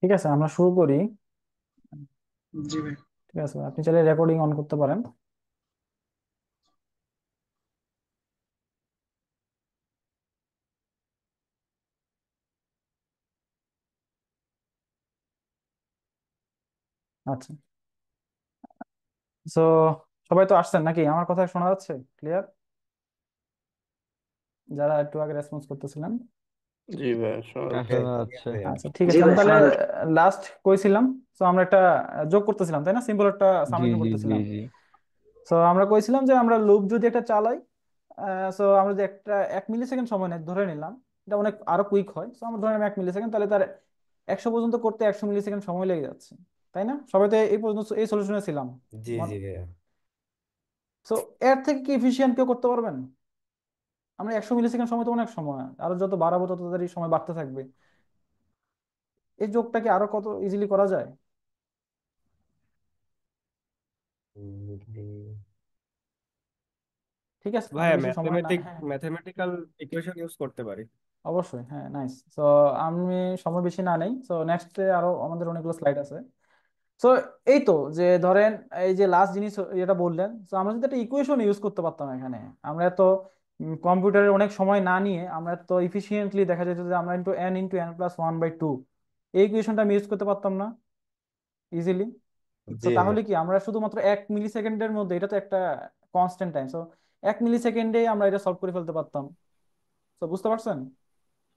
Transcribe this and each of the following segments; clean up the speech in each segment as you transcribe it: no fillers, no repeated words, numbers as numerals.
ঠিক আছে, আমরা শুরু করি। জি ভাই। ঠিক আছে, আপনি চাইলে রেকর্ডিং অন করতে পারেন। আচ্ছা। তো সবাই তো আসছেন নাকি? আমার কথা শোনা যাচ্ছে ক্লিয়ার? যারা একটু আগে রেসপন্স করতেছিলেন। জি ভাই, শোনা হ্যাঁ, যাচ্ছে। শোনা যাচ্ছে। আচ্ছা, ঠিক জি আছে, আমি ভাই, তাহলে শোনা যাচ্ছে। লাস্ট কইছিলাম। তো আমরা একটা যোগ করতেছিলাম, তাই না? সিম্পল একটা জি সামেশন জি জি করতেছিলাম। জি। তো আমরা কইছিলাম যে আমরা লুপ যদি একটা চালাই, আমরা যদি একটা 1 মিলি সেকেন্ড সময় নেই ধরে নিলাম, এটা অনেক আরো কুইক হয়। তো আমরা ধরে নিলাম 1 মিলি সেকেন্ড, তাহলে তার 100 পর্যন্ত করতে 100 মিলিসেকেন্ড সময় লেগে যাচ্ছে। তাই না? সবাই তো এই পর্যন্ত এই সলিউশনে ছিলাম। জি জি ভাইয়া। তো এর থেকে কি এফিসিয়েন্ট কেউ করতে পারবেন? আমরা 100 মিলিসেকেন্ড সময় তো অনেক সময়, আরো যত বাড়াবো তত তাড়াতাড়ি সময় বাড়তে থাকবে। এই যোগটাকে আরো কত ইজিলি করা যায়? ঠিক আছে, আমরা ভাইয়া বেশি সময় না, হ্যাঁ। ম্যাথমেটিক্যাল ইকুয়েশন ইউজ করতে পারি। অবশ্যই, হ্যাঁ, নাইস। তো আমি সময় বেশি না নেই, তো নেক্সট আরো আমাদের অনেকগুলো স্লাইড আছে। তো এই তো, যে ধরেন এই যে লাস্ট জিনিস যেটা বললেন, তো আমরা যদি একটা ইকুয়েশন ইউজ করতে পারতাম এখানে, আমরা এত কম্পিউটারের অনেক সময় না নিয়ে আমরা তো ইফিসিয়েন্টলি দেখা যেত যে আমরা n × n+1/2 এই ইকুয়েশনটা আমি ইউজ করতে পারতাম না ইজিলি? তো জি তাহলে ভাইয়া। কি আমরা শুধুমাত্র 1 মিলিসেকেন্ডের মধ্যে, এটা তো একটা কনস্ট্যান্ট টাইম, তো 1 মিলিসেকেন্ডে আমরা এটা সলভ করে ফেলতে পারতাম। তো বুঝতে পারছেন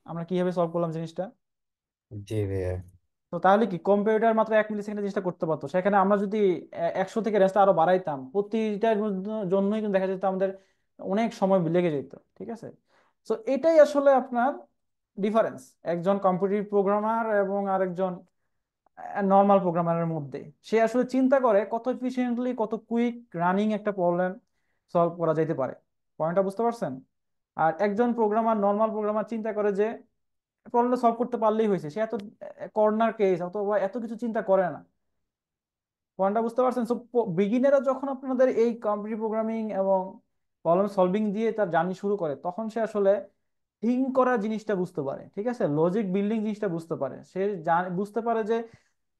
আমরা কিভাবে সলভ করলাম জিনিসটা? জি ভাইয়া। তো তাহলে কি কম্পিউটার মাত্র 1 মিলিসেকেন্ডে জিনিসটা করতে পারতো, সেখানে আমরা যদি 100 থেকে রেঞ্জটা আরো বাড়াইতাম, প্রতিটার জন্যই কিন্তু দেখা যেত আমাদের অনেক সময় লেগে যেত। ঠিক আছে। তো এটাই আসলে আপনার ডিফারেন্স একজন কম্পিটিটিভ প্রোগ্রামার এবং আরেকজন নর্মাল প্রোগ্রামারের মধ্যে। সে আসলে চিন্তা করে কত এফিসিয়েন্টলি, কত কুইক রানিং একটা প্রবলেম সলভ করা যাইতে পারে। পয়েন্টটা বুঝতে পারছেন? আর একজন প্রোগ্রামার, নর্মাল প্রোগ্রামার চিন্তা করে যে প্রবলেমটা সলভ করতে পারলেই হয়েছে, সে এত কর্নার কেস অথবা এত কিছু চিন্তা করে না। পয়েন্টটা বুঝতে পারছেন? সো বিগিনাররা যখন আপনাদের এই কম্পিউটার প্রোগ্রামিং এবং প্রবলেম সলভিং দিয়ে তার জার্নি শুরু করে, তখন সে আসলে থিঙ্ক করা জিনিসটা বুঝতে পারে। ঠিক আছে, লজিক বিল্ডিং জিনিসটা বুঝতে পারে। সে বুঝতে পারে যে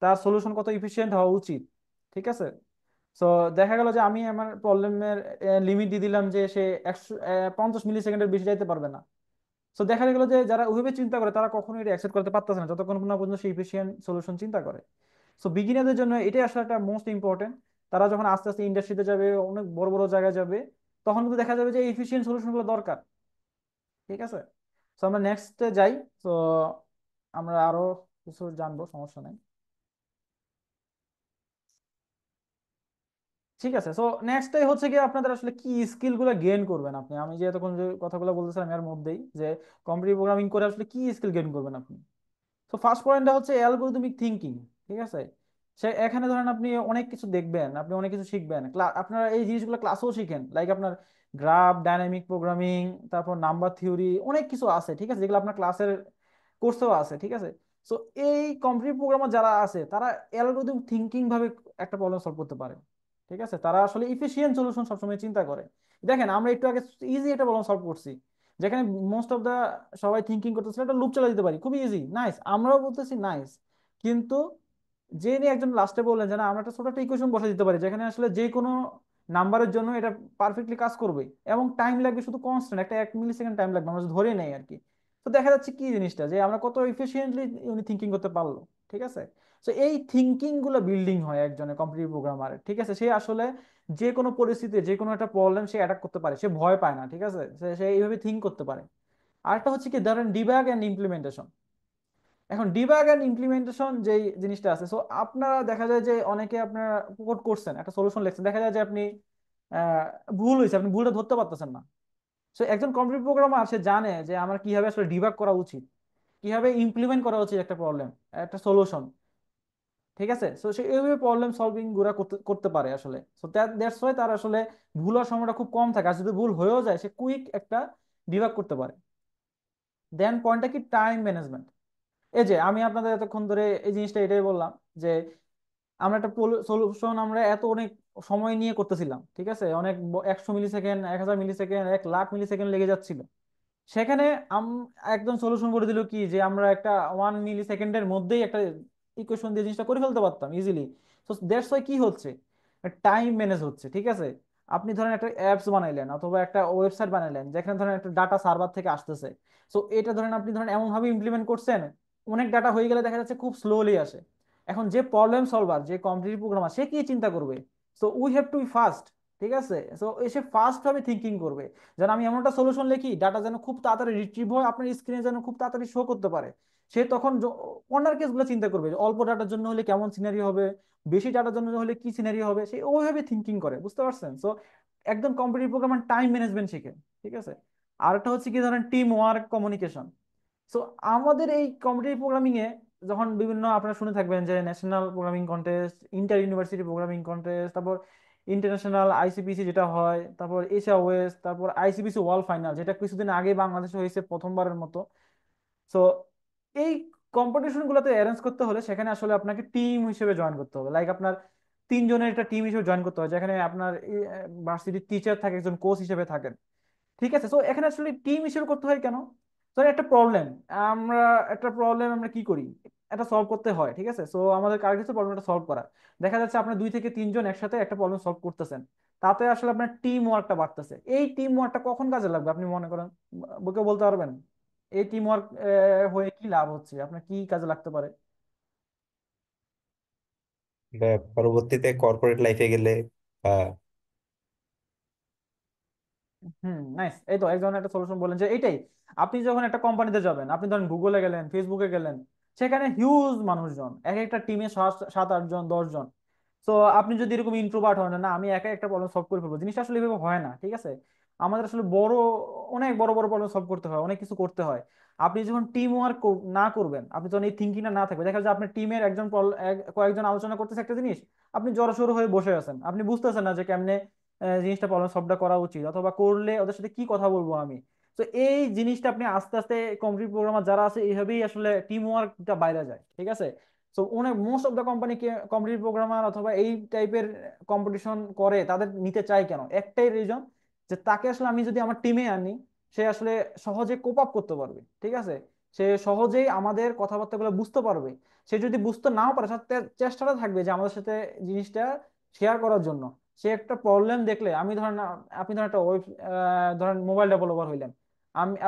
তার সলিউশন কত ইফিসিয়েন্ট হওয়া উচিত। ঠিক আছে। তো দেখা গেল যে আমি আমার প্রবলেমের লিমিট দিয়ে দিলাম যে সে 50 মিলিসেকেন্ডের বেশি যাইতে পারবে না। তো দেখা গেল যে যারা ওইভাবে চিন্তা করে তারা কখনোই এটা অ্যাকসেপ্ট করতে পারতেছে না যতক্ষণ না পর্যন্ত সে ইফিসিয়েন্ট সলিউশন চিন্তা করে। সো বিগিনারদের জন্য এটাই আসলে একটা মোস্ট ইম্পর্টেন্ট। তারা যখন আস্তে আস্তে ইন্ডাস্ট্রিতে যাবে, অনেক বড় বড় জায়গায় যাবে, তখন কিন্তু দেখা যাবে যে এফিসিয়েন্ট সলিউশনগুলো দরকার। ঠিক আছে। তো আমরা নেক্সটে যাই। তো আমরা আরো কিছু জানবো, সমস্যা নেই। ঠিক আছে। সো নেক্সটটাই হচ্ছে কি, আপনাদের আসলে কি স্কিল গুলো গেইন করবেন আপনি। আমি যে এতক্ষণ যে কথাগুলো বলতেছিলাম এর মধ্যেই, যে কম্পিউটার প্রোগ্রামিং করে আসলে কি স্কিল গেইন করবেন আপনি। তো ফার্স্ট পয়েন্টটা হচ্ছে অ্যালগরিদমিক থিঙ্কিং। ঠিক আছে। সে এখানে ধরেন আপনি অনেক কিছু দেখবেন, আপনি অনেক কিছু শিখবেন, আপনারা এই জিনিসগুলো ক্লাসেও শিখেন, লাইক আপনার গ্রাফ, ডাইনামিক প্রোগ্রামিং, তারপর নাম্বার থিওরি, অনেক কিছু আছে। ঠিক আছে, যেগুলো আপনার ক্লাসের কোর্সেও আছে। ঠিক আছে। সো এই কম্পিউটার প্রোগ্রামার যারা আছে তারা অ্যালগরিদম থিঙ্কিং ভাবে একটা প্রবলেম সলভ করতে পারে। ঠিক আছে, তারা আসলে ইফিসিয়েন্ট সলিউশন সবসময় চিন্তা করে। দেখেন আমরা একটু আগে ইজি একটা প্রবলেম সলভ করছি, যেখানে মোস্ট অফ দা সবাই থিঙ্কিং করতেছিল একটা লুপ চালা দিতে পারি, খুবই ইজি, নাইস, আমরাও বলতেছি নাইস। কিন্তু যে নিয়ে একজন লাস্টে বললেন যে না, আমরা একটা ছোট একটা ইকুয়েশন বসে দিতে পারি যেখানে আসলে যে কোনো নাম্বারের জন্য এটা পারফেক্টলি কাজ করবে, এবং টাইম লাগবে শুধু কনস্ট্যান্ট একটা 1 মিলিসেকেন্ড টাইম লাগবে, আমরা যদি ধরে নেই আর কি। তো দেখা যাচ্ছে কি জিনিসটা, যে আমরা কত ইফিসিয়েন্টলি উনি থিঙ্কিং করতে পারলো। ঠিক আছে। তো এই থিঙ্কিং গুলো বিল্ডিং হয় একজনের কম্পিটিটিভ প্রোগ্রামারের। ঠিক আছে, সে আসলে যে কোনো পরিস্থিতিতে যে কোনো একটা প্রবলেম সে অ্যাটাক করতে পারে, সে ভয় পায় না। ঠিক আছে, সে সে এইভাবে থিঙ্ক করতে পারে। আরেকটা হচ্ছে কি, ধরেন ডিবাগ এন্ড ইমপ্লিমেন্টেশন। এখন ডিবাগ এন্ড ইমপ্লিমেন্টেশন যে জিনিসটা আছে, সো আপনারা দেখা যায় যে অনেকে আপনারা কোড করছেন, একটা সলিউশন লিখছেন, দেখা যায় যে আপনি আহ, ভুল হয়েছে, আপনি ভুলটা ধরতে পারতেছেন না। সো একজন কম্পিউটার প্রোগ্রামার সে জানে যে আমার কিভাবে আসলে ডিবাগ করা উচিত, কিভাবে ইমপ্লিমেন্ট করা উচিত একটা প্রবলেম, একটা সলিউশন। ঠিক আছে। সো সে এইভাবে প্রবলেম সলভিং গুলা করতে করতে পারে আসলে। সো দ্যাটস ওয়াই তার আসলে ভুল হওয়ার সময়টা খুব কম থাকে, আর যদি ভুল হয়েও যায় সে কুইক একটা ডিবাগ করতে পারে। দেন পয়েন্টটা কি, টাইম ম্যানেজমেন্ট। এই যে আমি আপনাদের এতক্ষণ ধরে এই জিনিসটা এটাই বললাম যে আমরা একটা সলিউশন আমরা এত অনেক সময় নিয়ে করতেছিলাম। ঠিক আছে, অনেক 100 মিলিসেকেন্ড, 1000 মিলিসেকেন্ড, 1,00,000 মিলিসেকেন্ড লেগে যাচ্ছিল। সেখানে একদম সলিউশন করে দিল কি, যে আমরা একটা 1 মিলিসেকেন্ডের মধ্যেই একটা ইকুয়েশন দিয়ে জিনিসটা করে ফেলতে পারতাম ইজিলি। তো দ্যাটস ওয়াই কি হচ্ছে, টাইম ম্যানেজ হচ্ছে, ঠিক আছে। আপনি ধরেন একটা অ্যাপস বানাইলেন অথবা একটা ওয়েবসাইট বানাইলেন যেখানে ধরেন একটা ডাটা সার্ভার থেকে আসতেছে। সো এটা ধরেন আপনি ধরেন এমন ভাবে ইমপ্লিমেন্ট করছেন, অনেক ডাটা হয়ে গেলে দেখা যাচ্ছে খুব স্লোলি আসে। এখন যে প্রবলেম সলভার, যে কম্পিটিটিভ প্রোগ্রামার, সে কি চিন্তা করবে? So we have to be fast, ঠিক আছে। সো এসে ফাস্ট ভাবে থিঙ্কিং করবে, যেন আমি এমন একটা সলিউশন লিখি ডাটা যেন খুব তাড়াতাড়ি রিট্রিভ হয়, আপনার স্ক্রিনে যেন খুব তাড়াতাড়ি শো করতে পারে। সে তখন কর্নার কেস গুলো চিন্তা করবে, যে অল্প ডাটার জন্য হলে কেমন সিনারি হবে, বেশি ডাটার জন্য হলে কি সিনারি হবে, সে ওইভাবে থিঙ্কিং করে, বুঝতে পারছেন? সো একদম কম্পিটিটিভ প্রোগ্রামার টাইম ম্যানেজমেন্ট শিখে, ঠিক আছে। আর একটা হচ্ছে কি ধরেন টিম ওয়ার্ক, কমিউনিকেশন। সো আমাদের এই কম্পিটিটিভ প্রোগ্রামিং এ যখন বিভিন্ন আপনারা শুনে থাকবেন যে national programming contest, inter university programming contest, তারপর ইন্টারন্যাশনাল আইসিপিসি যেটা হয়, তারপর এশিয়া ওয়েস্ট, তারপর আইসিপিসি ওয়ার্ল্ড ফাইনাল যেটা কিছুদিন আগে বাংলাদেশে হয়েছে প্রথমবারের মতো। সো এই কম্পিটিশন গুলোতে অ্যারেঞ্জ করতে হলে সেখানে আসলে আপনাকে টিম হিসেবে জয়েন করতে হবে, লাইক আপনার তিনজনের একটা টিম হিসেবে জয়েন করতে হবে, যেখানে আপনার ভার্সিটির টিচার থাকে, একজন কোচ হিসেবে থাকেন, ঠিক আছে। তো এখানে আসলে টিম হিসেবে করতে হয় কেন? ধর একটা প্রবলেম, আমরা একটা প্রবলেম আমরা কি করি, এটা সলভ করতে হয়, ঠিক আছে। সো আমাদের কার কাছে প্রবলেমটা সলভ করা, দেখা যাচ্ছে আপনার 2 থেকে 3 জন একসাথে একটা প্রবলেম সলভ করতেছেন, তাতে আসলে আপনার টিম ওয়ার্কটা বাড়তেছে। এই টিম ওয়ার্কটা কখন কাজে লাগবে আপনি মনে করেন, বকে বলতে পারবেন? এই টিম ওয়ার্ক হয়ে কি লাভ হচ্ছে, আপনার কি কাজে লাগতে পারে? বা পরবর্তীতে কর্পোরেট লাইফে গেলে বা নাইস, এই তো এক ধরনের একটা সলিউশন বলেন যে এইটাই। আপনি যখন একটা কোম্পানিতে যাবেন, আপনি ধরেন গুগলে গেলেন, ফেসবুকে গেলেন, সেখানে হিউজ মানুষজন, এক একটা টিমে 7, 8 জন, 10 জন। তো আপনি যদি এরকম ইন্ট্রোভার্ট হন না, আমি একা একটা প্রবলেম সলভ করে ফেলবো, জিনিসটা আসলে এভাবে হয় না, ঠিক আছে। আমাদের আসলে অনেক বড় বড় প্রবলেম সলভ করতে হয়, অনেক কিছু করতে হয়। আপনি যখন টিম ওয়ার্ক না করবেন, আপনি যখন এই থিঙ্কিংটা না থাকবে, দেখা যায় আপনার টিমের কয়েকজন আলোচনা করতেছে একটা জিনিস, আপনি জড়সড় হয়ে বসে আছেন, আপনি বুঝতেছেন না যে কেমনে জিনিসটা প্রবলেম সলভটা করা উচিত, অথবা করলে ওদের সাথে কি কথা বলবো আমি। তো এই জিনিসটা আপনি আস্তে আস্তে কম্পিটিটিভ প্রোগ্রামার যারা আছে এইভাবেই আসলে টিম ওয়ার্কটা বাইরে যায়, ঠিক আছে। তো অনেক most of the company competitive programmer অথবা এই টাইপের কম্পিটিশন করে, তাদের নিতে চাই কেন, একটাই রিজন, যে তাকে আসলে আমি যদি আমার টিমে আনি, সে আসলে সহজে কোপ আপ করতে পারবে, ঠিক আছে। সে সহজেই আমাদের কথাবার্তাগুলো বুঝতে পারবে। সে যদি বুঝতে নাও পারে, তার চেষ্টাটা থাকবে যে আমাদের সাথে জিনিসটা শেয়ার করার জন্য। সে একটা প্রবলেম দেখলে, আমি ধরেন আপনি ধরেন একটা ধরেন মোবাইল ডেভেলপার হইলেন,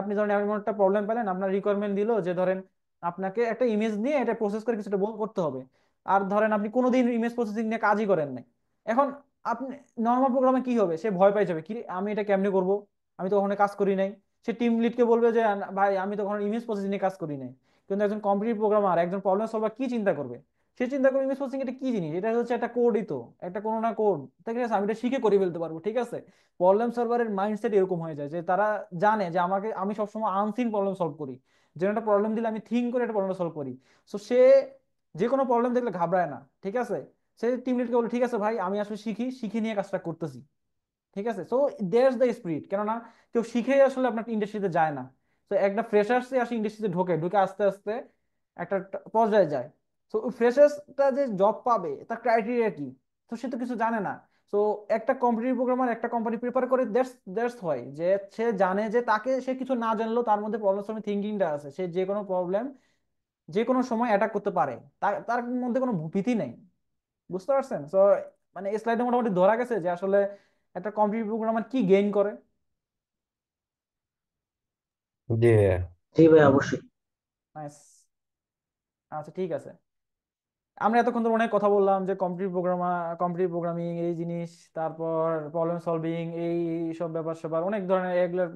আপনি ধরেন এমন একটা প্রবলেম পেলেন, আপনার রিকোয়ারমেন্ট দিল যে ধরেন আপনাকে একটা ইমেজ নিয়ে এটা প্রসেস করে কিছুটা করতে হবে। আর ধরেন আপনি কোনোদিন ইমেজ প্রসেসিং নিয়ে কাজই করেন নাই। এখন আপনি নর্মাল প্রোগ্রামে কি হবে, সে ভয় পাই যাবে, কি রে, আমি এটা কেমনে করব, আমি তো ওখানে কাজ করি নাই। সে টিম লিডকে বলবে যে ভাই আমি তো ওখানে ইমেজ প্রসেসিং নিয়ে কাজ করি নাই। কিন্তু একজন কম্পিটিটিভ প্রোগ্রামার, একজন প্রবলেম সলভার কি চিন্তা করবে? সে চিন্তা করবে ইমেজ প্রসেসিং এটা কি জিনিস, এটা হচ্ছে একটা কোডই তো, একটা কোনো না কোড, ঠিক আছে, আমি এটা শিখে করে ফেলতে পারবো, ঠিক আছে। প্রবলেম সলভারের মাইন্ডসেট এরকম হয়ে যায় যে তারা জানে যে আমি সবসময় আনসিন প্রবলেম সলভ করি, যে একটা প্রবলেম দিলে আমি থিঙ্ক করে একটা প্রবলেম সলভ করি। সো সে যে কোনো প্রবলেম দেখলে ঘাবড়ায় না, ঠিক আছে। সে টিম লিডকে বলে ঠিক আছে ভাই, আমি আসলে শিখে নিয়ে কাজটা করতেছি, ঠিক আছে। সো দেয়ার্স দ্য স্পিরিট, কেননা কেউ শিখে আসলে আপনার ইন্ডাস্ট্রিতে যায় না। তো একটা ফ্রেশার্স আসে ইন্ডাস্ট্রিতে, ঢুকে আস্তে আস্তে একটা পর্যায়ে যায়। তো ওই ফ্রেশার্সটা যে জব পাবে তার ক্রাইটেরিয়া কি, তো সে তো কিছু জানে না। তো একটা কম্পিটিটিভ প্রোগ্রামার একটা কোম্পানি প্রিপেয়ার করে, দ্যাটস দ্যাটস হয় যে সে জানে যে তাকে, সে কিছু না জানলেও তার মধ্যে প্রবলেম সলভিং থিঙ্কিংটা আছে, সে যে কোনো প্রবলেম যে কোনো সময় অ্যাটাক করতে পারে, তার তার মধ্যে কোনো ভীতি নেই, বুঝতে পারছেন? তো মানে এই স্লাইডে মোটামুটি ধরা গেছে যে আসলে একটা কম্পিটিটিভ প্রোগ্রামার কি গেইন করে। জি ভাইয়া। জি ভাই, অবশ্যই। নাইস, আচ্ছা ঠিক আছে। আমরা এতক্ষণ ধরে অনেক কথা বললাম যে কম্পিটিটিভ প্রোগ্রামিং এই জিনিস, তারপর প্রবলেম সলভিং, এই সব ব্যাপার স্যাপার অনেক ধরনের এগুলোর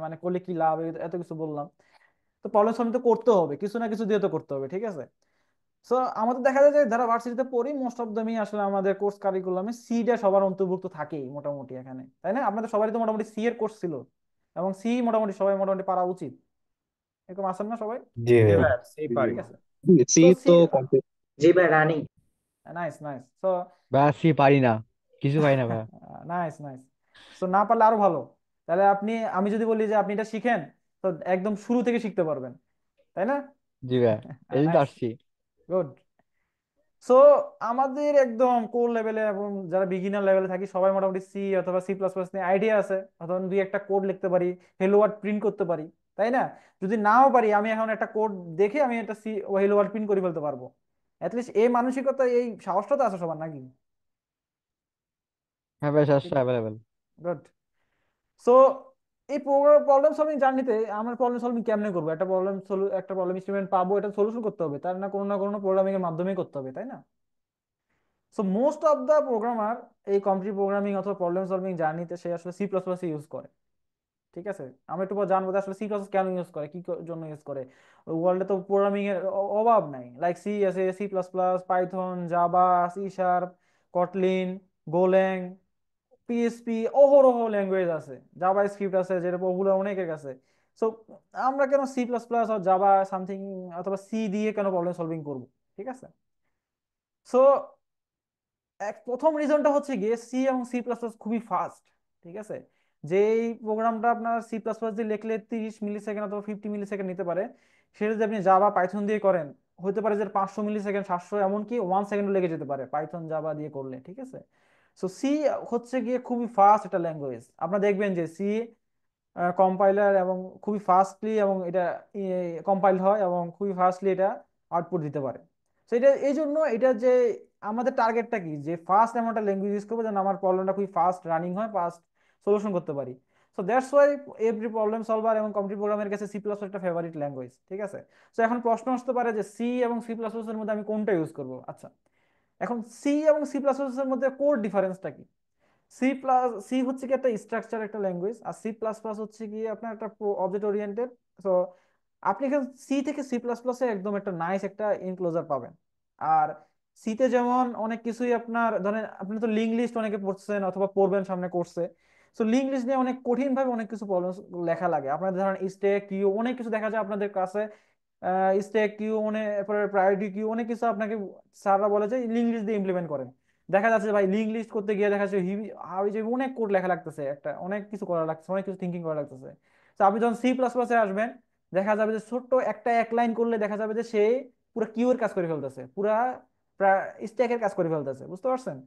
মানে করলে কি লাভ, এত কিছু বললাম। তো প্রবলেম সলভিং তো করতে হবে, কিছু না কিছু দিয়ে তো করতে হবে, ঠিক আছে। সো আমাদের দেখা যায় যে যারা ভার্সিটিতে পড়ি, মোস্ট অফ দ্য আসলে আমাদের কোর্স কারিকুলামে সিটা সবার অন্তর্ভুক্ত থাকেই মোটামুটি এখানে, তাই না? আপনাদের সবারই তো মোটামুটি সি এর কোর্স ছিল, এবং সি মোটামুটি সবাই মোটামুটি পারা উচিত, এরকম আছেন না সবাই? জি জি ভাইয়া। ভাই, সেই পারি। ঠিক আছে। সি তো সি, তো কমপ্লিট। জি ভাই, রানিং। Nice nice. তো ব্যাসই পারি না, কিছু পারি না ভাই। Nice nice. তো না পারলে আরো ভালো। তাহলে আমি যদি বলি যে আপনি এটা শিখেন, তো একদম শুরু থেকে শিখতে পারবেন, তাই না? জি ভাই, এই জন্য তো নাইস, আসছি। গুড। সো আমাদের একদম কোর লেভেলে এবং যারা বিগিনার লেভেলে থাকি, সবাই মোটামুটি সি অথবা সি প্লাস প্লাস নিয়ে আইডিয়া আছে, অথবা দুই একটা কোড লিখতে পারি, হেলো ওয়ার্ড প্রিন্ট করতে পারি, তাই না? যদি নাও পারি, আমি এখন একটা কোড দেখে আমি একটা হেলো ওয়ার্ড প্রিন্ট করে ফেলতে পারবো। অ্যাটলিস্ট এই মানসিকতা, এই সাহসটা তো আছে সবার নাকি? হ্যাঁ ভাই, ঠিক। শ্বাসটা অ্যাভেলেবেল। গুড। সো এই প্রবলেম সলভিং জার্নিতে আমরা প্রবলেম সলভিং কেমনে করবো? একটা প্রবলেম স্টেটমেন্ট পাবো, এটা সলিউশন করতে হবে, তার না কোনো প্রোগ্রামিং এর মাধ্যমেই করতে হবে, তাই না? So most of the programmer এই কম্পিটিটিভ প্রোগ্রামিং অথবা প্রবলেম সলভিং জার্নিতে সে আসলে সি প্লাস প্লাস ইউজ করে। ঠিক আছে, আমরা একটু পর জানবো যে আসলে সি প্লাস কেন ইউজ করে, জন্য ইউজ করে। ওয়ার্ল্ডে তো প্রোগ্রামিং এর অভাব নাই, লাইক সি আছে, C plus plus, Python, Java, C sharp, Kotlin, Golang, PHP, অহরহ ল্যাঙ্গুয়েজ আছে, জাভা স্ক্রিপ্ট আছে, যেটা পপুলার অনেকের কাছে। সো আমরা কেন সি প্লাস প্লাস আর জাভা সামথিং অথবা সি দিয়ে কেন প্রবলেম সলভিং করবো? ঠিক আছে। সো প্রথম রিজনটা হচ্ছে গিয়ে সি এবং সি প্লাস প্লাস খুবই ফাস্ট। ঠিক আছে, যে এই প্রোগ্রামটা আপনার সি প্লাস প্লাস দিয়ে লিখলে 30 মিলি সেকেন্ড অথবা 50 মিলি সেকেন্ড নিতে পারে, সেটা যদি আপনি জাভা পাইথন দিয়ে করেন, হতে পারে যে 500 মিলি সেকেন্ড, 700, এমনকি 1 সেকেন্ডও লেগে যেতে পারে পাইথন জাভা দিয়ে করলে। ঠিক আছে। সো সি হচ্ছে গিয়ে খুবই ফাস্ট একটা ল্যাঙ্গুয়েজ। আপনারা দেখবেন যে সি কম্পাইলার এবং খুবই ফাস্টলি এবং এটা কম্পাইল হয় এবং খুবই ফাস্টলি এটা আউটপুট দিতে পারে। তো এটা এই জন্য এটা যে আমাদের টার্গেটটা কি, যে ফাস্ট এমন একটা ল্যাঙ্গুয়েজ ইউজ করবো যেন আমার প্রবলেমটা খুবই ফাস্ট রানিং হয়, ফাস্ট সলিউশন করতে পারি। So that's why every problem solver এবং কম্পিউটার প্রোগ্রামের কাছে সি প্লাস একটা ফেভারিট ল্যাঙ্গুয়েজ। ঠিক আছে। তো এখন প্রশ্ন আসতে পারে যে সি এবং সি প্লাস এর মধ্যে আমি কোনটা ইউজ করবো? আচ্ছা, এখন সি এবং সি প্লাস এর মধ্যে কোর ডিফারেন্সটা কি? সি হচ্ছে কি একটা স্ট্রাকচার একটা ল্যাঙ্গুয়েজ, আর সি প্লাস প্লাস হচ্ছে কি আপনার একটা অবজেক্ট ওরিয়েন্টেড। তো আপনি এখানে সি থেকে সি প্লাস প্লাসে একদম একটা নাইস একটা ইনক্লোজার পাবেন। আর সিতে যেমন অনেক কিছুই আপনার ধরেন, আপনি তো লিঙ্ক লিস্ট অনেকে পড়ছেন অথবা পড়বেন সামনে কোর্সে। সো লিঙ্ক লিস্ট নিয়ে অনেক কঠিন ভাবে অনেক কিছু প্রবলেম লেখা লাগে। আপনাদের ধরেন স্ট্যাক কিউ অনেক কিছু দেখা যায় আপনাদের কাছে, স্ট্যাক কিউ অনেক, প্রায়োরিটি কিউ অনেক কিছু আপনাকে স্যাররা বলে যে লিঙ্ক লিস্ট দিয়ে ইমপ্লিমেন্ট করেন। দেখা যাচ্ছে ভাই লিঙ্ক লিস্ট করতে গিয়ে দেখা যাচ্ছে ওই যে অনেক কোড লেখা লাগতেছে, একটা অনেক কিছু করা লাগছে, অনেক কিছু থিঙ্কিং করা লাগতেছে। তো আপনি যখন সি প্লাস প্লাসে আসবেন, দেখা যাবে যে ছোট্ট একটা এক লাইন করলে দেখা যাবে যে সে পুরো কিউ এর কাজ করে ফেলতেছে, পুরা স্ট্যাকের কাজ করে ফেলতেছে। বুঝতে পারছেন?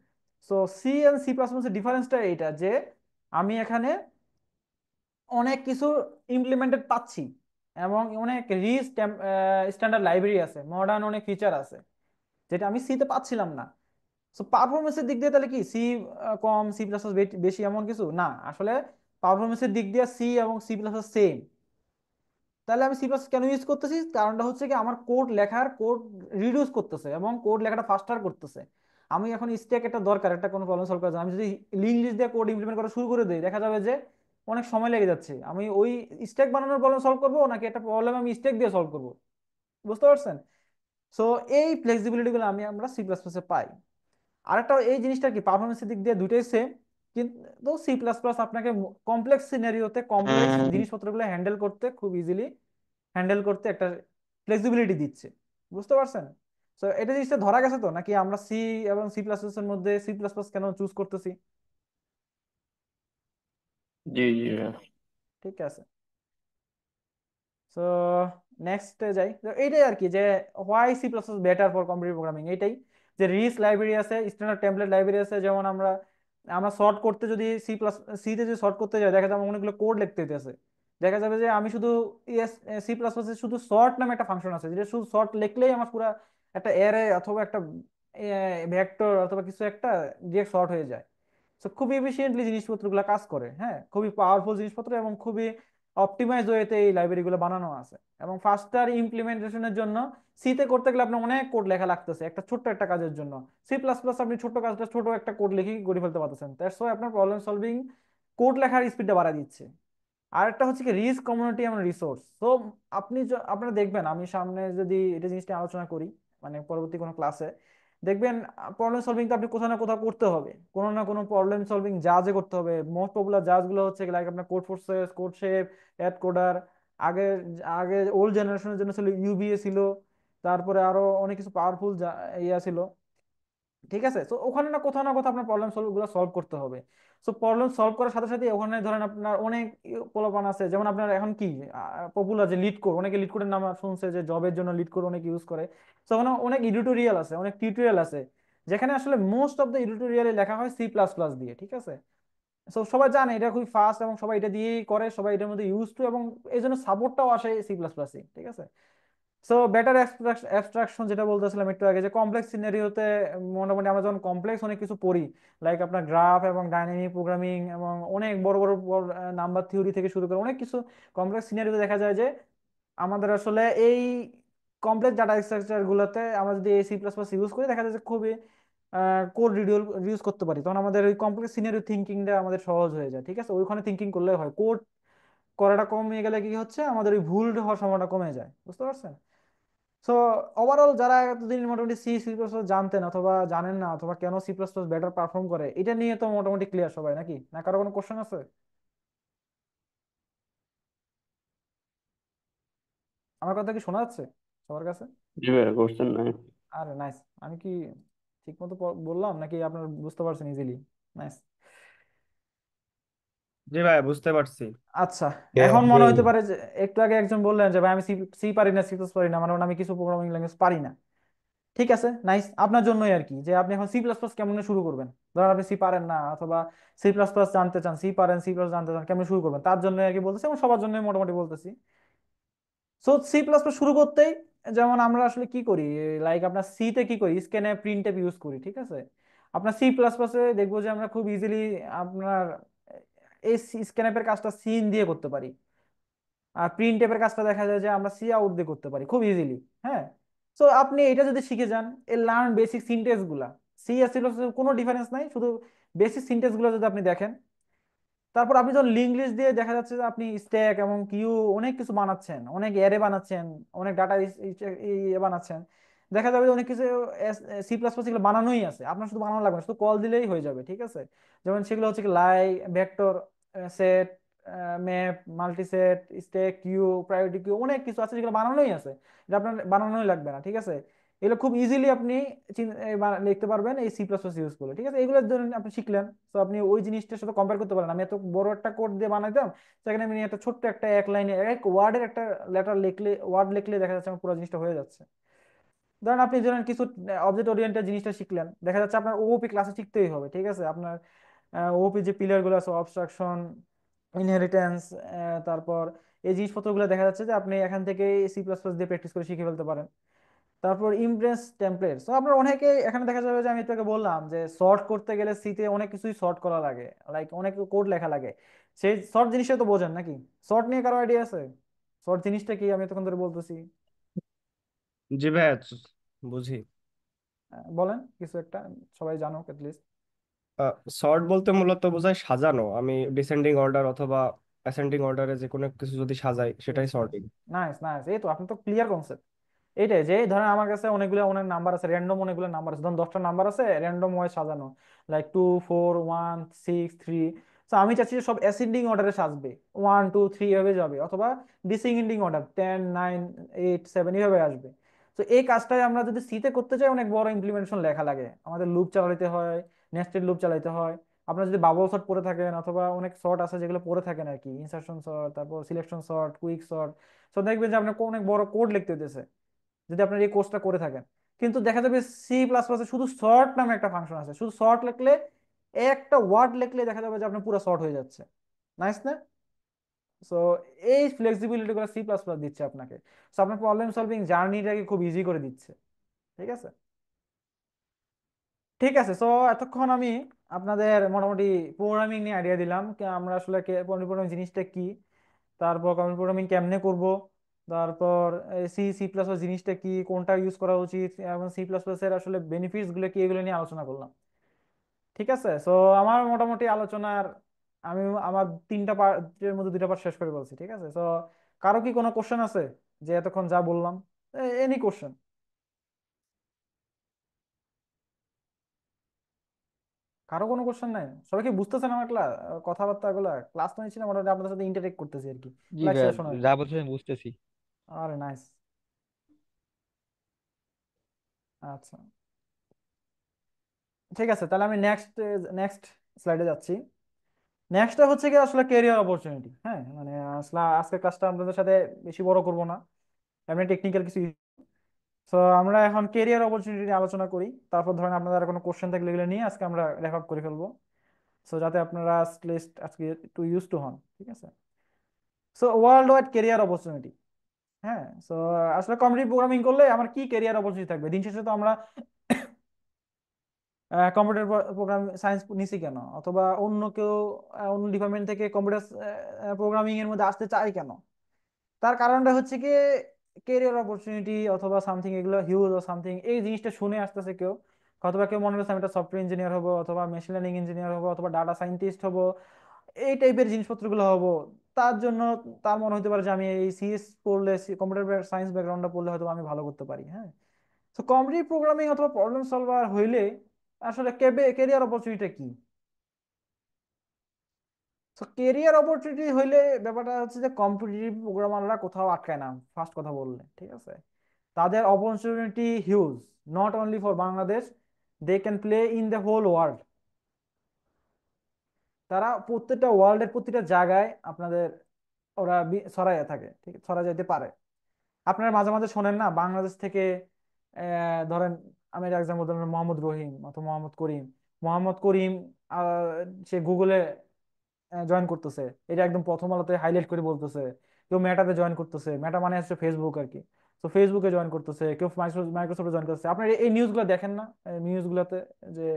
So C and C plus প্লাসের ডিফারেন্সটা এইটা যে আমি এখানে অনেক কিছু ইমপ্লিমেন্টেড পাচ্ছি এবং অনেক রিচ স্ট্যান্ডার্ড লাইব্রেরি আছে, মডার্ন অনেক ফিচার আছে, যেটা আমি সিতে পাচ্ছিলাম না। সো পারফরমেন্সের দিক দিয়ে তাহলে কি সি কম, সি প্লাস বেশি এমন কিছু না আসলে। পারফরমেন্সের দিক দিয়ে সি এবং সি প্লাস সেম। তাহলে আমি সি প্লাস কেন ইউজ করতেছি? কারণটা হচ্ছে কি আমার কোড রিডিউস করতেছে এবং কোড লেখাটা ফাস্টার করতেছে। আমি এখন স্ট্যাক একটা দরকার একটা কোনো প্রবলেম সলভ করার জন্য, আমি যদি লিঙ্ক লিস্ট দিয়ে কোড ইমপ্লিমেন্ট করা শুরু করে দিই, দেখা যাবে যে অনেক সময় লেগে যাচ্ছে। আমি ওই স্ট্যাক বানানোর প্রবলেম সলভ করবো নাকি একটা প্রবলেম আমি স্ট্যাক দিয়ে সলভ করবো? বুঝতে পারছেন? সো এই ফ্লেক্সিবিলিটি গুলো আমরা সি প্লাস প্লাসে পাই। আরেকটা এই জিনিসটা কি, পারফরমেন্সের দিক দিয়ে দুটোই সেম, কিন্তু সি প্লাস প্লাস আপনাকে কমপ্লেক্স সিনারিওতে কমপ্লেক্স জিনিসপত্রগুলো হ্যান্ডেল করতে খুব ইজিলি হ্যান্ডেল করতে একটা ফ্লেক্সিবিলিটি দিচ্ছে। বুঝতে পারছেন? তো এটা জিনিসটা ধরা গেছে তো নাকি আমরা সি এবং সি প্লাস প্লাস এর মধ্যে সি প্লাস প্লাস কেন চুজ করতেছি? জি জি ভাইয়া। ঠিক আছে। সো নেক্সটে যাই, তো এইটাই আর কি যে why C plus plus better for computer programming. এইটাই যে রিচ লাইব্রেরি আছে, স্ট্যান্ডার্ড টেমপ্লেট লাইব্রেরি আছে। যেমন আমরা আমরা সর্ট করতে যদি সিতে যদি সর্ট করতে যাই, দেখা যাবে অনেকগুলো কোড লিখতে হইতেছে। দেখা যাবে যে আমি শুধু সি প্লাস প্লাস শুধু সর্ট নামে একটা ফাংশন আছে, যেটা শুধু সর্ট লিখলেই আমার পুরো একটা অ্যারে অথবা একটা ভেক্টর অথবা কিছু একটা ডিরেক্ট সর্ট হয়ে যায়। তো খুবই এফিসিয়েন্টলি জিনিসপত্রগুলো কাজ করে, হ্যাঁ, খুবই পাওয়ারফুল জিনিসপত্র এবং খুবই অপটিমাইজ ওয়েতে এই লাইব্রেরিগুলো বানানো আছে। এবং ফাস্টার ইমপ্লিমেন্টেশনের জন্য সিতে করতে গেলে আপনার অনেক কোড লেখা লাগতেছে একটা ছোট্ট একটা কাজের জন্য। সি প্লাস প্লাস আপনি ছোট্ট কাজটা ছোট একটা কোড লিখে করে ফেলতে পারতেছেন। দ্যাটস ওয়াই আপনার প্রবলেম সলভিং কোড লেখার স্পিডটা বাড়ায় দিচ্ছে। আর একটা হচ্ছে কি রিস্ক কমিউনিটি এবং রিসোর্স। তো আপনারা দেখবেন, আমি সামনে যদি এটা জিনিসটা আলোচনা করি মানে পরবর্তী কোনো ক্লাসে, দেখবেন প্রবলেম সলভিং তো আপনি কোথাও না কোথাও করতে হবে, কোনো না কোনো প্রবলেম সলভিং জাজে করতে হবে। মোস্ট পপুলার জাজ গুলো হচ্ছে লাইক আপনার Codeforces, CodeChef, AtCoder. আগে আগে ওল্ড জেনারেশনের জন্য ছিল ইউবিএ ছিল, তারপরে আরো অনেক কিছু পাওয়ারফুল ইয়া ছিল। ঠিক আছে, তো ওখানে না কোথাও না কোথাও আপনার প্রবলেম সলভ গুলো সলভ করতে হবে। সো প্রবলেম সলভ করার সাথে সাথে ওখানে ধরেন আপনার অনেক পোলাপান আছে, যেমন আপনার এখন কি পপুলার যে লিড কোড, অনেকে লিড কোডের নাম শুনছে যে জবের জন্য লিড কোড অনেক ইউজ করে। তো ওখানে অনেক এডিটোরিয়াল আছে, অনেক টিউটোরিয়াল আছে, যেখানে আসলে মোস্ট অফ দ্য এডিটোরিয়ালে লেখা হয় সি প্লাস প্লাস দিয়ে। ঠিক আছে। সো সবাই জানে এটা খুবই ফাস্ট এবং সবাই এটা দিয়েই করে, সবাই এটার মধ্যে ইউজ টু, এবং এই জন্য সাপোর্টটাও আসে সি প্লাস প্লাসে। ঠিক আছে। সো বেটার অ্যাবস্ট্রাকশন যেটা বলতেছিলাম একটু আগে, যে কমপ্লেক্স সিনারিওতে মোটামুটি আমরা যখন কমপ্লেক্স অনেক কিছু পড়ি, লাইক আপনার গ্রাফ এবং ডাইনামিক প্রোগ্রামিং এবং অনেক বড় বড় নাম্বার থিওরি থেকে শুরু করে অনেক কিছু কমপ্লেক্স সিনারিওতে দেখা যায় যে আমাদের আসলে এই কমপ্লেক্স ডাটা স্ট্রাকচার গুলোতে আমরা যদি এই সি প্লাস প্লাস ইউজ করি, দেখা যায় যে খুবই কোড রিডিউস করতে পারি, তখন আমাদের ওই কমপ্লেক্স সিনারিও থিঙ্কিংটা আমাদের সহজ হয়ে যায়। ঠিক আছে, ওইখানে থিঙ্কিং করলে হয়, কোড করাটা কমে গেলে কি হচ্ছে, আমাদের ওই ভুল হওয়ার সম্ভাবনা কমে যায়। বুঝতে পারছেন? সো ওভারঅল যারা এতদিন মোটামুটি সি সি প্লাস প্লাস জানতেন অথবা জানেন না, অথবা কেন C plus plus better perform করে, এটা নিয়ে তো মোটামুটি ক্লিয়ার সবাই, নাকি না কারো কোনো কোশ্চেন আছে? আমার কথা কি শোনা যাচ্ছে সবার কাছে? জি ভাইয়া, কোশ্চেন নাই। আরে নাইস। আমি কি ঠিক মতো বললাম নাকি আপনার বুঝতে পারছেন ইজিলি? নাইস। জি ভাই, বুঝতে পারছি। আচ্ছা, Yeah, এখন মনে brain. হতে পারে যে একটু আগে একজন বললেন যে ভাই আমি সি সি পারি না, সি প্লাস পারি না, মানে আমি কিছু প্রোগ্রামিং ল্যাঙ্গুয়েজ পারি না। ঠিক আছে, নাইস, আপনার জন্যই আর কি, যে আপনি এখন সি প্লাস প্লাস কেমন শুরু করবেন। ধরেন আপনি সি পারেন না, অথবা সি প্লাস প্লাস জানতে চান, সি পারেন সি প্লাস জানতে চান, কেমন শুরু করবেন, তার জন্য আর কি বলতেছি, এবং সবার জন্য মোটামুটি বলতেছি। সো সি প্লাস প্লাস শুরু করতেই যেমন আমরা আসলে কি করি, লাইক আপনার সি তে কি করি, স্ক্যানে প্রিন্ট ইউজ করি। ঠিক আছে, আপনার সি প্লাস প্লাসে দেখবো যে আমরা খুব ইজিলি আপনার এই স্ক্যানএপের কাজটা সিন দিয়ে করতে পারি, আর প্রিন্ট টেপের কাজটা দেখা যায় যে আমরা সি আউট দিয়ে করতে পারি খুব ইজিলি। হ্যাঁ, সো আপনি এটা যদি শিখে যান, এই লার্ন বেসিক সিনটেক্স গুলা, সি আর সি কোনো ডিফারেন্স নাই, শুধু বেসিক সিনটেক্স গুলো যদি আপনি দেখেন, তারপর আপনি যখন লিঙ্ক লিস্ট দিয়ে দেখা যাচ্ছে যে আপনি স্ট্যাক এবং কিউ অনেক কিছু বানাচ্ছেন, অনেক অ্যারে বানাচ্ছেন, অনেক ডাটা বানাচ্ছেন, দেখা যাবে যে অনেক কিছু সি প্লাস প্লাস এগুলো বানানোই আছে, আপনার শুধু বানানো লাগবে না, শুধু কল দিলেই হয়ে যাবে। ঠিক আছে, যেমন সেগুলো হচ্ছে কি লাই, vector, set, map, multiset, stack queue, priority queue, অনেক কিছু আছে যেগুলো বানানোই আছে, এটা আপনার বানানোই লাগবে না। ঠিক আছে, এগুলো খুব ইজিলি আপনি লিখতে পারবেন এই সি প্লাস প্লাস ইউজ করলে। ঠিক আছে, এগুলো ধরুন আপনি শিখলেন, তো আপনি ওই জিনিসটার সাথে কম্পেয়ার করতে পারেন, আমি এত বড় একটা কোড দিয়ে বানাইতাম, সেখানে আমি একটা ছোট্ট একটা এক লাইনে এক ওয়ার্ডের একটা লেটার লিখলে, ওয়ার্ড লিখলে দেখা যাচ্ছে আমার পুরো জিনিসটা হয়ে যাচ্ছে। ধরেন আপনি ধরেন কিছু অবজেক্ট ওরিয়েন্টেড জিনিসটা শিখলেন, দেখা যাচ্ছে আপনার ওওপি ক্লাসে শিখতেই হবে। ঠিক আছে, আপনার ওওপি যে পিলার গুলো আছে, অবস্ট্রাকশন, ইনহেরিটেন্স, তারপর এই জিনিসপত্রগুলো দেখা যাচ্ছে যে আপনি এখান থেকে সি প্লাস প্লাস দিয়ে প্র্যাকটিস করে শিখে ফেলতে পারেন। তারপর ইমপ্রেস টেমপ্লেট, তো আপনার অনেকে এখানে দেখা যাবে যে আমি তোকে বললাম যে সর্ট করতে গেলে সিতে অনেক কিছুই সর্ট করা লাগে, লাইক অনেক কোড লেখা লাগে, সেই সর্ট জিনিসটা তো বোঝেন নাকি? সর্ট নিয়ে কারো আইডিয়া আছে? সর্ট জিনিসটা কি আমি তখন ধরে বলতেছি, জি ভাইয়া, বুঝি। বলেন কিছু একটা, সবাই জানো লিস্ট। সর্ট বলতে মূলত বোঝায় সাজানো। আমি ডিসেন্ডিং অর্ডার অথবা অ্যাসেন্ডিং অর্ডারে যে কোনো কিছু যদি সাজাই, সেটাই সর্টিং। নাইস নাইস, এই তো আপনি তো ক্লিয়ার কনসেপ্ট। এইটাই যে ধরেন আমার কাছে অনেকগুলো অনেক নাম্বার আছে, র্যান্ডম অনেকগুলো নাম্বার আছে, ধরুন 10টা নাম্বার আছে র্যান্ডম ওয়াইজ সাজানো, লাইক 2 4 1 6 3। তো আমি চাচ্ছি যে সব অ্যাসেন্ডিং অর্ডারে সাজবে, 1 2 3 এভাবে যাবে, অথবা ডিসেন্ডিং অর্ডার 10 9 8 7 এভাবে আসবে। তো এই কাজটাই আমরা যদি সিতে করতে চাই, অনেক বড় ইমপ্লিমেন্টেশন লেখা লাগে, আমাদের লুপ চালাতে হয়, নেস্টেড লুপ চালাতে হয়। আপনার যদি বাবল সর্ট পড়ে থাকেন, অথবা অনেক সর্ট আছে যেগুলো পড়ে থাকেন আর কি, ইনসার্শন সর্ট, তারপর সিলেকশন সর্ট, কুইক সর্ট, তো দেখবেন যে আপনার অনেক বড় কোড লিখতে হতেছে যদি আপনার এই কোর্সটা করে থাকেন। কিন্তু দেখা যাবে সি প্লাস প্লাসে শুধু শর্ট নামে একটা ফাংশন আছে, শুধু শর্ট লিখলে, একটা ওয়ার্ড লিখলে দেখা যাবে যে আপনার পুরো শর্ট হয়ে যাচ্ছে। নাইস না? সো এই ফ্লেক্সিবিলিটি গুলো সি প্লাস প্লাস দিচ্ছে আপনাকে, সো আপনার প্রবলেম সলভিং জার্নিটাকে খুব ইজি করে দিচ্ছে। ঠিক আছে, ঠিক আছে। সো এতক্ষণ আমি আপনাদের মোটামুটি প্রোগ্রামিং নিয়ে আইডিয়া দিলাম, আমরা আসলে প্রোগ্রামিং জিনিসটা কি, তারপর কম্পিউটার প্রোগ্রামিং কেমনে করব, তারপর সি সি প্লাস প্লাস জিনিসটা কি, কোনটা ইউজ করা উচিত, এবং সি প্লাস প্লাস এর আসলে বেনিফিটস গুলো কি, এগুলো নিয়ে আলোচনা করলাম। ঠিক আছে, সো আমার মোটামুটি আলোচনার আমি আমার 3টা পার্টের মধ্যে 2টা পার্ট শেষ করে বলছি। ঠিক আছে, সো কারো কি কোনো কোশ্চেন আছে, যে এতক্ষণ যা বললাম, এনি কোশ্চেন? কারো কোনো কোশ্চেন নাই? সবাই কি বুঝতেছেন আমার ক্লাস কথাবার্তা গুলা? ক্লাস তো নিচ্ছি না, মোটামুটি আপনাদের সাথে ইন্টারেক্ট করতেছি আর কি, জি লাইক ভাইয়া, সেশন আর কি। যা বলছেন আমি বুঝতেছি। আরে নাইস। আচ্ছা, ঠিক আছে, তাহলে আমি নেক্সট স্লাইডে যাচ্ছি। নেক্সটটা হচ্ছে কি আসলে ক্যারিয়ার অপরচুনিটি। হ্যাঁ, মানে আসলে আজকে ক্লাসটা আপনাদের সাথে বেশি বড় করব না, এমনি টেকনিক্যাল কিছু। তো আমরা এখন ক্যারিয়ার অপরচুনিটি নিয়ে আলোচনা করি, তারপর ধরেন আপনাদের আর কোনো কোশ্চেন থাকলে এগুলো নিয়ে আজকে আমরা র্যাপ আপ করে ফেলবো, সো যাতে আপনারা লিস্ট আজকে একটু ইউজ টু হন। ঠিক আছে, so world wide career opportunity. হ্যাঁ। তো আসলে কম্পিটিটিভ প্রোগ্রামিং করলে আমার কি ক্যারিয়ার অপরচুনিটি থাকবে? দিন শেষে তো আমরা কম্পিউটার প্রোগ্রাম সায়েন্স নিছি কেন, অথবা অন্য কেউ অন্য ডিপার্টমেন্ট থেকে কম্পিউটার প্রোগ্রামিং এর মধ্যে আসতে চায় কেন? তার কারণটা হচ্ছে কি, কেরিয়ার অপরচুনিটি অথবা সামথিং, এগুলো হিউজ ও সামথিং, এই জিনিসটা শুনে আসতেছে কেউ। অথবা কেউ মনে করছে আমি একটা সফটওয়্যার ইঞ্জিনিয়ার হবো, অথবা মেশিন লার্নিং ইঞ্জিনিয়ার হবো, অথবা ডাটা সাইন্টিস্ট হবো, এই টাইপের জিনিসপত্রগুলো হবো। তার জন্য তার মনে হতে পারে যে আমি এই সিএস পড়লে, কম্পিউটার সায়েন্স ব্যাকগ্রাউন্ডটা পড়লে হয়তো আমি ভালো করতে পারি। হ্যাঁ। তো কম্পিটিটিভ প্রোগ্রামিং অথবা প্রবলেম সলভার হইলে আসলে ক্যারিয়ার অপরচুনিটি কি? তো কেরিয়ার অপরচুনিটি হইলে ব্যাপারটা হচ্ছে যে কম্পিটিটিভ প্রোগ্রামাররা কোথাও আটকায় না, ফার্স্ট কথা বললে, ঠিক আছে? তাদের opportunity huge, not only for Bangladesh, they can play in the whole world. তারা প্রত্যেকটা ওয়ার্ল্ডের প্রতিটা জায়গায় আপনাদের ওরা ছড়াইয়া থাকে, ঠিক ছড়া যাইতে পারে। আপনারা মাঝে মাঝে শোনেন না, বাংলাদেশ থেকে ধরেন, আমি একটা এক্সাম্পল দিলাম, মোহাম্মদ রহিম অথবা মোহাম্মদ করিম। মোহাম্মদ করিম আহ, সে গুগলে জয়েন করতেছে, এটা একদম প্রথম আলোতে হাইলাইট করে বলতেছে। কেউ মেটাতে জয়েন করতেছে, মেটা মানে হচ্ছে ফেসবুক আর কি। তো ফেসবুকে জয়েন করতেছে, কেউ মাইক্রোসফটে জয়েন করতেছে। আপনার এই নিউজগুলো দেখেন না, নিউজগুলোতে যে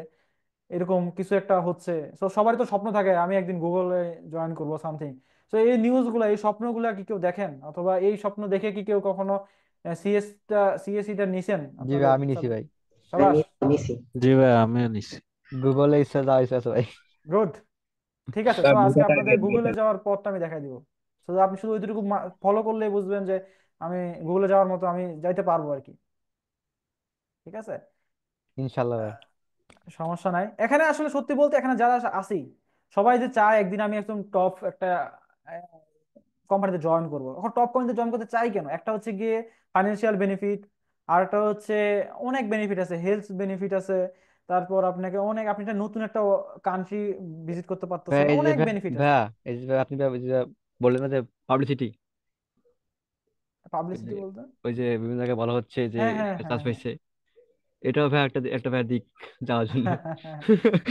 এরকম কিছু একটা হচ্ছে। তো সবারই তো স্বপ্ন থাকে আমি একদিন গুগলে জয়েন করবো সামথিং। তো এই নিউজগুলো, এই স্বপ্নগুলো কি কেউ দেখেন, অথবা এই স্বপ্ন দেখে কি কেউ কখনো সিএসসিটা নিছেন জি আপনাদের ভাই, আমি নিছি সাথে? ভাই। হ্যাঁ, সাবাস, নিছি। জি ভাই, আমিও নিছি। গুগলে ইচ্ছা যা ইচ্ছা আছে ভাই। গুড। ঠিক আছে, তো আজকে বেটার আপনাদের গুগলে যাওয়ার পথটা আমি দেখাই দিব। তো আপনি শুধু ওইটুকু ফলো করলেই বুঝবেন যে আমি গুগলে যাওয়ার মতো আমি যাইতে পারবো আর কি। ঠিক আছে, ইনশাল্লাহ ভাই। সমস্যা নাই। এখানে আসলে সত্যি বলতে এখানে যারা আছি, সবাই যে চায় একদিন আমি একদম টপ একটা কোম্পানিতে জয়েন করবো। এখন টপ কোম্পানিতে জয়েন করতে চাই কেন? একটা হচ্ছে গিয়ে ফাইন্যান্সিয়াল বেনিফিট, আর একটা হচ্ছে অনেক বেনিফিট আছে, হেলথ বেনিফিট আছে। তারপর আপনাকে অনেক, আপনি একটা নতুন একটা কান্ট্রি ভিজিট করতে ভাই পারতেছেন, এই যে অনেক ভাই, বেনিফিট আছে। ভাইয়া, এই যে ভাই, আপনি ভাই ওই যে বললেন না যে পাবলিসিটি, পাবলিসিটি বলতে? ওই যে বিভিন্ন জায়গায় বলা হচ্ছে যে হ্যাঁ হ্যাঁ হ্যাঁ চান্স হ্যাঁ। পাইছে, এটাও ভাই একটা একটা ভাই দিক যাওয়ার জন্য।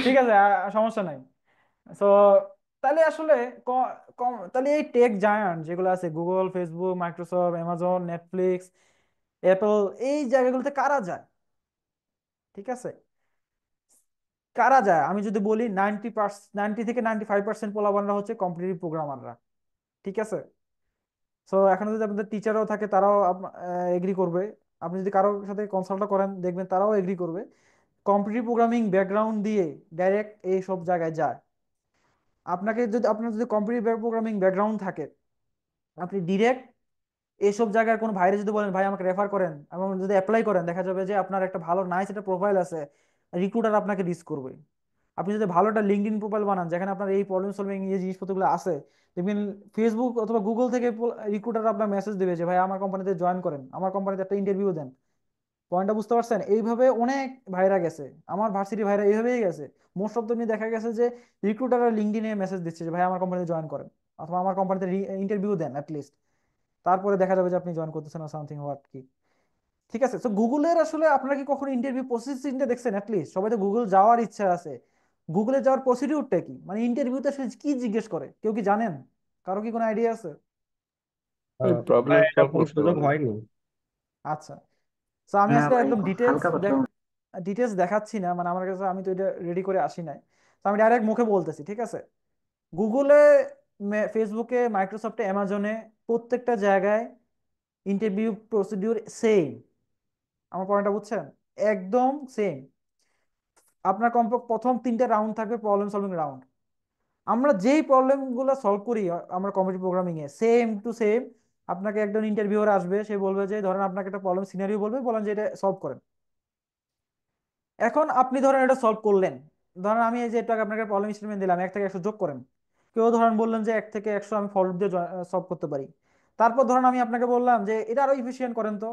ঠিক আছে, সমস্যা নাই। তো তাহলে আসলে তাহলে এই টেক জায়ান্ট যেগুলো আছে, Google, Facebook, Microsoft, Amazon, Netflix, Apple, এই জায়গাগুলোতে কারা যায়? ঠিক আছে, কারা যায়? আমি যদি বলি 90 থেকে 95% পোলাপানরা হচ্ছে কম্পিটিটিভ প্রোগ্রামাররা। ঠিক আছে। তো এখন যদি আপনাদের টিচারও থাকে, তারাও এগ্রি করবে। আপনি যদি কারোর সাথে কনসাল্ট করেন, দেখবেন তারাও এগ্রি করবে। কম্পিটিটিভ প্রোগ্রামিং ব্যাকগ্রাউন্ড দিয়ে ডাইরেক্ট এই সব জায়গায় যায়। আপনার যদি কম্পিটিটিভ প্রোগ্রামিং ব্যাকগ্রাউন্ড থাকে, আপনি ডিরেক্ট এইসব জায়গার কোনো ভাইরে যদি বলেন ভাই আমাকে রেফার করেন, এবং যদি অ্যাপ্লাই করেন, দেখা যাবে যে আপনার একটা ভালো নাইস একটা প্রোফাইল আছে, রিক্রুটার আপনাকে রিচ করবে। আপনি যদি ভালো একটা লিঙ্কডইন প্রোফাইল বানান যেখানে আপনার এই প্রবলেম সলভিং এই জিনিসপত্রগুলো আছে, দেখবেন ফেসবুক অথবা গুগল থেকে রিক্রুটার আপনার মেসেজ দেবে যে ভাই আমার কোম্পানিতে জয়েন করেন, আমার কোম্পানিতে একটা ইন্টারভিউ দেন। পয়েন্টটা বুঝতে পারছেন? এইভাবে অনেক ভাইরা গেছে, আমার ভার্সিটি ভাইরা এইভাবেই গেছে। মোস্ট অফ দ্য দেখা গেছে যে রিক্রুটাররা লিঙ্কডইনে মেসেজ দিচ্ছে যে ভাই আমার কোম্পানিতে জয়েন করেন, অথবা আমার কোম্পানিতে ইন্টারভিউ দেন অ্যাটলিস্ট। তারপরে দেখা যাবে যে আপনি জয়েন করতেছেন সামথিং হোয়াট কি। ঠিক আছে। তো গুগলের আসলে আপনারা কি কখনো ইন্টারভিউ প্রসেসিংটা দেখছেন? অ্যাটলিস্ট সবাই তো গুগল যাওয়ার ইচ্ছা আছে। গুগলে যাওয়ার প্রসিডিউরটা কি, মানে ইন্টারভিউতে আসলে কি জিজ্ঞেস করে, কেউ কি জানেন? কারো কি কোনো আইডিয়া আছে? প্রবলেম প্রায় সলভ এরকম করতে সুযোগ বলে। হয়নি। আচ্ছা। তো আমি না আজকে ভাই, একদম ডিটেলস হালকা পাতলা। ডিটেলস দেখাচ্ছি না, মানে আমার কাছে, আমি তো এটা রেডি করে আসি নাই। তো আমি ডাইরেক্ট মুখে বলতেছি, ঠিক আছে? গুগলে, ফেসবুকে, মাইক্রোসফটে, অ্যামাজনে, প্রত্যেকটা জায়গায় ইন্টারভিউ প্রসিডিউর সেম। আমার পয়েন্টটা বুঝছেন? একদম সেম। আপনার কমপক্ষে প্রথম 3টা রাউন্ড থাকবে প্রবলেম সলভিং রাউন্ড। আমরা যেই প্রবলেম গুলো সলভ করি আমরা computer programming A, same to same. আপনাকে একজন ইন্টারভিউয়ার আসবে, সে বলবে যে ধরেন আপনাকে একটা প্রবলেম সিনারিও বলবে, বলেন যে এটা সলভ করেন। এখন আপনি ধরেন এটা সলভ করলেন। ধরেন আমি এই যে একটু আগে আপনাকে প্রবলেম স্টেটমেন্ট দিলাম, 1 থেকে 100 যোগ করেন। কেউ ধরেন বললেন যে 1 থেকে 100 আমি ফর লুপ দিয়ে সলভ করতে পারি। তারপর ধরেন আমি আপনাকে বললাম যে এটা আরো ইফিসিয়েন্ট করেন তো।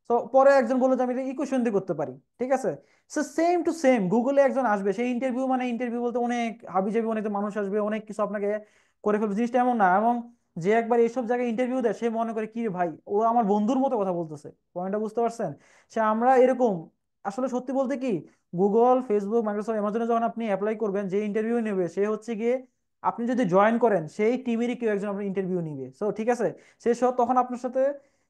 তো পরে একজন বললো যে আমি এটা ইকুয়েশন দিয়ে করতে পারি। ঠিক আছে। সো সেম টু সেম গুগলে একজন আসবে, সেই ইন্টারভিউ, মানে ইন্টারভিউ বলতে অনেক হাবিজাবি অনেক মানুষ আসবে, অনেক কিছু আপনাকে করে ফেলবে, জিনিসটা এমন না। এবং যে একবার এইসব জায়গায় ইন্টারভিউ দেয়, সে মনে করে কি রে ভাই, ও আমার বন্ধুর মতো কথা বলতেছে। পয়েন্টটা বুঝতে পারছেন? সে আমরা এরকম। আসলে সত্যি বলতে কি, গুগল, ফেসবুক, মাইক্রোসফট, অ্যামাজনে যখন আপনি অ্যাপ্লাই করবেন, যে ইন্টারভিউ নেবে সে হচ্ছে গিয়ে, আপনি যদি জয়েন করেন সেই টিমেরই কেউ একজন আপনার ইন্টারভিউ নিবে। সো ঠিক আছে, সে তখন আপনার সাথে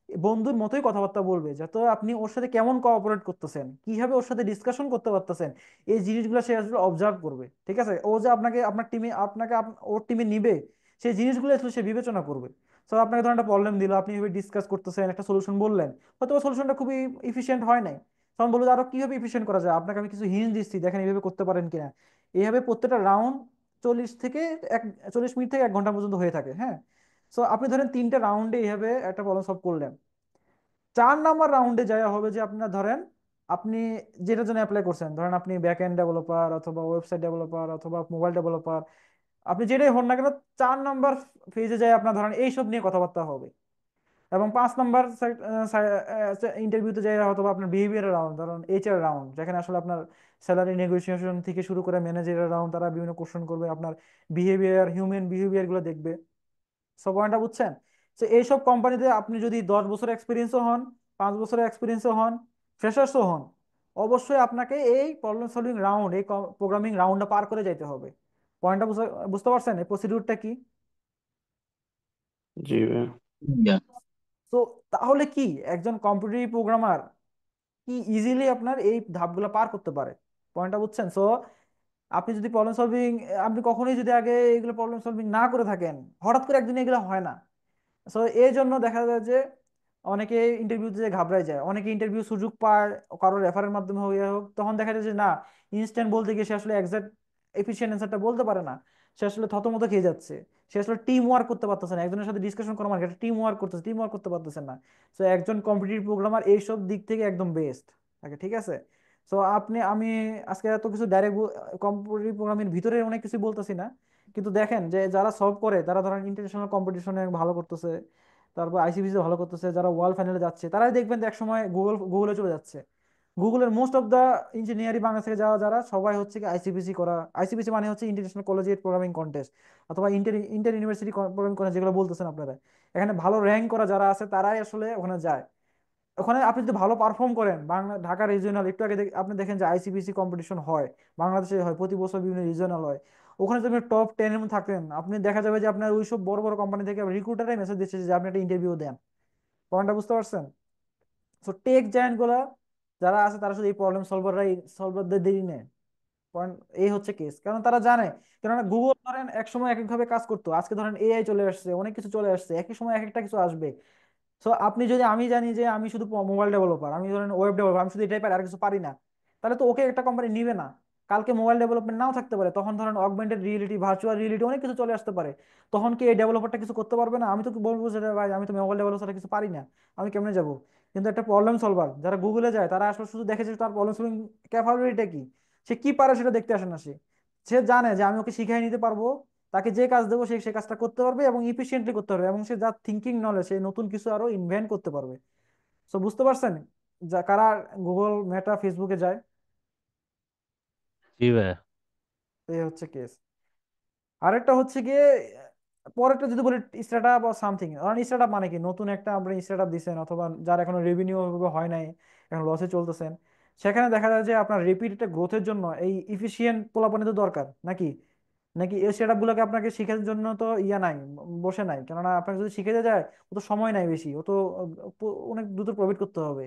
বন্ধুর মতোই কথাবার্তা বলবে, যাতে আপনি ওর সাথে কেমন কোঅপারেট করতেছেন, কিভাবে ওর সাথে ডিসকাশন করতে পারতেছেন, এই জিনিসগুলো সে আসলে অবজার্ভ করবে। ঠিক আছে, ও যে আপনাকে আপনার টিমে আপনাকে ওর টিমে নিবে, সেই জিনিসগুলো আসলে সে বিবেচনা করবে। তো আপনাকে ধরেন একটা প্রবলেম দিল, আপনি এভাবে ডিসকাস করতেছেন, একটা সলিউশন বললেন, হয়তো সলিউশনটা খুবই ইফিশিয়েন্ট হয় নাই, তখন বলবো যে আরো কিভাবে ইফিশিয়েন্ট করা যায়, আপনাকে আমি কিছু হিন্ট দিচ্ছি, দেখেন এইভাবে করতে পারেন কিনা। এইভাবে প্রত্যেকটা রাউন্ড 40 থেকে এক 40 মিনিট থেকে 1 ঘন্টা পর্যন্ত হয়ে থাকে। হ্যাঁ, সো আপনি ধরেন 3টা রাউন্ডে এইভাবে একটা প্রবলেম সলভ করলেন। 4 নাম্বার রাউন্ডে যাওয়া হবে যে আপনার ধরেন আপনি যেটার জন্য অ্যাপ্লাই করছেন, ধরেন আপনি ব্যাক এন্ড ডেভেলপার অথবা ওয়েবসাইট ডেভেলপার অথবা মোবাইল ডেভেলপার, আপনি যেটাই হন না কেন, 4 নাম্বার ফেজে যায় আপনার ধরেন এইসব নিয়ে কথাবার্তা হবে। এবং 5 নাম্বার ইন্টারভিউতে যাই অথবা আপনার বিহেভিয়ার রাউন্ড, ধরুন এইচআর রাউন্ড, যেখানে আসলে আপনার স্যালারি নেগোসিয়েশন থেকে শুরু করে ম্যানেজারের রাউন্ড, তারা বিভিন্ন কোশ্চেন করবে, আপনার বিহেভিয়ার, হিউম্যান বিহেভিয়ার গুলো দেখবে। সব পয়েন্টটা বুঝছেন? তো এইসব কোম্পানিতে আপনি যদি 10 বছর এক্সপিরিয়েন্সও হন, 5 বছরের এক্সপিরিয়েন্সও হন, ফ্রেশার্সও হন, অবশ্যই আপনাকে এই প্রবলেম সলভিং রাউন্ড, এই প্রোগ্রামিং রাউন্ডটা পার করে যাইতে হবে। পয়েন্টটা বুঝতে পারছেন এই প্রসিডিউরটা কি? জি ভাইয়া। তো তাহলে কি একজন কম্পিটিটিভ প্রোগ্রামার কি ইজিলি আপনার এই ধাপগুলো পার করতে পারে? পয়েন্টটা বুঝছেন? সো আপনি যদি প্রবলেম সলভিং, আপনি কখনোই যদি আগে এগুলো প্রবলেম সলভিং না করে থাকেন, হঠাৎ করে একদিন এগুলো হয় না। সো এই জন্য দেখা যায় যে অনেকে ইন্টারভিউতে যে ঘাবড়ায় যায়, অনেকে ইন্টারভিউ সুযোগ পায় কারোর রেফারের মাধ্যমে হয়ে হোক, তখন দেখা যায় যে না, ইনস্ট্যান্ট বলতে গিয়ে সে আসলে এক্সাক্ট এফিসিয়েন্ট অ্যান্সারটা বলতে পারে না, সে আসলে থতমত খেয়ে যাচ্ছে, সে আসলে টিম ওয়ার্ক করতে পারতেছে না, একজনের সাথে ডিসকাশন করা মানে একটা টিম ওয়ার্ক করতেছে, টিম ওয়ার্ক করতে পারতেছে না। সো একজন কম্পিটিটিভ প্রোগ্রামার এইসব দিক থেকে একদম বেস্ট থাকে। ঠিক আছে, সো আমি আজকে এত কিছু ডাইরেক্ট কম্পিটিটিভ প্রোগ্রামের ভিতরে অনেক কিছু বলতেছি না, কিন্তু দেখেন যে যারা সলভ করে তারা ধরেন ইন্টারন্যাশনাল কম্পিটিশনে ভালো করতেছে, তারপর আইসিবিসি ভালো করতেছে, যারা ওয়ার্ল্ড ফাইনালে যাচ্ছে তারাই দেখবেন যে একসময় গুগলে চলে যাচ্ছে। গুগলের most of the engineering Bangladesh থেকে যাওয়া যারা সবাই হচ্ছে কি আইসিবিসি করা। আইসিবিসি মানে হচ্ছে ইন্টারন্যাশনাল কলেজিয়েট প্রোগ্রামিং কন্টেস্ট, অথবা inter inter university programming contest, যেগুলো বলতেছেন আপনারা, এখানে ভালো র্যাঙ্ক করা যারা আছে তারাই আসলে ওখানে যায়। ওখানে আপনি যদি ভালো পারফর্ম করেন, বাংলা ঢাকা রিজিওনাল একটু আগে আপনি দেখেন যে আইসিবিসি কম্পিটিশন হয়, বাংলাদেশে হয় প্রতি বছর, বিভিন্ন রিজিওনাল হয়, ওখানে যদি আপনি টপ 10-এর মধ্যে থাকেন, আপনি দেখা যাবে যে আপনার ওইসব বড় বড় কোম্পানি থেকে রিক্রুটারাই মেসেজ দিচ্ছে যে আপনি একটা ইন্টারভিউ দেন। পয়েন্টটা বুঝতে পারছেন? সো টেক জায়ান্ট গুলা যারা আছে তারা শুধু এই সলভারদের দেরি নেয়। পয়েন্ট এই হচ্ছে কেস, কারণ তারা জানে, কেননা গুগল ধরেন এক সময় এক এক ভাবে কাজ করতো, আজকে ধরেন এআই চলে আসছে, অনেক কিছু চলে আসছে, একই সময় এক একটা কিছু আসবে। সো আপনি যদি, আমি জানি যে আমি শুধু মোবাইল ডেভেলপার, আমি ধরেন ওয়েব ডেভেলপার, আমি শুধু এটাই পারি আর কিছু পারি না, তাহলে তো ওকে একটা কোম্পানি নিবে না। কালকে মোবাইল ডেভেলপমেন্ট নাও থাকতে পারে, তখন ধরেন অগমেন্টেড রিয়েলিটি, ভার্চুয়াল রিয়েলিটি, অনেক কিছু চলে আসতে পারে। তখন কি এই ডেভেলপারটা কিছু করতে পারবে না? আমি তো বলবো যে ভাই আমি তো মোবাইল ডেভেলপার কিছু পারি না, আমি কেমনে যাব? কিন্তু একটা প্রবলেম সলভার যারা গুগলে যায়, তারা আসলে শুধু দেখে যে তার প্রবলেম সলভিং ক্যাপাবিলিটিটা কি, সে কি পারে সেটা দেখতে আসে না। সে সে জানে যে আমি ওকে শিখিয়ে নিতে পারবো, তাকে যে কাজ দেবো সে সে কাজটা করতে পারবে এবং ইফিসিয়েন্টলি করতে পারবে, এবং সে যার থিঙ্কিং নলেজ, সে নতুন কিছু আরো ইনভেন্ট করতে পারবে। তো বুঝতে পারছেন যা কারা গুগল, মেটা, ফেসবুকে যায়? জি ভাইয়া। এই হচ্ছে কেস। আরেকটা হচ্ছে গিয়ে পরেরটা যদি বলি স্টার্ট আপ বা সামথিং, কারণ স্টার্ট আপ মানে কি, নতুন একটা আপনি স্টার্ট আপ দিচ্ছেন, অথবা যার এখনো রেভিনিউ হয় নাই, এখন লসে চলতেছেন, সেখানে দেখা যায় যে আপনার রেপিড একটা গ্রোথের জন্য এই ইফিসিয়েন্ট পোলাপানি তো দরকার নাকি? নাকি এই সেটআপ গুলোকে আপনাকে শেখার জন্য তো ইয়া নাই, বসে নাই, কেননা আপনাকে যদি শিখে যায় ও তো সময় নাই বেশি, ও তো অনেক দ্রুত প্রফিট করতে হবে।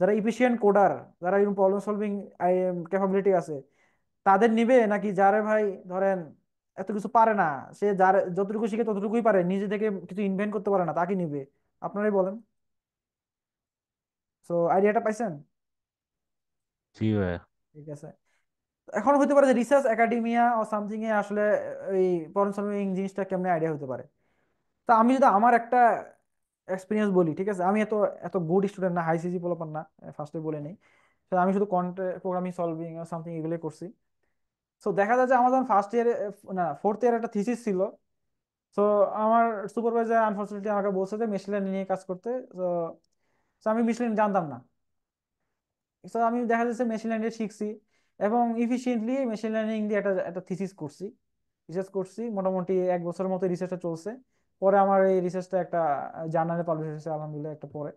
যারা ইফিসিয়েন্ট কোডার, যারা এরকম প্রবলেম সলভিং ক্যাপাবিলিটি আছে, তাদের নিবে, নাকি যারে ভাই ধরেন এত কিছু পারে না, সে যার যতটুকু শিখে ততটুকুই পারে, নিজে থেকে কিছু ইনভেন্ট করতে পারে না, তাকে নিবে? আপনারাই বলেন। সো আইডিয়াটা পাইছেন? জি ভাইয়া। ঠিক আছে, এখন হতে পারে যে রিসার্চ একাডেমিয়া ও সামথিং এ আসলে এই প্রবলেম সলভিং জিনিসটা কেমনে আইডিয়া হতে পারে। তা আমি যদি আমার একটা এক্সপিরিয়েন্স বলি, ঠিক আছে, আমি এত এত গুড স্টুডেন্ট না, হাই সিজি পোলাপান না, ফার্স্টে বলে নেই। তো আমি শুধু কন্টেন্ট প্রোগ্রামিং, সলভিং সামথিং এগুলোই করছি। সো দেখা যায় যে আমার যখন ফার্স্ট ইয়ারে, না ফোর্থ ইয়ার একটা থিসিস ছিল। তো আমার সুপারভাইজার আনফরচুনেটলি আমাকে বলছে যে মেশিন লার্নিং নিয়ে কাজ করতে। তো আমি মেশিন লার্নিং জানতাম না। তো আমি দেখা যাচ্ছে মেশিন লার্নিং শিখছি, এবং ইফিসিয়েন্টলি মেশিন লার্নিং দিয়ে একটা একটা থিসিস করছি, রিসার্চ করছি, মোটামুটি 1 বছরের মতো রিসার্চটা চলছে। পরে আমার এই রিসার্চটা একটা জার্নালে পাবলিশ হয়েছে আলহামদুলিল্লাহ, একটা পরে।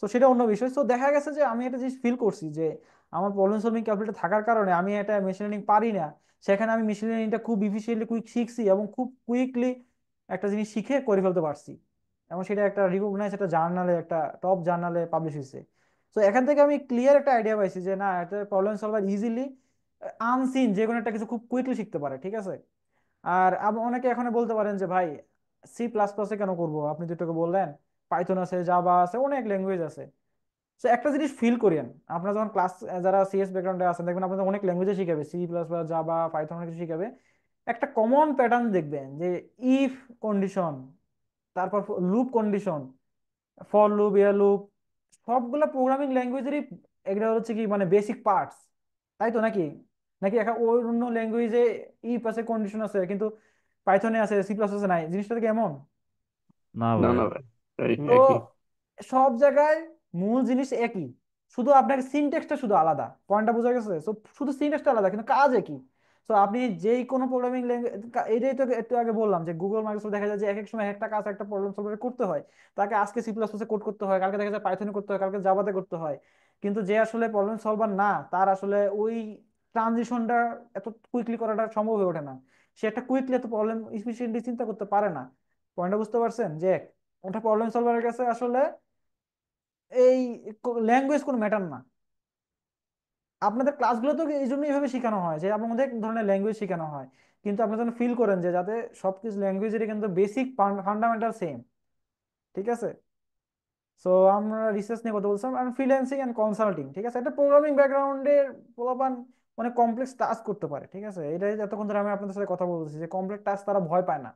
তো সেটা অন্য বিষয়। তো দেখা গেছে যে আমি একটা জিনিস ফিল করছি যে আমার প্রবলেম সলভিং ক্যাপাবিলিটি থাকার কারণে আমি একটা মেশিন লার্নিং পারি না, সেখানে আমি মেশিন লার্নিংটা খুব ইফিসিয়েন্টলি কুইক শিখছি এবং খুব কুইকলি একটা জিনিস শিখে করে ফেলতে পারছি। এবং সেটা একটা রিকগনাইজ একটা জার্নালে, একটা টপ জার্নালে পাবলিশ হয়েছে। তো এখান থেকে আমি ক্লিয়ার একটা আইডিয়া পাইছি যে না, একটা প্রবলেম সলভার ইজিলি আনসিন যে কোনো একটা কিছু খুব কুইকলি শিখতে পারে, ঠিক আছে। আর অনেকে এখন বলতে পারেন যে ভাই সি প্লাস প্লাসে কেন করবো, আপনি দুটোকে বললেন, পাইথন আছে, জাভা আছে, অনেক ল্যাঙ্গুয়েজ আছে। তো একটা জিনিস ফিল করিয়েন, আপনারা যখন ক্লাস, যারা সিএস ব্যাকগ্রাউন্ডে আছেন দেখবেন আপনাদের অনেক ল্যাঙ্গুয়েজে শিখাবে, C plus plus, Java, Python, অনেক কিছু শিখাবে। একটা কমন প্যাটার্ন দেখবেন যে ইফ কন্ডিশন, তারপর লুপ কন্ডিশন, ফর লুপ, এয়ার লুপ, সবগুলা প্রোগ্রামিং ল্যাঙ্গুয়েজেরই এগুলো হচ্ছে কি মানে বেসিক পার্টস, তাই তো নাকি? নাকি এখন ওই অন্য ল্যাঙ্গুয়েজে ইফ আছে, কন্ডিশন আছে, কিন্তু পাইথনে আছে, সি প্লাস আছে নাই, জিনিসটা কি এমন? না না ভাই। না ভাই, রাইট, তো একই। সব জায়গায় মূল জিনিস একই, শুধু আপনাকে সিনট্যাক্সটা শুধু আলাদা, পয়েন্টটা বোঝা গেছে? তো শুধু সিনট্যাক্সটা আলাদা কিন্তু কাজ একই। তো আপনি যেই কোনো প্রোগ্রামিং ল্যাঙ্গুয়েজ, এটাই তো একটু আগে বললাম যে গুগল মাইক্রোসফট দেখা যায় যে এক এক সময় একটা কাজ, একটা প্রবলেম সলভ করতে হয়, তাকে আজকে সি প্লাস প্লাসে কোড করতে হয়, কালকে দেখা যায় পাইথনে করতে হয়, কালকে জাভাতে করতে হয়। কিন্তু যে আসলে প্রবলেম সলভার না, তার আসলে ওই ট্রানজিশনটা এত কুইকলি করাটা সম্ভব হয়ে ওঠে না। সে একটা কুইকলি এত প্রবলেম এফিসিয়েন্টলি চিন্তা করতে পারে না। পয়েন্টটা বুঝতে পারছেন যে ওটা প্রবলেম সলভারের কাছে আসলে এই ল্যাঙ্গুয়েজ কোনো ম্যাটার না। আপনাদের ক্লাসগুলো তো এই জন্য এইভাবে শেখানো হয় যে আপনার মধ্যে এক ধরনের ল্যাঙ্গুয়েজ শেখানো হয়, কিন্তু আপনারা যেন ফিল করেন যে যাতে সবকিছু ল্যাঙ্গুয়েজেরই কিন্তু বেসিক ফান্ডামেন্টাল সেম, ঠিক আছে। সো আমরা রিসার্চ নিয়ে কথা বলছিলাম, আর ফ্রিল্যান্সিং এন্ড কনসাল্টিং, ঠিক আছে, একটা প্রোগ্রামিং ব্যাকগ্রাউন্ডের পোলাপান অনেক কমপ্লেক্স টাস্ক করতে পারে, ঠিক আছে। এটাই এতক্ষণ ধরে আমি আপনাদের সাথে কথা বলতেছি যে কমপ্লেক্স টাস্ক তারা ভয় পায় না।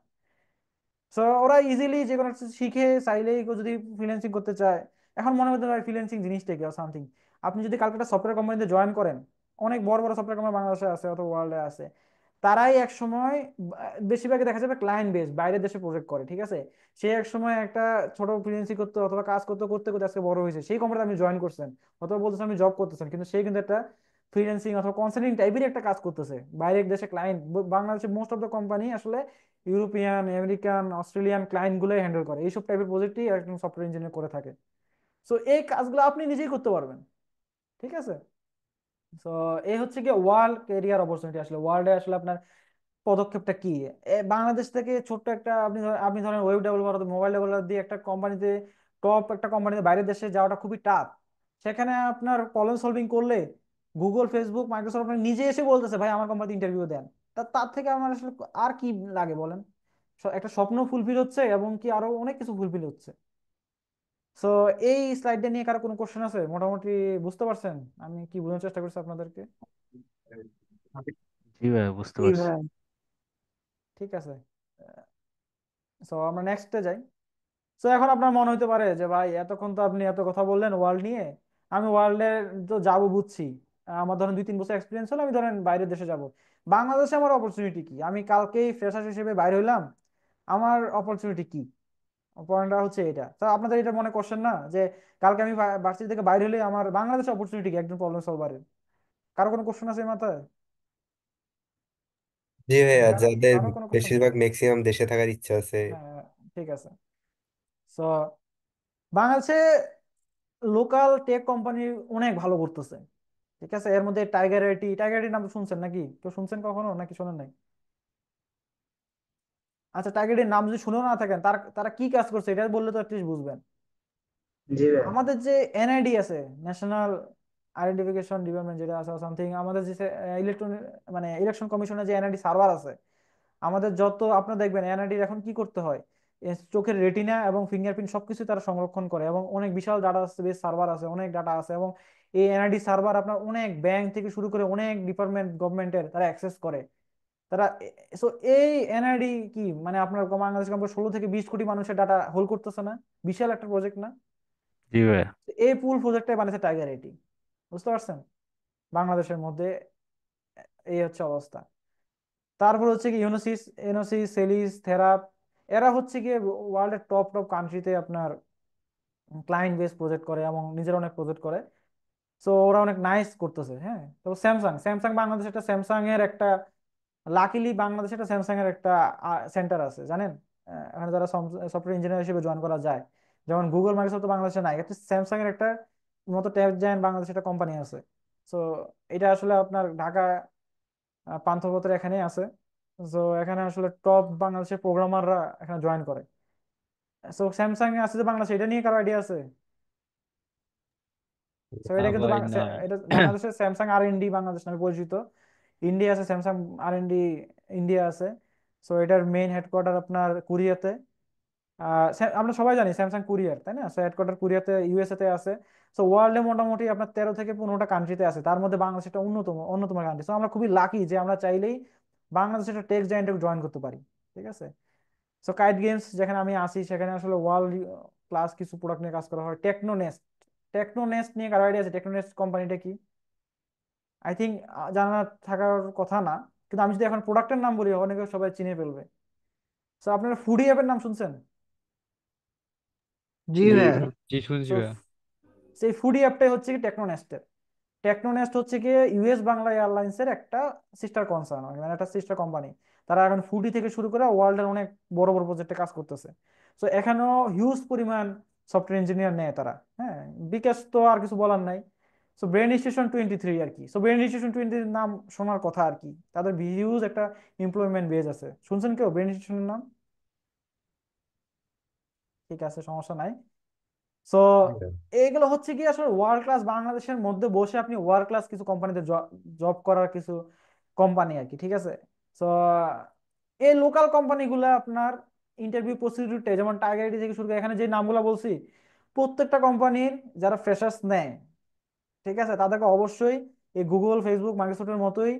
সো ওরা ইজিলি যে কোনো একটা শিখে চাইলেই কেউ যদি ফ্রিল্যান্সিং করতে চায়। এখন মনে হতে পারে ফ্রিল্যান্সিং জিনিসটা কি সামথিং। আপনি যদি কালকে একটা সফটওয়্যার কোম্পানিতে জয়েন করেন, অনেক বড় বড় সফটওয়্যার কোম্পানি বাংলাদেশে আছে অথবা ওয়ার্ল্ডে আছে, তারাই এক সময় বেশিরভাগই দেখা যাবে ক্লায়েন্ট বেস বাইরের দেশে প্রজেক্ট করে, ঠিক আছে। সে এক সময় একটা ছোট ফ্রিল্যান্সিং করতে অথবা কাজ করতে করতে করতে আজকে বড় হয়েছে, সেই কোম্পানিতে আপনি জয়েন করছেন অথবা বলতেছেন আমি জব করতেছেন, কিন্তু সে কিন্তু একটা ফ্রিল্যান্সিং অথবা কনসাল্টিং টাইপের একটা কাজ করতেছে বাইরের দেশে ক্লায়েন্ট। বাংলাদেশের মোস্ট অফ দ্য কোম্পানি আসলে ইউরোপিয়ান, আমেরিকান, অস্ট্রেলিয়ান ক্লায়েন্ট গুলোই হ্যান্ডেল করে, এইসব টাইপের প্রজেক্টই একজন সফটওয়্যার ইঞ্জিনিয়ার করে থাকে। সো এই কাজগুলো আপনি নিজেই করতে পারবেন, ঠিক আছে। তো এই হচ্ছে কি ওয়ার্ল্ড ক্যারিয়ার অপরচুনিটি, আসলে ওয়ার্ল্ডে আসলে আপনার পদক্ষেপটা কি। বাংলাদেশ থেকে ছোট্ট একটা আপনি ধরেন ওয়েব ডেভেলপার অথবা মোবাইল ডেভেলপার দিয়ে একটা কোম্পানিতে, টপ একটা কোম্পানিতে বাইরের দেশে যাওয়াটা খুবই টাফ। সেখানে আপনার প্রবলেম সলভিং করলে গুগল, ফেসবুক, মাইক্রোসফট আপনার নিজে এসে বলতেছে ভাই আমার কোম্পানিতে ইন্টারভিউ দেন। তার থেকে আমার আসলে আর কি লাগে বলেন? একটা স্বপ্ন ফুলফিল হচ্ছে এবং কি আরো অনেক কিছু ফুলফিল হচ্ছে। সো এই স্লাইডটা নিয়ে কারো কোনো কোশ্চেন আছে? মোটামুটি বুঝতে পারছেন আমি কি বোঝানোর চেষ্টা করছি আপনাদেরকে? জি ভাই, বুঝতে জি পারছি। ভাই। ঠিক আছে। সো আমরা নেক্সটে যাই। তো এখন আপনার মনে হইতে পারে যে ভাই এতক্ষণ তো আপনি এত কথা বললেন ওয়ার্ল্ড নিয়ে, আমি ওয়ার্ল্ডে তো যাবো বুঝছি, আমার ধরেন 2-3 বছর এক্সপিরিয়েন্স হলো, আমি ধরেন বাইরের দেশে যাব, বাংলাদেশে আমার অপরচুনিটি কি? আমি কালকেই ফ্রেশার হিসেবে বাইরে হইলাম, আমার অপরচুনিটি কি? পয়েন্টটা হচ্ছে এটা। তো আপনাদের এটা মনে করছেন না যে কালকে আমি ভার্সিটি থেকে বাইরে হলে আমার বাংলাদেশে অপরচুনিটি কি একজন প্রবলেম সলভারের? কারো কোনো কোশ্চেন আছে এই মাথায়? জি ভাইয়া, যাদের কারো কোনো কোশ্চেন? বেশিরভাগ ম্যাক্সিমাম দেশে থাকার ইচ্ছা আছে। হ্যাঁ, ঠিক আছে। সো বাংলাদেশে লোকাল টেক কোম্পানি অনেক ভালো করতেছে, ঠিক আছে। এর মধ্যে টাইগার আইটি নাম তো শুনছেন নাকি? কেউ শুনছেন কখনো নাকি শোনেন নাই? আচ্ছা, টাইগার আইটির নাম যদি শুনেও না থাকেন, তারা তারা কি কাজ করছে এটা বললে তো অ্যাটলিস্ট বুঝবেন। জি ভাই। আমাদের যে এনআইডি আছে, ন্যাশনাল আইডেন্টিফিকেশন ডিপার্টমেন্ট যেটা আছে সামথিং, আমাদের যে ইলেকট্রনিক মানে ইলেকশন কমিশনের যে এনআইডি সার্ভার আছে, আমাদের যত আপনার দেখবেন এনআইডির এখন কি করতে হয়, চোখের রেটিনা এবং ফিঙ্গারপ্রিন্ট সবকিছু তারা সংরক্ষণ করে এবং অনেক বিশাল ডাটা বেস সার্ভার আছে, অনেক ডাটা আছে। এবং এই এনআইডি সার্ভার আপনার অনেক ব্যাংক থেকে শুরু করে অনেক ডিপার্টমেন্ট গভর্নমেন্টের তারা অ্যাক্সেস করে। তারা সো এই এনআইডি কি মানে আপনার বাংলাদেশ কমপক্ষে 16 থেকে 20 কোটি মানুষের ডাটা হোল্ড করতেছে না? বিশাল একটা প্রজেক্ট না? জি ভাই। তো এই পুল প্রজেক্টটাই বানিয়েছে টাইগার আইটি, বুঝতে পারছেন? বাংলাদেশের মধ্যে এই হচ্ছে অবস্থা। তারপর হচ্ছে কি ইউনোসিস, এনোসিস, সেলিস, থেরাপ, এরা হচ্ছে কি ওয়ার্ল্ডের টপ টপ কান্ট্রিতে আপনার ক্লায়েন্ট বেস প্রজেক্ট করে এবং নিজের অনেক প্রজেক্ট করে। সো ওরা অনেক নাইস করতেছে। হ্যাঁ, তো স্যামসাং, বাংলাদেশে একটা স্যামসাং এর একটা, লাকিলি বাংলাদেশে একটা স্যামসাং এর একটা সেন্টার আছে জানেন। এখানে যারা সফটওয়্যার ইঞ্জিনিয়ার হিসেবে জয়েন করা যায়, যেমন গুগল, মাইক্রোসফট তো বাংলাদেশে নাই, একটা স্যামসাং এর একটা মতো ট্যাব জায়ান্ট বাংলাদেশে একটা কোম্পানি আছে। সো এটা আসলে আপনার ঢাকা পান্থপথের এখানেই আছে। তো এখানে আসলে টপ বাংলাদেশের প্রোগ্রামাররা এখানে জয়েন করে। সো স্যামসাং আছে যে বাংলাদেশে, এটা নিয়ে কারো আইডিয়া আছে? সো তা এটা কিন্তু ভাই না। এটা বাংলাদেশের স্যামসাং আর এন ডি বাংলাদেশ নামে পরিচিত। ইন্ডিয়া আছে স্যামসাং আর এন ডি, ইন্ডিয়া আছে। সো এটার মেইন হেডকোয়ার্টার আপনার কোরিয়াতে। আমরা সবাই জানি স্যামসাং কুরিয়ার, তাই না? সো হেডকোয়ার্টার কোরিয়াতে, ইউএসএ তে আছে। সো ওয়ার্ল্ডে মোটামুটি আপনার 13 থেকে 15টা কান্ট্রিতে আছে, তার মধ্যে বাংলাদেশ একটা অন্যতম কান্ট্রি। সো আমরা খুবই লাকি যে আমরা চাইলেই বাংলাদেশের একটা টেক জায়ান্টে জয়েন করতে পারি। ঠিক আছে। সো কাইট গেমস যেখানে আমি আসি, সেখানে আসলে ওয়ার্ল্ড ক্লাস কিছু প্রোডাক্ট নিয়ে কাজ করা হয়। টেকনোনেস্ট, টেকনোনেস্ট নিয়ে কারো আইডিয়া আছে? টেকনোনেস্ট কোম্পানিটা কি? আই থিঙ্ক জানা থাকার কথা না, কিন্তু আমি যদি এখন প্রোডাক্টের নাম বলি অনেকে সবাই চিনে ফেলবে। সো আপনারা ফুডি অ্যাপের নাম শুনছেন? জি জি ভাইয়া। ভাই। জি শুনছি সো ভাইয়া। সেই ফুডি অ্যাপটাই হচ্ছে কি টেকনোনেস্টের। টেকনোনেস্ট হচ্ছে কি ইউএস বাংলা এয়ারলাইন্সের একটা সিস্টার কনসার্ন, মানে একটা সিস্টার কোম্পানি। তারা এখন ফুডি থেকে শুরু করে ওয়ার্ল্ডের অনেক বড় বড় প্রজেক্টে কাজ করতেছে। সো এখানেও হিউজ পরিমাণ সফটওয়্যার ইঞ্জিনিয়ার নেয় তারা। হ্যাঁ, বিকাশ তো আর কিছু বলার নাই। সো ব্রেন স্টেশন 23 আর কি। সো ব্রেন স্টেশন 20 নাম শোনার কথা আর কি, তাদের হিউজ একটা এমপ্লয়মেন্ট বেজ আছে। শুনছেন কেউ ব্রেন স্টেশনের নাম? ঠিক আছে, সমস্যা নাই। সো জি ভাই। এইগুলো হচ্ছে কি আসলে ওয়ার্ল্ড ক্লাস, বাংলাদেশের মধ্যে বসে আপনি ওয়ার্ল্ড ক্লাস কিছু কোম্পানিতে জব করার কিছু কোম্পানি আর কি। ঠিক আছে। সো এই লোকাল কোম্পানিগুলো আপনার ইন্টারভিউ প্রসিডিউরটা, যেমন টাইগার আইডি থেকে শুরু করে এখানে যে নামগুলো বলছি, প্রত্যেকটা কোম্পানির যারা ফ্রেশার্স নেয়, ঠিক আছে, তাদেরকে অবশ্যই এই গুগল, ফেসবুক, মাইক্রোসফটের মতোই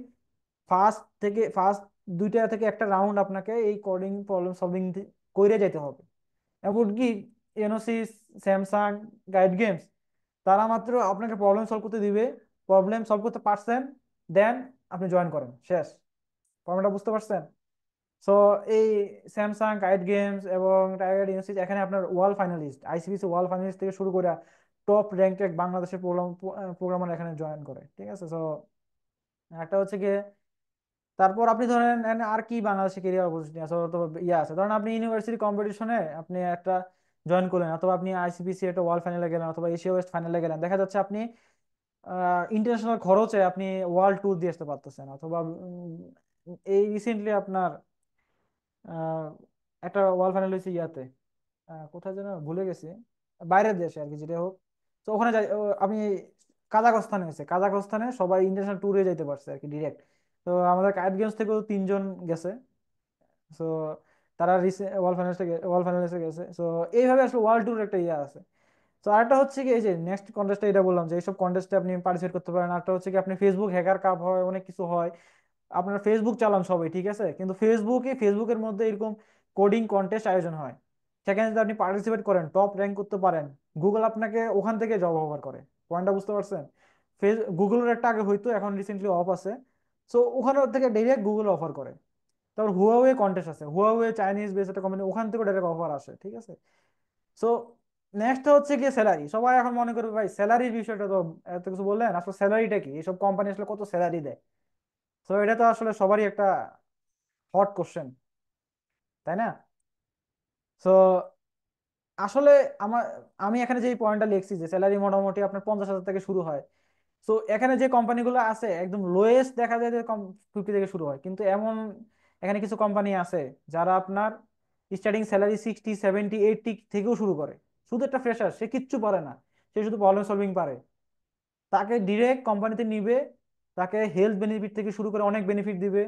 ফার্স্ট 2টা থেকে একটা রাউন্ড আপনাকে এই কোডিং প্রবলেম সলভিং করে যেতে হবে। এমনকি এনোসিস, স্যামসাং, গাইড গেমস, তারা মাত্র আপনাকে প্রবলেম সলভ করতে দিবে। প্রবলেম সলভ করতে পারছেন, দেন আপনি জয়েন করেন, শেষ। প্রবলেমটা বুঝতে পারছেন? সো এই স্যামসাং, গাইড গেমস এবং টাইগার ইনোসিস এখানে আপনার world finalist, ICBC world finalist থেকে শুরু করে টপ র্যাঙ্কেড বাংলাদেশের প্রোগ্রামার এখানে জয়েন করে। ঠিক আছে। সো একটা হচ্ছে গিয়ে, তারপর আপনি ধরেন আর কি বাংলাদেশে কেরিয়ার অপরচুনিটি আছে অথবা ইয়ে আছে, ধরেন আপনি ইউনিভার্সিটি কম্পিটিশনে আপনি একটা জয়েন করলেন, অথবা আপনি আইসিপিসি একটা ওয়ার্ল্ড ফাইনালে গেলেন, অথবা এশিয়া ওয়েস্ট ফাইনালে গেলেন, দেখা যাচ্ছে আপনি ইন্টারন্যাশনাল খরচে আপনি ওয়ার্ল্ড ট্যুর দিয়ে আসতে পারতেছেন। অথবা এই রিসেন্টলি আপনার আহ, একটা ওয়ার্ল্ড ফাইনাল হয়েছে ইয়াতে, কোথায় যেন ভুলে গেছি, বাইরের দেশে আর কি, যেটা হোক। তো ওখানে যাই আমি, কাজাখস্তানে হয়েছে, কাজাখস্তানে সবাই ইন্টারন্যাশনাল ট্যুরে যাইতে পারছে আর কি, ডিরেক্ট। তো আমাদের কাইট গেমস থেকেও 3জন গেছে। সো তারা ওয়ার্ল্ড ফাইনালিস্টে গেছে। সো এইভাবে আসলে ওয়ার্ল্ড ট্যুর একটা ইয়ে আছে। তো আরেকটা হচ্ছে কি, এই যে নেক্সট কন্টেস্টটা, এটা বললাম যে এইসব কন্টেস্টে আপনি পার্টিসিপেট করতে পারেন। আরেকটা হচ্ছে কি, আপনি ফেসবুক হ্যাকার কাপ হয়, অনেক কিছু হয়। আপনার ফেসবুক চালান সবাই, ঠিক আছে, কিন্তু ফেসবুকের মধ্যে এরকম কোডিং কন্টেস্ট আয়োজন হয়। সেখানে যদি আপনি পার্টিসিপেট করেন, টপ র্যাঙ্ক করতে পারেন, গুগল আপনাকে ওখান থেকে জব অফার করে। পয়েন্টটা বুঝতে পারছেন? গুগলের একটা আগে হইতো, এখন রিসেন্টলি অফ আছে। সো ওখানে থেকে ডাইরেক্ট গুগল অফার করে। তারপর হুয়াওয়ে কন্টেস্ট আছে, হুয়াওয়ে চাইনিজ বেস একটা কোম্পানি, ওখান থেকে ডাইরেক্ট অফার আসে। ঠিক আছে। সো নেক্সট হচ্ছে গিয়ে স্যালারি। সবাই এখন মনে করবে ভাই স্যালারির বিষয়টা তো এত কিছু বললেন, আসলে স্যালারিটা কি, এইসব কোম্পানি আসলে কত স্যালারি দেয়? তো এটা তো আসলে সবারই একটা হট কোশ্চেন, তাই না? সো আসলে আমার, আমি এখানে যে পয়েন্টটা লিখছি যে স্যালারি মোটামুটি আপনার 50,000 থেকে শুরু হয়। সো এখানে যে কোম্পানিগুলো আছে একদম লোয়েস্ট দেখা যায় যে 50 থেকে শুরু হয়, কিন্তু এমন এখানে কিছু কোম্পানি আছে যারা আপনার স্টার্টিং স্যালারি 60, 70, 80 থেকেও শুরু করে। শুধু একটা ফ্রেশার, সে কিচ্ছু পারে না, সে শুধু প্রবলেম সলভিং পারে, তাকে ডিরেক্ট কোম্পানিতে নিবে। তাকে হেলথ বেনিফিট থেকে শুরু করে অনেক বেনিফিট দিবে।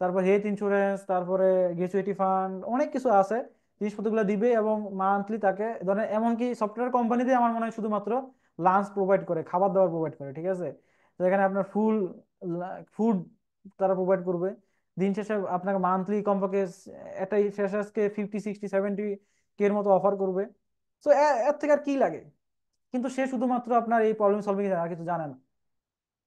তারপর হেলথ ইন্স্যুরেন্স, তারপরে গ্র্যাচুইটি ফান্ড, অনেক কিছু আছে, জিনিসপত্রগুলো দিবে। এবং মান্থলি তাকে ধরেন, এমনকি সফটওয়্যার কোম্পানিতে আমার মনে হয় শুধুমাত্র লাঞ্চ প্রোভাইড করে, খাবার দাবার প্রোভাইড করে। ঠিক আছে। তো এখানে আপনার ফুড তারা প্রোভাইড করবে। দিন শেষে আপনাকে মান্থলি কমপক্ষে একটা ফ্রেশার্সকে 50, 60, 70 কে এর মতো অফার করবে। তো এর থেকে আর কি লাগে? কিন্তু সে শুধুমাত্র আপনার এই প্রবলেম সলভিং আর কিছু জানে না।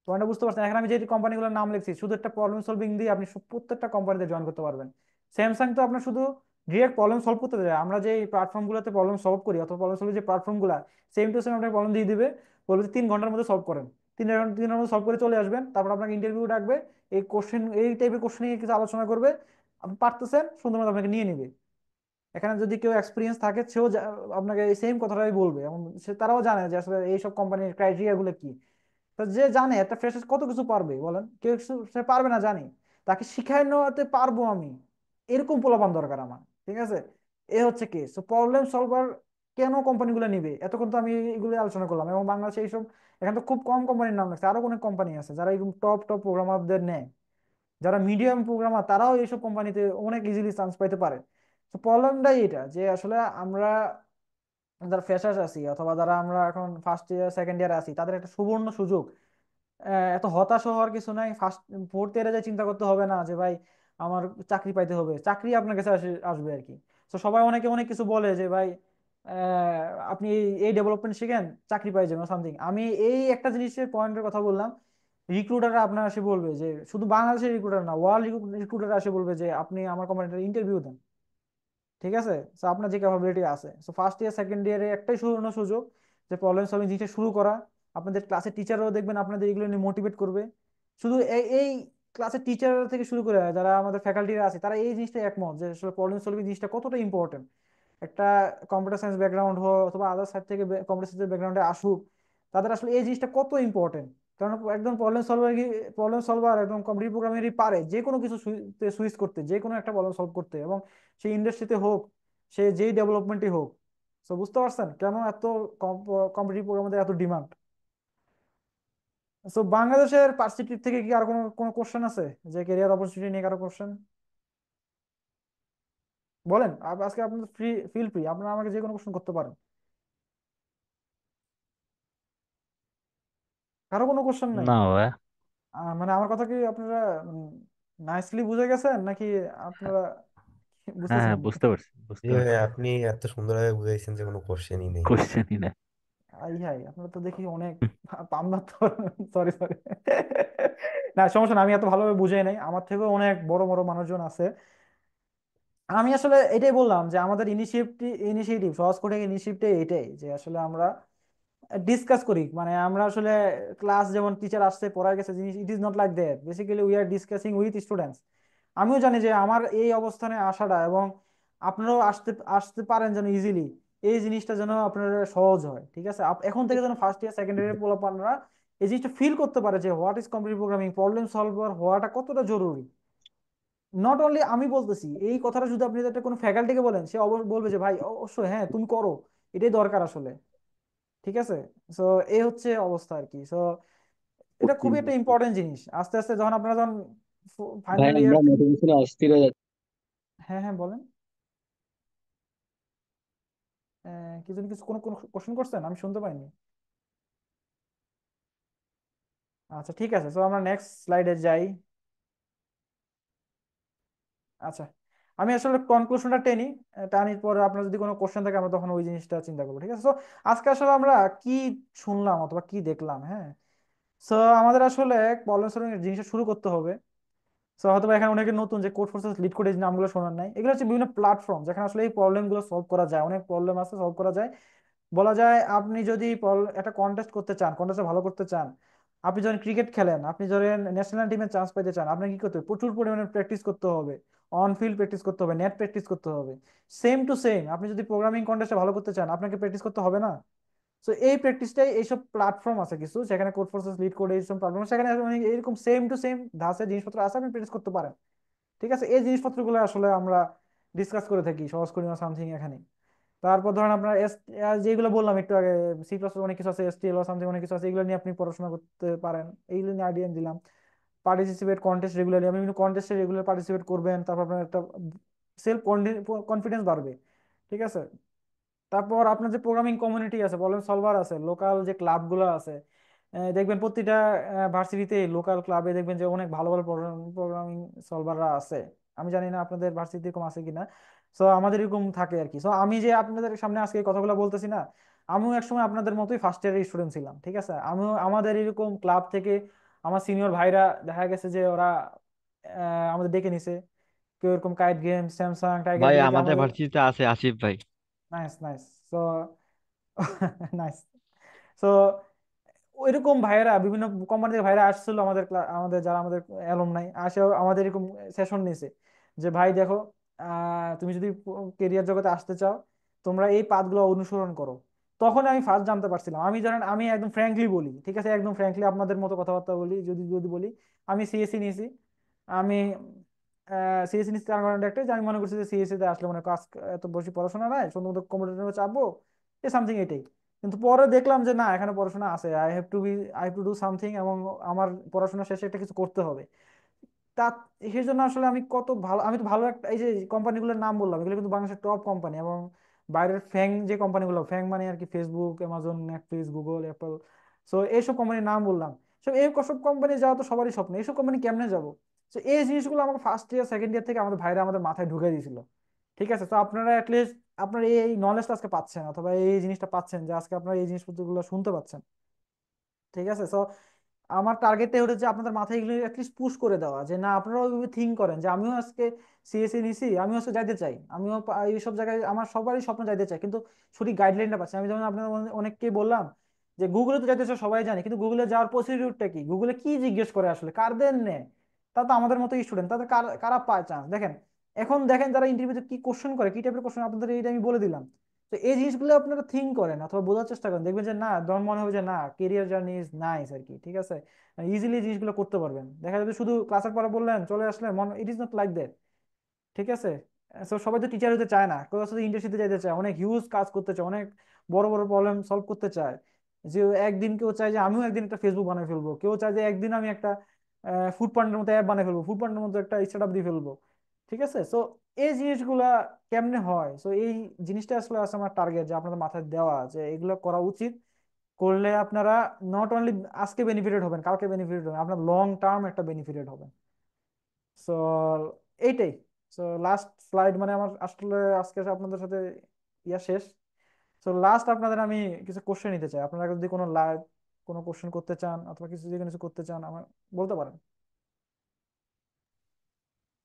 পয়েন্টটা বুঝতে পারছেন? এখন আমি যে কোম্পানিগুলোর নাম লিখছি, শুধু একটা প্রবলেম সলভিং দিয়ে আপনি প্রত্যেকটা কোম্পানিতে জয়েন করতে পারবেন। স্যামসাং তো আপনার শুধু ডিরেক্ট প্রবলেম সলভ করতে দেয়, আমরা যে প্ল্যাটফর্ম গুলোতে প্রবলেম সলভ করি অথবা প্রবলেম সলভ যে প্ল্যাটফর্ম গুলা, সেম টু সেম আপনাকে প্রবলেম দিয়ে দিবে, বলবে যে 3 ঘন্টার মধ্যে সলভ করেন। 3 ঘন্টার মধ্যে সলভ করে চলে আসবেন, তারপর আপনাকে ইন্টারভিউ ডাকবে, এই টাইপের কোশ্চেন নিয়ে কিছু আলোচনা করবে। আপনি পারতেছেন, সুন্দর মতো আপনাকে নিয়ে নিবে। এখানে যদি কেউ এক্সপিরিয়েন্স থাকে, আপনাকে এই সেম কথাটাই বলবে, এবং তারাও জানে যে আসলে এইসব কোম্পানির ক্রাইটেরিয়া গুলো কি। তো যে জানে একটা ফ্রেশার কত কিছু পারবে, বলেন, কেউ সে পারবে না জানি, তাকে শিখাই নেওয়াতে পারবো আমি, এরকম পোলাপান দরকার আমার। ঠিক আছে। এ হচ্ছে কেস। তো প্রবলেম সলভার কেন কোম্পানিগুলো নিবে, এতক্ষণ তো আমি এগুলো আলোচনা করলাম, এবং বাংলাদেশে এইসব এখন তো খুব কম কোম্পানির নাম লাগছে, আরো অনেক কোম্পানি আছে যারা এরকম টপ টপ প্রোগ্রামারদের নেয়। যারা মিডিয়াম প্রোগ্রামার তারাও এইসব কোম্পানিতে অনেক ইজিলি চান্স পাইতে পারে। তো প্রবলেমটাই এটা যে আসলে আমরা যারা ফ্রেশার্স আছি অথবা যারা আমরা এখন ফার্স্ট ইয়ার সেকেন্ড ইয়ারে আছি, তাদের একটা সুবর্ণ সুযোগ। এত হতাশ হওয়ার কিছু নাই। ফার্স্ট ফোর্থ ইয়ারে যে চিন্তা করতে হবে না যে ভাই আমার চাকরি পাইতে হবে, চাকরি আপনার কাছে আসবে আর কি। তো সবাই অনেকে অনেক কিছু বলে যে ভাই আপনি এই ডেভেলপমেন্ট শিখেন চাকরি পাই যাবেন সামথিং। আমি এই একটা জিনিসের পয়েন্টের কথা বললাম। রিক্রুটাররা আপনার এসে বলবে যে, শুধু বাংলাদেশের রিক্রুটার না, ওয়ার্ল্ড রিক্রুটার এসে বলবে যে আপনি আমার কোম্পানিটার ইন্টারভিউ দেন, ঠিক আছে? তো আপনার যে ক্যাপাবিলিটি আছে, তো ফার্স্ট ইয়ার সেকেন্ড ইয়ারে একটাই সুবর্ণ সুযোগ যে প্রবলেম সলভিং জিনিসটা শুরু করা। আপনাদের ক্লাসের টিচাররাও দেখবেন আপনাদের এগুলো নিয়ে মোটিভেট করবে। শুধু এই ক্লাসের টিচার থেকে শুরু করে যারা আমাদের ফ্যাকাল্টিরা আছে, তারা এই জিনিসটা একমত যে আসলে প্রবলেম সলভিং জিনিসটা কতটা ইম্পর্টেন্ট। একটা কম্পিউটার সায়েন্স ব্যাকগ্রাউন্ড হোক অথবা আদার সাইড থেকে কম্পিউটার সায়েন্স ব্যাকগ্রাউন্ডে আসুক, তাদের আসলে এই জিনিসটা কত ইম্পর্টেন্ট। কারণ একদম প্রবলেম সলভার একদম কম্পিউটার প্রোগ্রামিংই পারে যে কোনো কিছু সুইচ করতে, যে কোনো একটা প্রবলেম সলভ করতে, এবং সেই ইন্ডাস্ট্রিতে হোক, সে যেই ডেভেলপমেন্টই হোক। তো বুঝতে পারছেন কেন এত কম্পিটিটিভ প্রোগ্রামারদের এত ডিমান্ড। তো বাংলাদেশের পার্সপেক্টিভ থেকে কি আর কোনো কোনো কোশ্চেন আছে, যে ক্যারিয়ার অপরচুনিটি নিয়ে কারো কোশ্চেন বলেন? আজকে আপনাদের ফ্রি, ফিল ফ্রি, আপনারা আমাকে যে কোনো কোশ্চেন করতে পারেন। কারো কোনো কোশ্চেন নাই? না ভাই। মানে আমার কথা কি আপনারা নাইসলি বুঝে গেছেন নাকি আপনারা হ্যাঁ বুঝতেছেন হ্যাঁ, না? বুঝতে পারছি জি বুঝতে ভাই, পারছি। আপনি এত সুন্দরভাবে বুঝাইছেন যে কোনো কোশ্চেনই নেই। কোশ্চেনই না। আই হাই, আপনারা তো দেখি অনেক পামনা তো। সরি সরি, না সমস্যা না, আমি এত ভালোভাবে বুঝাই নাই, আমার থেকেও অনেক বড় বড় মানুষজন আছে। আমি আসলে এটাই বললাম যে আমাদের ইনিশিয়েটিভ সহজ করে ইনিশিয়েটিভটা এটাই যে আসলে আমরা ডিসকাস করি। মানে আমরা আসলে ক্লাস যেমন টিচার আসছে পড়ায় গেছে জিনিস, it is not like that. Basically we are discussing with students. আমিও জানি যে আমার এই অবস্থানে আসাটা, এবং আপনারাও আসতে আসতে পারেন যেন ইজিলি, এই জিনিসটা যেন আপনার সহজ হয়, ঠিক আছে? এখন থেকে যেন ফার্স্ট ইয়ার সেকেন্ড ইয়ারের পোলাপানরা এই জিনিসটা ফিল করতে পারে যে what is computer programming, problem solver হওয়াটা কতটা জরুরি। নট অনলি আমি বলতেছি এই কথাটা, যদি আপনি একটা কোনো ফ্যাকাল্টিকে বলেন, সে অবশ্যই বলবে যে ভাই অবশ্যই হ্যাঁ তুমি করো, এটাই দরকার আসলে, ঠিক আছে? সো এই হচ্ছে অবস্থা আর কি। সো এটা খুবই একটা ইম্পর্টেন্ট জিনিস। আস্তে আস্তে যখন আপনারা যখন ভাই ফাইনাল ইয়ার, আমরা মোটিভেশনে অস্থির হয়ে যাচ্ছি। হ্যাঁ হ্যাঁ বলেন। কিছু কিছু কোনো কোনো কোশ্চেন করছেন আমি শুনতে পাইনি। আচ্ছা ঠিক আছে, তো আমরা নেক্সট স্লাইডে যাই। আচ্ছা, আমি আসলে কনক্লুশনটা টেনি, টানির পরে আপনার যদি কোনো কোশ্চেন থাকে আমরা তখন ওই জিনিসটা চিন্তা করবো, ঠিক আছে? তো আজকে আসলে আমরা কি শুনলাম অথবা কি দেখলাম, হ্যাঁ। সো আমাদের আসলে প্রবলেম সলভিং জিনিসটা শুরু করতে হবে। সো হয়তো বা এখানে অনেকে নতুন যে কোড ফোর্সেস লিড কোড, এই নামগুলো শোনার নাই, এগুলো হচ্ছে বিভিন্ন প্ল্যাটফর্ম যেখানে আসলে এই প্রবলেম গুলো সলভ করা যায়। অনেক প্রবলেম আছে সলভ করা যায়। বলা যায় আপনি যদি একটা কন্টেস্ট করতে চান, কন্টেস্টে ভালো করতে চান, আপনি যখন ক্রিকেট খেলেন, আপনি যখন ন্যাশনাল টিমে চান্স পেতে চান, আপনাকে কি করতে হবে? প্রচুর পরিমাণে প্র্যাকটিস করতে হবে, অন ফিল্ড প্র্যাকটিস করতে হবে, নেট প্র্যাকটিস করতে হবে। সেম টু সেম আপনি যদি প্রোগ্রামিং কন্টেস্টে ভালো করতে চান, আপনাকে প্র্যাকটিস করতে হবে না? তো এই প্র্যাকটিসটাই, এইসব প্ল্যাটফর্ম আছে কিছু যেখানে কোড ফোর্সেস লিড কোড এইসব প্ল্যাটফর্ম, সেখানে এরকম সেম টু সেম ধাঁচের জিনিসপত্র আছে, আপনি প্র্যাকটিস করতে পারেন, ঠিক আছে? এই জিনিসপত্রগুলো আসলে আমরা ডিসকাস করে থাকি সহজ করি সামথিং এখানে। তারপর ধরেন আপনার যেগুলো বললাম একটু আগে, সি প্লাস অনেক কিছু আছে, এসটিএল সামথিং অনেক কিছু আছে, এগুলো নিয়ে আপনি পড়াশোনা করতে পারেন। এইগুলো নিয়ে আইডিয়া দিলাম। পার্টিসিপেট কন্টেস্ট রেগুলারলি, আপনি বিভিন্ন কন্টেস্টে রেগুলার পার্টিসিপেট করবেন, তারপর আপনার একটা সেলফ কনফিডেন্স বাড়বে, ঠিক আছে? তারপর আপনার যে প্রোগ্রামিং কমিউনিটি আছে, প্রবলেম সলভার আছে, লোকাল যে ক্লাবগুলো আছে, দেখবেন প্রতিটা ভার্সিটিতে লোকাল ক্লাবে দেখবেন যে অনেক ভালো ভালো প্রোগ্রামিং সলভাররা আছে। আমি জানি না আপনাদের ভার্সিটি এরকম আছে কিনা। সো আমাদের এরকম থাকে আর কি। সো আমি যে আপনাদের সামনে আজকে এই কথাগুলো বলতেছি না, আমিও একসময় আপনাদের মতোই ফার্স্ট ইয়ারের স্টুডেন্ট ছিলাম, ঠিক আছে? আমিও আমাদের এরকম ক্লাব থেকে আমার সিনিয়র ভাইরা দেখা গেছে যে ওরা আমাদের ডেকে নিছে। কেউ এরকম কাইট গেম, স্যামসাং, টাইগার ভাই থেকে আমাদের আমাদের। ভার্সিটিতে আছে আসিফ ভাই। Nice nice. So nice. So ওইরকম ভাইয়েরা, বিভিন্ন কোম্পানি থেকে ভাইরা আসছিল আমাদের আমাদের যারা আমাদের অ্যালুমনাই আসে আমাদের এরকম সেশন নিয়েছে যে ভাই দেখো, তুমি যদি কেরিয়ার জগতে আসতে চাও, তোমরা এই পাথগুলো অনুসরণ করো। তখন আমি ফার্স্ট জানতে পারছিলাম। আমি জানেন, আমি একদম ফ্র্যাঙ্কলি বলি, ঠিক আছে, একদম ফ্র্যাঙ্কলি আপনাদের মতো কথাবার্তা বলি, যদি যদি বলি, আমি সিএসসি নিয়েছি। আমি সিএসসি নিচ্ছি তার কারণে একটাই যে আমি মনে করছি যে সিএসসি তে আসলে মানে কাজ এত বেশি পড়াশোনা নাই, সম্ভবত কম্পিউটার চাপবো এ সামথিং এটাই। কিন্তু পরে দেখলাম যে না, এখানে পড়াশোনা আছে, I have to do something, এবং আমার পড়াশোনা শেষে একটা কিছু করতে হবে। তা সেই জন্য আসলে আমি কত ভালো, আমি তো ভালো একটা, এই যে কোম্পানিগুলোর নাম বললাম এগুলো কিন্তু বাংলাদেশের টপ কোম্পানি, এবং বাইরের ফ্যাং যে কোম্পানিগুলো, ফ্যাং মানে আর কি Facebook, Amazon, Netflix, Google, Apple, so এইসব কোম্পানির নাম বললাম। সো এই সব কোম্পানি যাওয়া তো সবারই স্বপ্ন, এইসব কোম্পানি কেমনে যাবো? তো এই জিনিসগুলো আমাকে ফার্স্ট ইয়ার সেকেন্ড ইয়ার থেকে আমাদের ভাইরা আমাদের মাথায় ঢুকে দিয়েছিল। ঠিক আছে, তো আপনারা অ্যাটলিস্ট আপনারা এই নলেজটা আজকে পাচ্ছেন, অথবা এই জিনিসটা পাচ্ছেন যে আজকে আপনারা এই জিনিসপত্রগুলো শুনতে পাচ্ছেন। ঠিক আছে, সো আমার টার্গেটটাই হচ্ছে যে আপনাদের মাথায় এগুলো অ্যাটলিস্ট পুশ করে দেওয়া, যে না আপনারা ওইভাবে থিঙ্ক করেন যে আমিও আজকে সিএসসি নিছি, আমিও আজকে যাইতে চাই, আমিও এইসব জায়গায় আমার সবারই স্বপ্ন যাইতে চাই, কিন্তু সঠিক গাইডলাইনটা পাচ্ছি। আমি যেমন আপনার অনেককেই বললাম যে গুগলে তো যাইতে চাই সবাই জানে, কিন্তু গুগলে যাওয়ার প্রসিডিউরটা কি, গুগলে কি জিজ্ঞেস করে আসলে, কারদের নেয়? তা তো আমাদের মতো স্টুডেন্ট, তাদের কারা পায় চান্স দেখেন। এখন দেখেন যারা ইন্টারভিউতে কি কোশ্চেন করে, কি টাইপের কোশ্চেন, আপনাদের এইটা আমি বলে দিলাম। তো এই জিনিসগুলো আপনারা থিঙ্ক করেন অথবা বোঝার চেষ্টা করেন, দেখবেন যে না, তখন মনে হবে যে না, কেরিয়ার জার্নি ইজ নাইস আর কি। ঠিক আছে, ইজিলি জিনিসগুলো করতে পারবেন। দেখা যাবে শুধু ক্লাসের পড়া বললেন চলে আসলেন, মন it is not like that. ঠিক আছে, তো সবাই তো টিচার হতে চায় না, কেউ আসলে ইন্ডাস্ট্রিতে যেতে চায়, অনেক হিউজ কাজ করতে চায়, অনেক বড় বড় প্রবলেম সলভ করতে চায়। যে একদিন কেউ চায় যে আমিও একদিন একটা ফেসবুক বানিয়ে ফেলবো, কেউ চায় যে একদিন আমি একটা ফুড পান্ডের মতো অ্যাপ বানিয়ে ফেলবো, ফুড পান্ডের মতো একটা স্টার্ট আপ দিয়ে ফেলবো। ঠিক আছে, সো এই জিনিসগুলা কেমনে হয়, সো এই জিনিসটা আসলে আছে আমার টার্গেট, যে আপনাদের মাথায় দেওয়া যে এগুলো করা উচিত। করলে আপনারা নট অনলি আজকে বেনিফিটেড হবেন, কালকে বেনিফিটেড হবেন, আপনার লং টার্ম একটা বেনিফিটেড হবেন। সো এইটাই। সো লাস্ট স্লাইড, মানে আমার আসলে আজকে আপনাদের সাথে ইয়া শেষ। সো লাস্ট আপনাদের আমি কিছু কোশ্চেন নিতে চাই, আপনারা যদি কোনো লাইভ কোনো কোশ্চেন করতে চান অথবা কিছু যদি কিছু করতে চান আমার বলতে পারেন।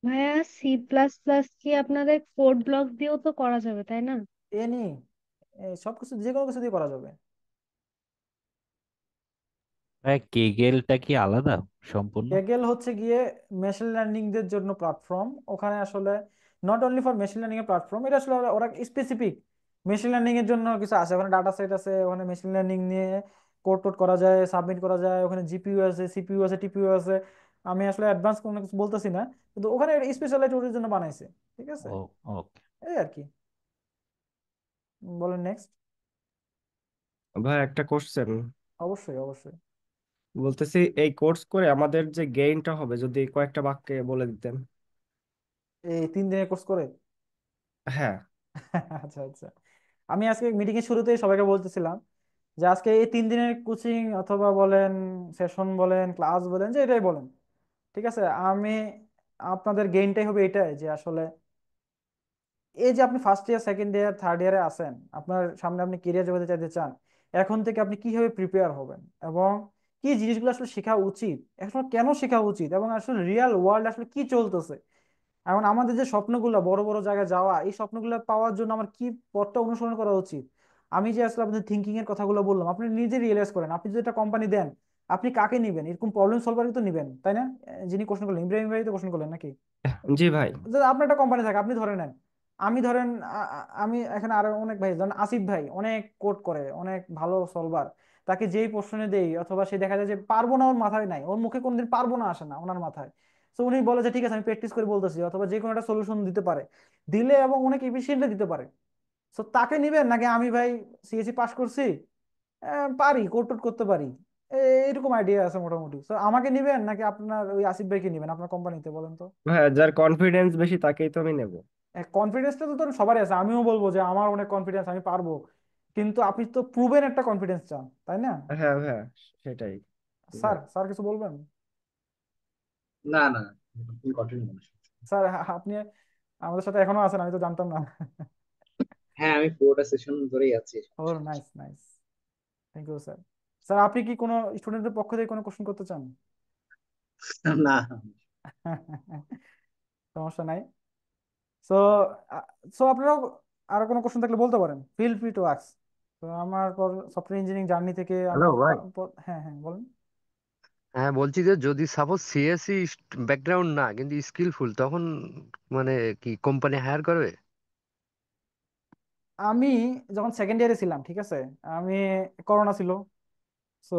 ভাইয়া, সি প্লাস প্লাস কি আপনাদের কোড ব্লক দিয়েও তো করা যাবে তাই না? এনি সবকিছু যে কোনো কিছু দিয়ে করা যাবে। ভাই কেগেলটা কি আলাদা সম্পূর্ণ? কেগেল হচ্ছে গিয়ে মেশিন লার্নিং দের জন্য প্ল্যাটফর্ম, ওখানে আসলে not only for machine learning এর প্ল্যাটফর্ম, এটা আসলে ওরা স্পেসিফিক মেশিন লার্নিং এর জন্য কিছু আছে, ওখানে ডাটা সেট আছে, ওখানে মেশিন লার্নিং নিয়ে কোড টোড করা যায়, সাবমিট করা যায়, ওখানে জিপিইউ আছে, সিপিইউ আছে, টিপিইউ আছে। আমি আসলে অ্যাডভান্স কোনো কিছু বলতেছি না, কিন্তু ওখানে স্পেশালাইজ ওদের জন্য বানাইছে। ঠিক আছে, ও, ওকে। এই আর কি। বলেন নেক্সট। ভাই একটা কোশ্চেন অবশ্যই অবশ্যই। বলতেছি, এই কোর্স করে আমাদের যে গেইনটা হবে যদি কয়েকটা বাক্যে বলে দিতেন। এই 3 দিনের কোর্স করে? হ্যাঁ। আচ্ছা আচ্ছা, আমি আজকে মিটিং এর শুরুতেই সবাইকে বলতেছিলাম যে আজকে এই 3 দিনের কোচিং অথবা বলেন সেশন বলেন ক্লাস বলেন যে এটাই বলেন, ঠিক আছে, আমি আপনাদের গেইনটাই হবে এটাই যে আসলে এই যে আপনি first year second year third ইয়ারে আছেন, আপনার সামনে আপনি কেরিয়ার জগতে যেতে চান, এখন থেকে আপনি কিভাবে প্রিপেয়ার হবেন, এবং কি জিনিসগুলো আসলে শেখা উচিত, এখন কেন শেখা উচিত, এবং আসলে রিয়েল ওয়ার্ল্ড আসলে কি চলতেছে। এখন আমাদের যে স্বপ্নগুলো বড় বড় জায়গায় যাওয়া, এই স্বপ্নগুলো পাওয়ার জন্য আমার কি পথটা অনুসরণ করা উচিত। আমি যে আসলে আপনাদের থিঙ্কিং এর কথাগুলো বললাম, আপনি নিজে রিয়েলাইজ করেন, আপনি যদি একটা কোম্পানি দেন, আপনি কাকে নিবেন, এরকম প্রবলেম সলভারই তো নিবেন, তাই না? যিনি কোশ্চেন করলেন, ইব্রাহিম ভাই তো কোশ্চেন করলেন নাকি? জি ভাই। যে আপনার একটা কোম্পানি থাকে, আপনি ধরে নেন, আমি ধরেন আমি এখানে আরো অনেক ভাই, যেমন আসিফ ভাই অনেক কোড করে, অনেক ভালো সলভার, তাকে যেই প্রশ্নে দেই অথবা সে দেখা যায় যে পারবো না, ওর মাথায় নাই, ওর মুখে কোনোদিন পারবো না আসে না ওনার মাথায়। তো উনি বলে যে ঠিক আছে আমি প্র্যাকটিস করে বলতেছি, অথবা যে কোনো একটা সলিউশন দিতে পারে, দিলে এবং অনেক এফিসিয়েন্টলি দিতে পারে। তো তাকে নিবেন নাকি আমি ভাই সিএসসি পাস করছি, পারি কোড টোড করতে পারি, এরকম আইডিয়া আছে মোটামুটি, তো আমাকে নিবেন নাকি আপনার ওই আসিফ ভাইকে নিবেন আপনার কোম্পানিতে, বলেন তো? হ্যাঁ, যার কনফিডেন্স বেশি তাকেই তো আমি নেব। কনফিডেন্সটা তো ধরুন সবারই আছে, আমিও বলবো যে আমার অনেক কনফিডেন্স, আমি পারবো, কিন্তু আপনি তো প্রুভেন একটা কনফিডেন্স চান, তাই না? হ্যাঁ হ্যাঁ, সেটাই। স্যার, স্যার কিছু বলবেন? না না, আপনি কন্টিনিউ করুন। স্যার আপনি আমাদের সাথে এখনো আছেন, আমি তো জানতাম না। হ্যাঁ, আমি পুরোটা সেশন ধরেই আছি, ওর সমস্যা নেই। Nice nice, thank you sir. Sir আপনি কি কোনো স্টুডেন্টের পক্ষ থেকে কোনো কোশ্চেন করতে চান? না। সমস্যা নাই। সো সো আপনারাও আরো কোনো কোশ্চেন থাকলে বলতে পারেন, ফিল ফ্রি টু আস্ক। তো আমার সফটওয়্যার ইঞ্জিনিয়ারিং জার্নি থেকে হ্যালো আমার ভাই। হ্যাঁ হ্যাঁ বলেন। হ্যাঁ, বলছি যে যদি সাপোজ সিএসসি ব্যাকগ্রাউন্ড না কিন্তু স্কিলফুল, তখন মানে কি কোম্পানি হায়ার করবে? আমি যখন সেকেন্ড ইয়ারে ছিলাম, ঠিক আছে, আমি করোনা ছিল, সো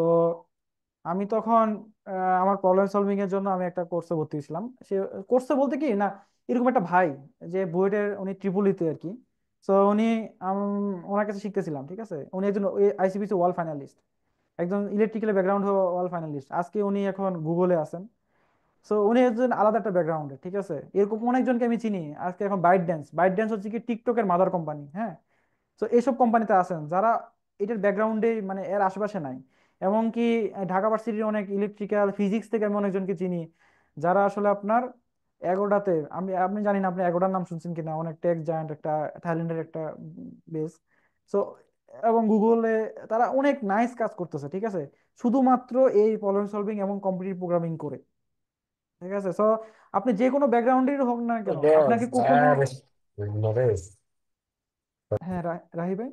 আমি তখন আমার প্রবলেম সলভিং এর জন্য আমি একটা কোর্সে ভর্তি হয়েছিলাম। সে কোর্সে বলতে কি না, এরকম একটা ভাই যে বুয়েটের, উনি ট্রিপলিতে আর কি। তো উনি ওনার কাছে শিখতেছিলাম, ঠিক আছে। উনি একজন আইসিপিসি ওয়ার্ল্ড ফাইনালিস্ট, একজন ইলেকট্রিক্যাল ব্যাকগ্রাউন্ড ওয়ার্ল্ড ফাইনালিস্ট। আজকে উনি এখন গুগলে আছেন। সো উনি একজন আলাদা একটা ব্যাকগ্রাউন্ডে, ঠিক আছে। এরকম অনেকজনকে আমি চিনি আজকে। এখন বাইট ড্যান্স হচ্ছে কি টিকটকের মাদার কোম্পানি, হ্যাঁ। তো এইসব কোম্পানিতে আছেন যারা এটার ব্যাকগ্রাউন্ডে, মানে এর আশেপাশে নাই। এমনকি ঢাকা ভার্সিটির অনেক ইলেকট্রিক্যাল ফিজিক্স থেকে আমি অনেকজনকে চিনি, যারা আসলে আপনার এগোডাতে, আপনি জানি না আপনি এগোডার নাম শুনছেন কিনা, অনেক টেক জায়ান্ট একটা, থাইল্যান্ডের একটা বেস। সো এবং গুগলে তারা অনেক নাইস কাজ করতেছে, ঠিক আছে, শুধুমাত্র এই প্রবলেম সলভিং এবং কম্পিটিটিভ প্রোগ্রামিং করে, ঠিক আছে। সো আপনি যে কোনো ব্যাকগ্রাউন্ডের হোক না কেন, আপনাকে কোনো, হ্যাঁ রাহি ভাই।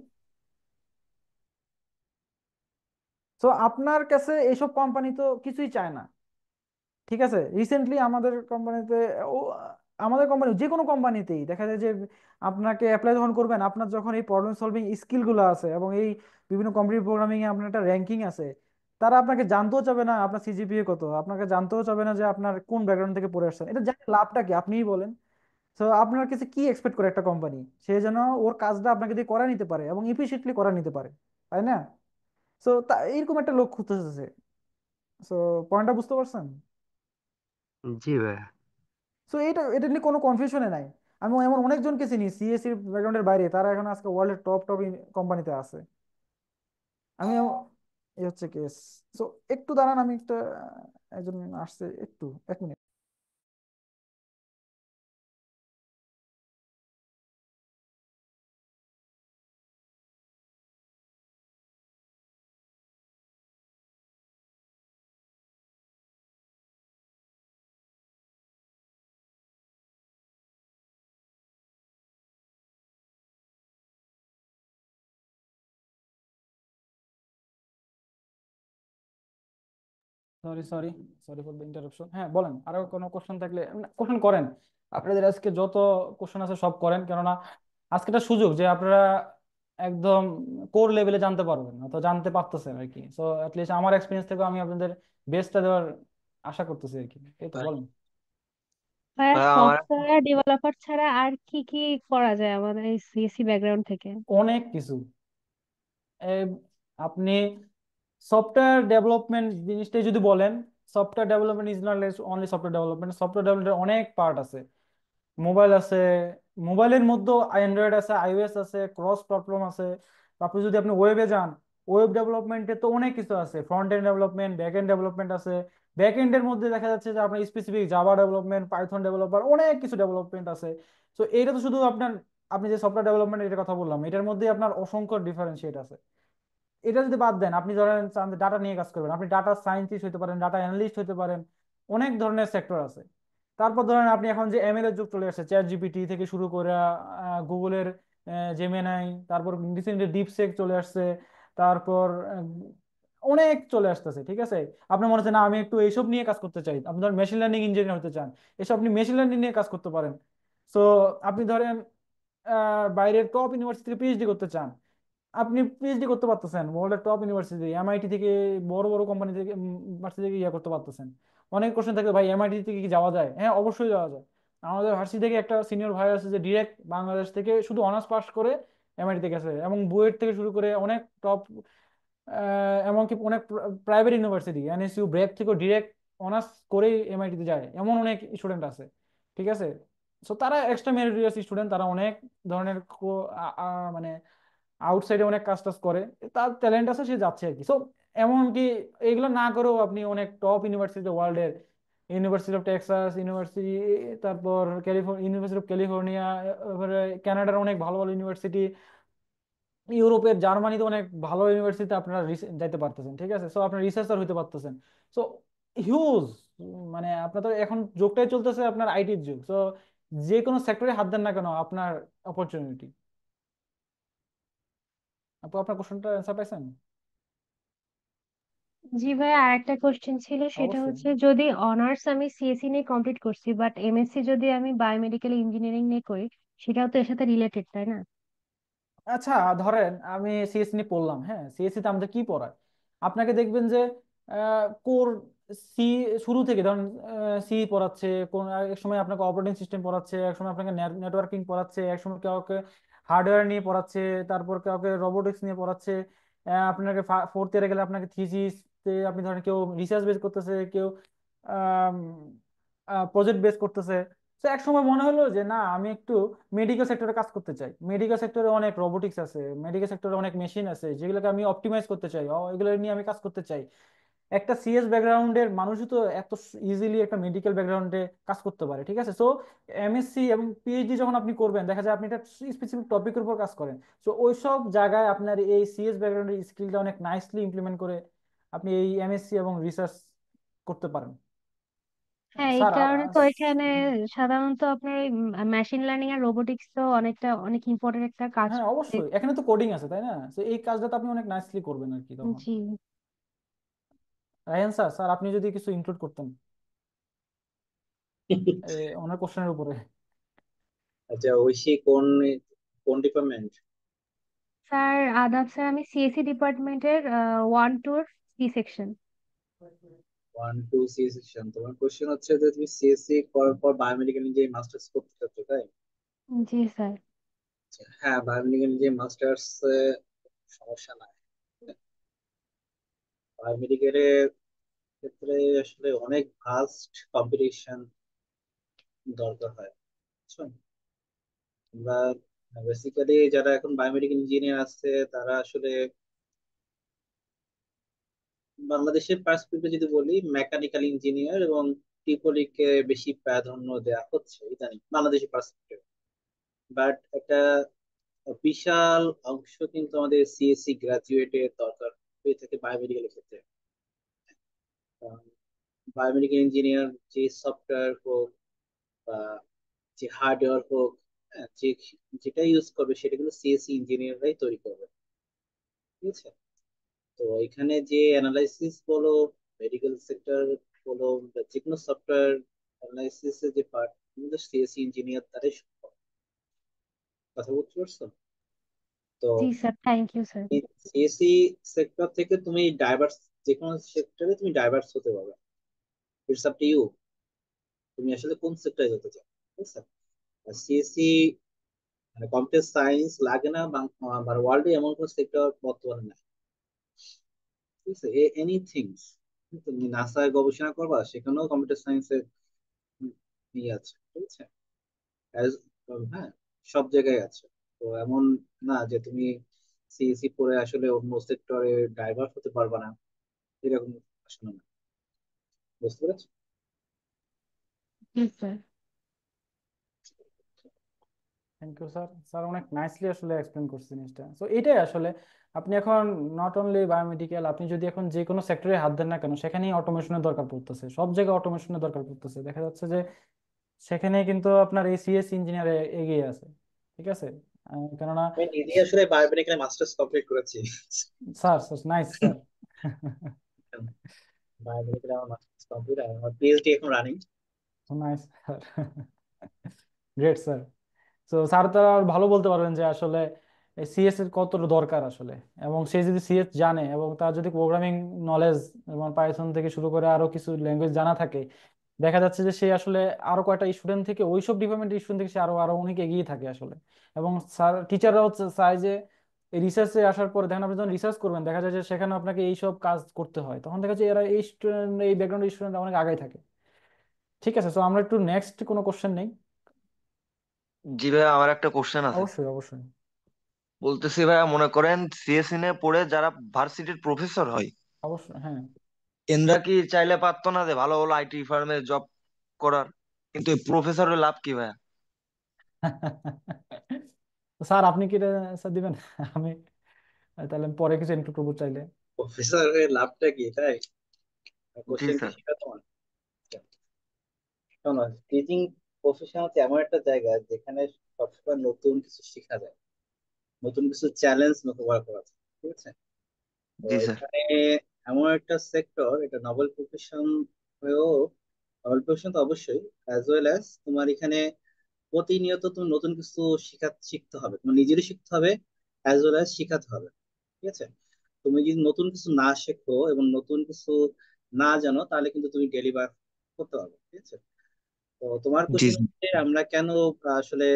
তো আপনার কাছে এইসব কোম্পানি তো কিছুই চায় না, ঠিক আছে। রিসেন্টলি আমাদের কোম্পানিতে, ও আমাদের কোম্পানি যে কোনো কোম্পানিতেই দেখা যায় যে আপনাকে অ্যাপ্লাই যখন করবেন, আপনার যখন এই প্রবলেম সলভিং স্কিল গুলো আছে এবং এই বিভিন্ন কম্পিটিটিভ প্রোগ্রামিং এ আপনার একটা র্যাঙ্কিং আছে, তারা আপনাকে জানতেও চাবে না আপনার সিজিপিএ কত, আপনাকে জানতেও চাবে না যে আপনার কোন ব্যাকগ্রাউন্ড থেকে পড়ে আসছেন। এটা জানলে লাভটা কি আপনিই বলেন। তো আপনার কাছে কি এক্সপেক্ট করে একটা কোম্পানি, সে যেন ওর কাজটা আপনাকে দিয়ে করা নিতে পারে এবং ইফিশিয়েন্টলি করা নিতে পারে, তাই না? তো এইরকম একটা লোক খুঁজতেছে। তো পয়েন্টটা বুঝতে পারছেন? জি ভাই। সো এটা এটা নিয়ে কোনো কনফিউশনে নাই। আমি এমন অনেকজনকে চিনি সিএসসি ব্যাকগ্রাউন্ডের বাইরে, তারা এখন আজকে ওয়ার্ল্ডের টপ টপ কোম্পানিতে আছে। আমি এই হচ্ছে কেস। সো একটু দাঁড়ান, আমি একটা, একজন আসছে, একটু 1 minute. Sorry sorry sorry for the interruption. হ্যাঁ বলেন, আরো কোনো কোশ্চেন থাকলে কোশ্চেন করেন। আপনাদের আজকে যত কোশ্চেন আছে সব করেন, কেননা আজকে একটা সুযোগ যে আপনারা একদম কোর লেভেলে জানতে পারবেন, অথবা জানতে পারতেছেন আর কি। সো অ্যাটলিস্ট আমার এক্সপিরিয়েন্স থেকে আমি আপনাদের বেস্টটা দেওয়ার আশা করতেছি আর কি। এই তো বলেন। ভাইয়া আমার সফটওয়্যার ডেভেলপার ছাড়া আর কি কি করা যায় আমাদের এই সিএসসি ব্যাকগ্রাউন্ড থেকে? অনেক কিছু। এ, আপনি সফটওয়্যার ডেভেলপমেন্ট জিনিসটাই যদি বলেন, software development is not only software development. Software ডেভেলপমেন্টের অনেক পার্ট আছে। মোবাইল আছে, মোবাইলের মধ্যে অ্যান্ড্রয়েড আছে, আইওএস আছে, ক্রস প্ল্যাটফর্ম আছে। তারপর যদি আপনি ওয়েবে যান, ওয়েব ডেভেলপমেন্টে তো অনেক কিছু আছে। Front end development, back end development আছে। ব্যাক এন্ডের মধ্যে দেখা যাচ্ছে যে আপনার specific Java development, Python developer, অনেক কিছু ডেভেলপমেন্ট আছে। তো এইটা তো শুধু আপনার, আপনি যে সফটওয়্যার ডেভেলপমেন্ট এর কথা বললাম, এটার মধ্যে আপনার অসংখ্য ডিফারেন্সিয়েট আছে। এটা যদি বাদ দেন, আপনি ধরেন চান ডাটা নিয়ে কাজ করবেন, আপনি ডাটা সায়েন্টিস্ট হতে পারেন, ডাটা অ্যানালিস্ট হতে পারেন, অনেক ধরনের সেক্টর আছে। তারপর ধরেন আপনি এখন যে এমএল এর যুগ চলে আসছে, চ্যাট জিপিটি থেকে শুরু করে গুগলের জেমিনাই, তারপর রিসেন্টলি ডিপসেক চলে আসছে, তারপর অনেক চলে আসতেছে, ঠিক আছে। আপনার মনে হচ্ছে না আমি একটু এইসব নিয়ে কাজ করতে চাই, আপনি ধরেন মেশিন লার্নিং ইঞ্জিনিয়ার হতে চান, এসব আপনি মেশিন লার্নিং নিয়ে কাজ করতে পারেন। সো আপনি ধরেন বাইরের টপ ইউনিভার্সিটি থেকে পিএইচডি করতে চান, আপনি পিএইচডি করতে পারতেছেন ওয়ার্ল্ডের টপ ইউনিভার্সিটি, এমআইটি থেকে, বড় বড় কোম্পানি থেকে, ভার্সিটি থেকে ইয়া করতে পারতেছেন। অনেক কোশ্চেন থাকে, ভাই এমআইটি থেকে কি যাওয়া যায়? হ্যাঁ অবশ্যই যাওয়া যায়। আমাদের ভার্সিটি থেকে একটা সিনিয়র ভাই আছে যে ডিরেক্ট বাংলাদেশ থেকে শুধু অনার্স পাস করে এমআইটি থেকে গেছে, এবং বুয়েট থেকে শুরু করে অনেক টপ, এমনকি অনেক প্রাইভেট ইউনিভার্সিটি এনএসইউ ব্রেক থেকে ডিরেক্ট অনার্স করেই এমআইটিতে যায়, এমন অনেক স্টুডেন্ট আছে, ঠিক আছে। সো তারা এক্সট্রা মেরিটোরিয়াস স্টুডেন্ট, তারা অনেক ধরনের মানে আউটসাইডে অনেক কাজ টাজ করে, তার ট্যালেন্ট আছে, সে যাচ্ছে আর কি। সো এমনকি এগুলো না করেও আপনি অনেক টপ ইউনিভার্সিটি ওয়ার্ল্ডের, ইউনিভার্সিটি অফ টেক্সাস ইউনিভার্সিটি, তারপর ইউনিভার্সিটি অফ ক্যালিফোর্নিয়া, এবারে কানাডার অনেক ভালো ভালো ইউনিভার্সিটি, ইউরোপের জার্মানিতে অনেক ভালো ইউনিভার্সিটিতে আপনারা যাইতে পারতেছেন, ঠিক আছে। সো আপনার রিসার্চার হইতে পারতেছেন। সো হিউজ, মানে আপনার তো এখন যুগটাই চলতেছে আপনার আইটির যুগ। সো যে কোনো সেক্টরে হাত দেন না কেন, আপনার অপরচুনিটি। আপু আপনার কোশ্চেনটা অ্যান্সার পাইছেন? জি ভাই, আর একটা কোশ্চেন ছিল, সেটা অবশ্যই। হচ্ছে যদি অনার্স আমি সিএসসি নিয়ে কমপ্লিট করছি বাট এমএসসি যদি আমি বায়োমেডিকেল ইঞ্জিনিয়ারিং নিয়ে করি, সেটাও তো এর সাথে রিলেটেড, তাই না? আচ্ছা ধরেন আমি সিএসসি নিয়ে পড়লাম, হ্যাঁ সিএসসি তে আমাদের কি পড়ায়? আপনাকে দেখবেন যে কোর সি শুরু থেকে ধরুন সি পড়াচ্ছে, কোন এক সময় আপনাকে অপারেটিং সিস্টেম পড়াচ্ছে, এক সময় আপনাকে নেটওয়ার্কিং পড়াচ্ছে, এক সময় কাউকে হার্ডওয়্যার নিয়ে পড়াচ্ছে, তারপর কাউকে রোবোটিক্স নিয়ে পড়াচ্ছে। আপনাকে ফোর্থ ইয়ারে গেলে আপনাকে থিসিস, আপনি ধরেন কেউ রিসার্চ বেস করতেছে, কেউ প্রজেক্ট বেস করতেছে। তো এক সময় মনে হলো যে না, আমি একটু মেডিকেল সেক্টরে কাজ করতে চাই। মেডিকেল সেক্টরে অনেক রোবোটিক্স আছে, মেডিকেল সেক্টরে অনেক মেশিন আছে যেগুলোকে আমি অপটিমাইজ করতে চাই, এগুলো নিয়ে আমি কাজ করতে চাই। একটা সিএস ব্যাকগ্রাউন্ডের মানুষই তো এত ইজিলি একটা মেডিকেল ব্যাকগ্রাউন্ডে কাজ করতে পারে, ঠিক আছে? সো এমএসসি এবং পিএইচডি যখন আপনি করবেন, দেখা যায় আপনি একটা স্পেসিফিক টপিকের উপর কাজ করেন। সো ওইসব জায়গায় আপনার এই সিএস ব্যাকগ্রাউন্ডের স্কিলটা অনেক নাইসলি ইমপ্লিমেন্ট করে আপনি এই এমএসসি এবং রিসার্চ করতে পারেন। হ্যাঁ, এই স্যার কারণে তো এখানে সাধারণত আপনার মেশিন লার্নিং আর রোবোটিক্স তো অনেক ইম্পর্টেন্ট একটা কাজ হ্যাঁ করতে। অবশ্যই, এখানে তো কোডিং আছে তাই না? তো এই কাজটা তো আপনি অনেক নাইসলি করবেন আর কি তখন। জি রায়হান স্যার, স্যার আপনি যদি কিছু ইনক্লুড করতেন ওনার কোশ্চেনের উপরে। আচ্ছা, ঐশী কোন কোন ডিপার্টমেন্ট? স্যার, আদাব স্যার, আমি সিএসসি ডিপার্টমেন্টের 1-2 সি সেকশন। 1 2 C section. তোমার কোশ্চেন হচ্ছে যে তুমি সিএসসি করার পর বায়োমেডিক্যাল ইঞ্জিনিয়ারিং মাস্টার্স করতে চাচ্ছ, তাই? জি স্যার। আচ্ছা, হ্যাঁ, বায়োমেডিক্যাল ইঞ্জিনিয়ারিং মাস্টার্স সমস্যা নাই। বায়োমেডিক্যালের ক্ষেত্রে আসলে অনেক ভাস্ট কম্পিটিশন দরকার হয়, বুঝছো? আমরা বেসিক্যালি যারা এখন বায়োমেডিক্যাল ইঞ্জিনিয়ার আছে তারা আসলে বাংলাদেশের পার্সপেক্টিভে যদি বলি, মেকানিক্যাল ইঞ্জিনিয়ার এবং ট্রিপলিকে বেশি প্রাধান্য দেওয়া হচ্ছে ইদানিং বাংলাদেশের পার্সপেক্টিভ। বাট একটা বিশাল অংশ কিন্তু আমাদের সিএসসি গ্রাজুয়েটের দরকার হয়ে থাকে বায়োমেডিক্যালের ক্ষেত্রে। বায়োমেডিক্যাল ইঞ্জিনিয়ার যে সফটওয়্যার হোক বা যে হার্ডওয়্যার হোক, হ্যাঁ, যে যেটা ইউজ করবে সেটা কিন্তু সিএসসি ইঞ্জিনিয়াররাই তৈরি করবে, ঠিক আছে? তো এখানে যে অ্যানালাইসিস বলো, মেডিকেল সেক্টর বলো, বা যে কোনো সফটওয়্যার অ্যানালাইসিস এর যে পার্ট, কিন্তু সিএসসি ইঞ্জিনিয়ার তারাই সম্ভব। কথা বুঝতে পারছো? তো জি sir, thank you sir. CSE sector থেকে তুমি ডাইভার্স, যে কোনো সেক্টরে তুমি ডাইভার্স হতে পারবে। ইটস আপ টু ইউ, তুমি আসলে কোন সেক্টরে যেতে চাও, ঠিক আছে? সিএসসি মানে কম্পিউটার সায়েন্স লাগে না, মানে ওয়ার্ল্ডে এমন কোন সেক্টর বর্তমানে নাই, ঠিক আছে? এনিথিংস, তুমি নাসায় গবেষণা করবা সেখানেও কম্পিউটার সায়েন্সের ইয়ে আছে, ঠিক আছে? As- হ্যাঁ, সব জায়গায় আছে। তো এমন না যে তুমি সিএসসি পড়ে আসলে অন্য সেক্টরে ডাইভার্ট হতে পারবা না, এরকম আসলে না। বুঝতে পেরেছো? জি sir. Thank you sir, sir অনেক নাইসলি আসলে এক্সপ্লেন করছে জিনিসটা। তো এটাই আসলে আপনি এখন নট অনলি বায়োমেডিক্যাল, আপনি যদি এখন যে কোনো সেক্টরে হাত দেন না কেন সেখানেই অটোমেশনের দরকার পড়তেছে, সব জায়গায় অটোমেশনের দরকার পড়তেছে। দেখা যাচ্ছে যে সেখানে কিন্তু আপনার এই সিএস ইঞ্জিনিয়ার এগিয়ে আছে, ঠিক আছে? কেননা আমি নিজে আসলে বায়োমেডিক্যাল মাস্টার্স কমপ্লিট করেছি। Sir, sir nice sir. Biomedical আমার মাস্টার্স কমপ্লিট, আর আমার পিএইচডি এখন running. Nice sir, great sir. তো স্যার তো আর ভালো বলতে পারবেন যে আসলে সিএস এর কত দরকার আসলে। এবং সে যদি সিএস জানে এবং তার যদি প্রোগ্রামিং নলেজ এবং পাইথন থেকে শুরু করে আরো কিছু ল্যাঙ্গুয়েজ জানা থাকে, দেখা যাচ্ছে যে সে আসলে আরো কয়টা স্টুডেন্ট থেকে, ওইসব ডিপার্টমেন্টের স্টুডেন্ট থেকে সে আরো আরো অনেক এগিয়ে থাকে আসলে। এবং স্যার টিচাররা হচ্ছে চায় যে এই রিসার্চে আসার পরে দেখেন আপনি যখন রিসার্চ করবেন, দেখা যায় যে সেখানে আপনাকে এইসব কাজ করতে হয়, তখন দেখা যায় এরা এই স্টুডেন্ট, এই ব্যাকগ্রাউন্ডের স্টুডেন্ট অনেক আগাই থাকে। ঠিক আছে, তো আমরা একটু নেক্সট কোনো কোশ্চেন নেই। জি ভাইয়া, আমার একটা কোশ্চেন আছে। অবশ্যই অবশ্যই। বলতেছি ভাইয়া, মনে করেন সিএসসি নিয়ে পড়ে যারা ভার্সিটির প্রফেসর হয়, অবশ্যই হ্যাঁ। এনরা কি চাইলে পারতো না যে ভালো ভালো আইটি ফার্মে জব করার? কিন্তু এই প্রফেসরের লাভ কি ভাইয়া? স্যার আপনি কি স্যার দিবেন? আমি তাহলে আমি পরে কিছু ইনক্লুড করবো চাইলে। প্রফেসরের লাভটা কি, তাই? জি কোশ্চেন কি স্যার। সেটা তোমার? শোনো, টিচিং প্রফেশন হচ্ছে এমন একটা জায়গা যেখানে সবসময় নতুন কিছু শেখা যায়, নতুন কিছু চ্যালেঞ্জ মোকাবেলা করা যায়, ঠিক আছে? তো জি স্যার। এখানে এমন একটা সেক্টর, এটা নভেল প্রফেশন হয়েও, নভেল প্রফেশন তো অবশ্যই, অ্যাজ ওয়েল অ্যাজ তোমার এখানে প্রতিনিয়ত তুমি নতুন কিছু শিখতে হবে, তোমার নিজেরই শিখতে হবে, অ্যাজ ওয়েল অ্যাজ শিখাতে হবে, ঠিক আছে? তুমি যদি নতুন কিছু না শেখো এবং নতুন কিছু না জানো, তাহলে কিন্তু তুমি ডেলিভার করতে পারবে, ঠিক আছে? তো তোমার জি কোশ্চেন জি। হচ্ছে আমরা কেন আসলে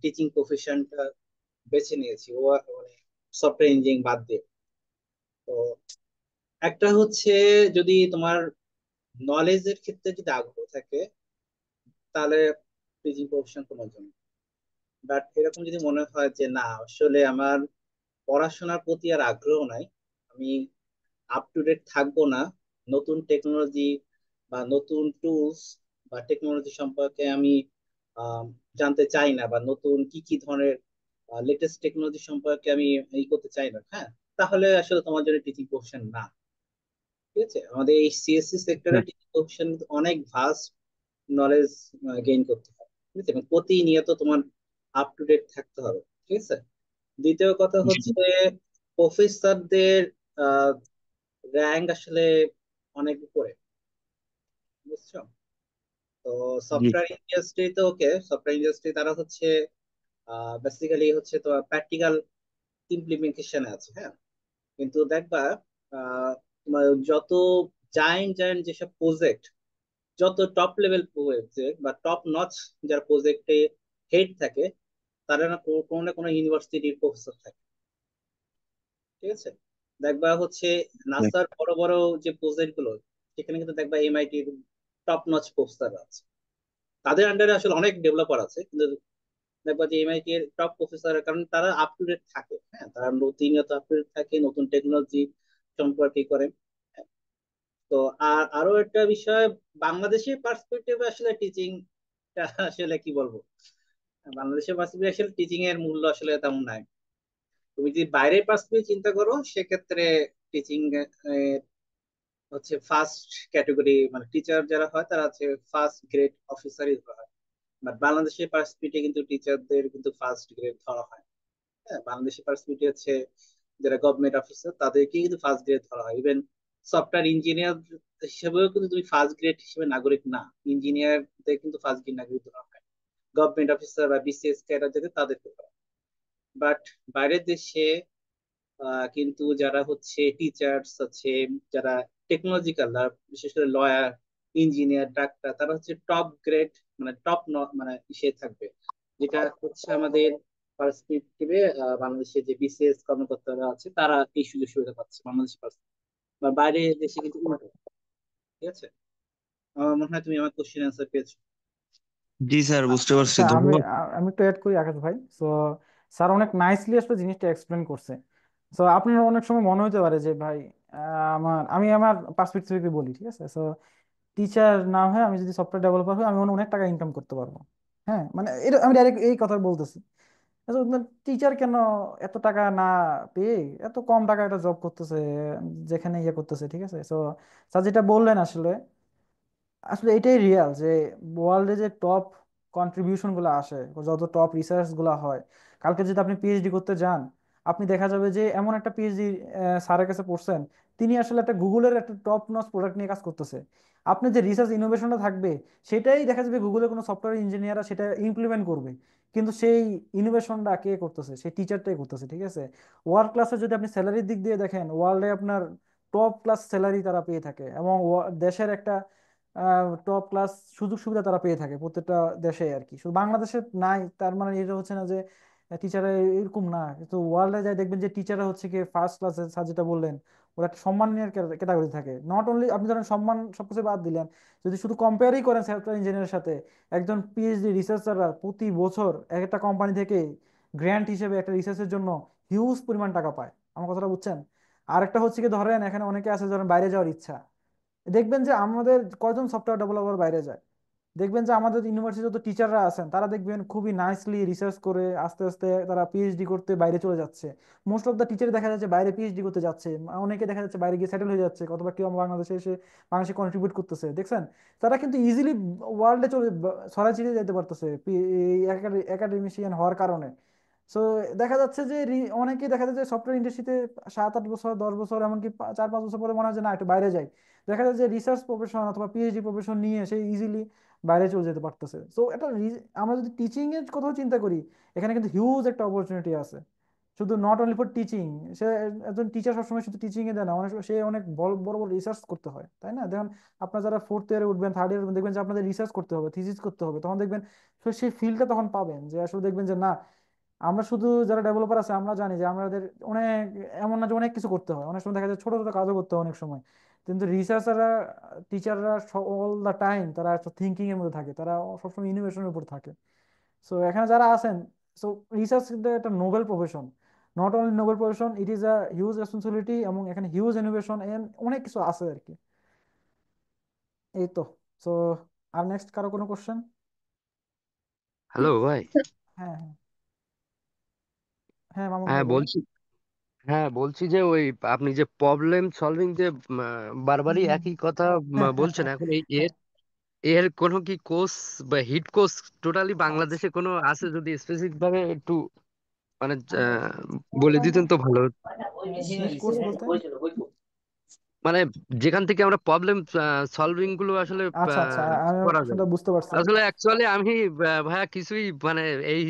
টিচিং প্রফেশনটা বেছে নিয়েছি, ও মানে সফটওয়্যার ইঞ্জিনিয়ারিং বাদ দিয়ে। তো একটা হচ্ছে, যদি তোমার নলেজের ক্ষেত্রে যদি আগ্রহ থাকে, তাহলে টিচিং প্রফেশন তোমার জন্য। বাট এরকম যদি মনে হয় যে না, আসলে আমার পড়াশোনার প্রতি আর আগ্রহ নাই, আমি আপ টু ডেট থাকবো না, নতুন টেকনোলজি বা নতুন টুলস বা টেকনোলজি সম্পর্কে আমি আম, জানতে চাই না, বা নতুন কি কি ধরনের লেটেস্ট টেকনোলজি সম্পর্কে আমি করতে চাই না, হ্যাঁ, তাহলে আসলে তোমার জন্য টিচিং প্রফেশন না। ঠিক আছে, আমাদের এই সিএসসি সেক্টরে হ্যাঁ, টিচিং প্রফেশন অনেক ভাস্ট নলেজ গেইন করতে হবে, ঠিক আছে, এবং প্রতিনিয়ত তোমার আপ টু ডেট থাকতে হবে, ঠিক আছে। দ্বিতীয় কথা জি হচ্ছে, প্রফেসরদের র্যাঙ্ক আসলে অনেক উপরে, বুঝছো? তো জি সফটওয়্যার ইন্ডাস্ট্রিতে, ওকে, সফটওয়্যার ইন্ডাস্ট্রি তারা হচ্ছে বেসিক্যালি হচ্ছে তোমার প্র্যাকটিক্যাল ইমপ্লিমেন্টেশনে আছে, হ্যাঁ। কিন্তু দেখবা তোমার যত জায়েন্ট জায়েন্ট যেসব প্রজেক্ট, যত টপ লেভেল প্রজেক্ট বা টপ নচ যারা প্রজেক্টে হেড থাকে, তারা না কোনো না কোনো ইউনিভার্সিটির প্রফেসর থাকে, ঠিক আছে। দেখবা হচ্ছে নাসার বড় বড় যে প্রজেক্ট গুলো, সেখানে কিন্তু দেখবা এমআইটির টপ নচ প্রফেসর আছে, তাদের আন্ডারে আসলে অনেক ডেভেলপার আছে, কিন্তু দেখবা যে এমআইটি এর টপ প্রফেসর, কারণ তারা আপ টু ডেট থাকে, হ্যাঁ, তারা প্রতিনিয়ত আপ টু ডেট থাকে, নতুন টেকনোলজি সম্পর্কে করে। তো আর আরো একটা বিষয়, বাংলাদেশের পার্সপেক্টিভে আসলে টিচিং আসলে কি বলবো, বাংলাদেশের পার্সপেক্টিভে আসলে টিচিং এর মূল্য আসলে তেমন নাই। তুমি যদি বাইরের পার্সপেক্টিভ চিন্তা করো, সেক্ষেত্রে টিচিং হচ্ছে ফার্স্ট ক্যাটাগরি, মানে টিচার যারা হয় তারা হচ্ছে ফার্স্ট গ্রেড অফিসারই ধরা হয়। বাট বাংলাদেশের পার্সপেক্টিভে কিন্তু টিচারদের কিন্তু ফার্স্ট গ্রেড ধরা হয়, হ্যাঁ। বাংলাদেশের পার্সপেক্টিভ হচ্ছে যারা গভর্নমেন্ট অফিসার, তাদেরকে কিন্তু ফার্স্ট গ্রেড ধরা হয়। ইভেন সফটওয়্যার ইঞ্জিনিয়ার হিসেবেও কিন্তু তুমি ফার্স্ট গ্রেড হিসেবে নাগরিক না, ইঞ্জিনিয়ারদের কিন্তু ফার্স্ট গ্রেড নাগরিক ধরা হয়। গভর্নমেন্ট অফিসার বা বিসিএস ক্যাডার যাদের, তাদেরকে ধরা। বাট বাইরের দেশে কিন্তু যারা হচ্ছে টিচার্স হচ্ছে, যারা টেকনোলজিক্যাল, বিশেষ করে লয়ার, ইঞ্জিনিয়ার, ডাক্তার, তারা হচ্ছে টপ গ্রেড, মানে টপ, মানে সে থাকবে, যেটা হচ্ছে আমাদের পার্সপেক্টিভে বাংলাদেশে যে বিসিএস কর্মকর্তারা আছে, তারা এই সুযোগ সুবিধা পাচ্ছে বাংলাদেশে বা বাইরে দেশে কিন্তু উল্টো, ঠিক আছে। আমার মনে হয় তুমি আমার কোশ্চেন অ্যান্সার পেয়েছো। জি স্যার, বুঝতে পারছি, আচ্ছা, আমি ধন্যবাদ। আমি একটু অ্যাড করি আকাশ ভাই। সো স্যার অনেক নাইসলি আসলে জিনিসটা এক্সপ্লেন করছে। সো আপনার অনেক সময় মনে হতে পারে যে ভাই, আমি আমার পার্সপেক্টিভ থেকে বলি, ঠিক আছে। সো টিচার না হয়ে আমি যদি সফটওয়্যার ডেভেলপার হই, আমি অনেক টাকা ইনকাম করতে পারবো। হ্যাঁ, মানে এটা আমি ডাইরেক্ট এই কথা বলতেছি। টিচার কেন এত টাকা না পেয়ে এত কম টাকা একটা জব করতেছে, যেখানে ইয়ে করতেছে, ঠিক আছে। সো স্যার যেটা বললেন আসলে, আসলে এটাই রিয়াল যে ওয়ার্ল্ডে যে টপ কন্ট্রিবিউশন গুলো আসে, যত টপ রিসার্চ গুলো হয়, কালকে যদি আপনি পিএইচডি করতে যান, আপনি দেখা যাবে যে এমন একটা পিএইচডি স্যারের কাছে পড়ছেন, তিনি আসলে একটা গুগলের একটা টপ নচ প্রোডাক্ট নিয়ে কাজ করতেছে। আপনি যে রিসার্চ ইনোভেশনটা থাকবে, সেটাই দেখা যাবে গুগলের কোনো সফটওয়্যার ইঞ্জিনিয়াররা সেটা ইমপ্লিমেন্ট করবে, কিন্তু সেই ইনোভেশনটা কে করতেছে? সেই টিচারটাই করতেছে, ঠিক আছে। ওয়ার্ল্ড ক্লাসে যদি আপনি স্যালারির দিক দিয়ে দেখেন, ওয়ার্ল্ডে আপনার টপ ক্লাস স্যালারি তারা পেয়ে থাকে, এবং দেশের একটা টপ ক্লাস সুযোগ সুবিধা তারা পেয়ে থাকে প্রত্যেকটা দেশে আর কি। শুধু বাংলাদেশে নাই তার মানে এটা হচ্ছে না যে টিচাররা এরকম না, কিন্তু ওয়ার্ল্ডে যাই দেখবেন যে টিচাররা হচ্ছে কি ফার্স্ট ক্লাসের, স্যার যেটা বললেন, ওরা একটা সম্মানের ক্যাটাগরি থাকে। নট অনলি আপনি ধরেন সম্মান সবকিছু বাদ দিলেন, যদি শুধু কম্পেয়ারই করেন সফটওয়্যার ইঞ্জিনিয়ারের সাথে, একজন পিএইচডি রিসার্চাররা প্রতি বছর এক একটা কোম্পানি থেকে গ্র্যান্ট হিসেবে একটা রিসার্চের জন্য হিউজ পরিমাণ টাকা পায়। আমার কথাটা বুঝছেন? আরেকটা হচ্ছে কি, ধরেন এখানে অনেকে আছে ধরেন বাইরে যাওয়ার ইচ্ছা, দেখবেন যে আমাদের কয়জন সফটওয়্যার ডেভেলপার বাইরে যায়, দেখবেন যে আমাদের ইউনিভার্সিটি যত টিচাররা আছেন তারা দেখবেন খুবই নাইসলি রিসার্চ করে আস্তে আস্তে তারা পিএইচডি করতে বাইরে চলে যাচ্ছে। মোস্ট অফ দ্য টিচার দেখা যাচ্ছে বাইরে পিএইচডি করতে যাচ্ছে, অনেকে দেখা যাচ্ছে বাইরে গিয়ে সেটেল হয়ে যাচ্ছে, অথবা কেউ বাংলাদেশে এসে বাংলাদেশে কন্ট্রিবিউট করতেছে, দেখছেন? তারা কিন্তু ইজিলি ওয়ার্ল্ডে চলে ছড়াই ছিটিয়ে যেতে পারতেছে একাডেমিশিয়ান হওয়ার কারণে। সো দেখা যাচ্ছে যে অনেকেই দেখা যাচ্ছে সফটওয়্যার ইন্ডাস্ট্রিতে 7-8 বছর 10 বছর, এমনকি 4-5 বছর পরে মনে হয় যে না একটু বাইরে যাই, দেখা যায় যে রিসার্চ প্রফেশন অথবা পিএইচডি প্রফেশন নিয়ে সে ইজিলি বাইরে চলে যেতে পারতেছে। সো এটা আমরা যদি টিচিং এর কথাও চিন্তা করি, এখানে কিন্তু হিউজ একটা অপরচুনিটি আছে। শুধু নট অনলি ফর টিচিং। সে একজন টিচার সবসময় শুধু টিচিং এ দেয় না, অনেক সময় সে অনেক বড় বড় বড় রিসার্চ করতে হয়, তাই না? দেখুন আপনার যারা ফোর্থ ইয়ারে উঠবেন, থার্ড ইয়ারে উঠবেন, দেখবেন যে আপনাদের রিসার্চ করতে হবে, থিসিস করতে হবে, তখন দেখবেন তো সেই ফিল্ডটা তখন পাবেন যে আসলে দেখবেন যে না, আমরা শুধু যারা ডেভেলপার আছে আমরা জানি যে আমাদের অনেক, এমন না যে অনেক কিছু করতে হয়, অনেক সময় দেখা যায় ছোট ছোট কাজও করতে হয় অনেক সময়। কিন্তু রিসার্চাররা, টিচাররা অল দ্য টাইম তারা একটা থিঙ্কিং এর মধ্যে থাকে, তারা সবসময় ইনোভেশনের উপর থাকে। সো এখানে যারা আছেন, সো রিসার্চ কিন্তু একটা noble profession, not only noble profession, it is a huge responsibility, এবং এখানে হিউজ ইনোভেশন এন্ড অনেক কিছু আছে আর কি। এই তো। সো আর নেক্সট কারো কোনো কোশ্চেন? হ্যালো ভাই। হ্যাঁ হ্যাঁ। হ্যাঁ মামুন হ্যাঁ ভাই বলেন। বলছি, হ্যাঁ বলছি যে ওই আপনি যে প্রবলেম সলভিং যে হুম বারবারই হুম। একই কথা হ্যাঁ হ্যাঁ বলছেন, এখন এই হ্যাঁ। এর এর কোনো কি কোর্স বা হিট কোর্স টোটালি আচ্ছা, বাংলাদেশে কোনো আছে? যদি স্পেসিফিক ভাবে একটু মানে আমরা বলে দিতেন তো ভালো হতো। হিট কোর্স বলতে? মানে যেখান থেকে আমরা প্রবলেম সলভিং গুলো আসলে আচ্ছা আচ্ছা, আমি করা যায়। কোশ্চেনটা বুঝতে পারছি। আসলে অ্যাকচুয়ালি আমি ভাইয়া কিছুই মানে এই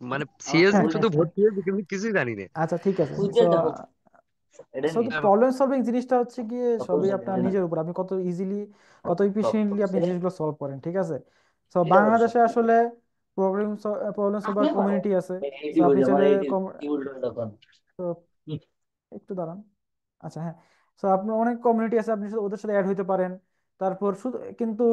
মানে সিএস শুধু ভর্তি হয়েছি কিন্তু কিছুই জানি না। আচ্ছা ঠিক আছে। সো শুধু প্রবলেম সলভিং জিনিসটা হচ্ছে গিয়ে সবই আপনার নিজের উপর, আপনি কত ইজিলি, কত ইফিশিয়েন্টলি আপনি জিনিসগুলো সলভ করেন, ঠিক আছে? সো বাংলাদেশে আসলে প্রবলেম প্রবলেম সলভার কমিউনিটি আছে। সো আপনি চাইলে তো একটু দাঁড়ান। আচ্ছা হ্যাঁ। সো আপনার অনেক কমিউনিটি আছে, আপনি শুধু ওদের সাথে অ্যাড হইতে পারেন। তারপর শুধু কিন্তু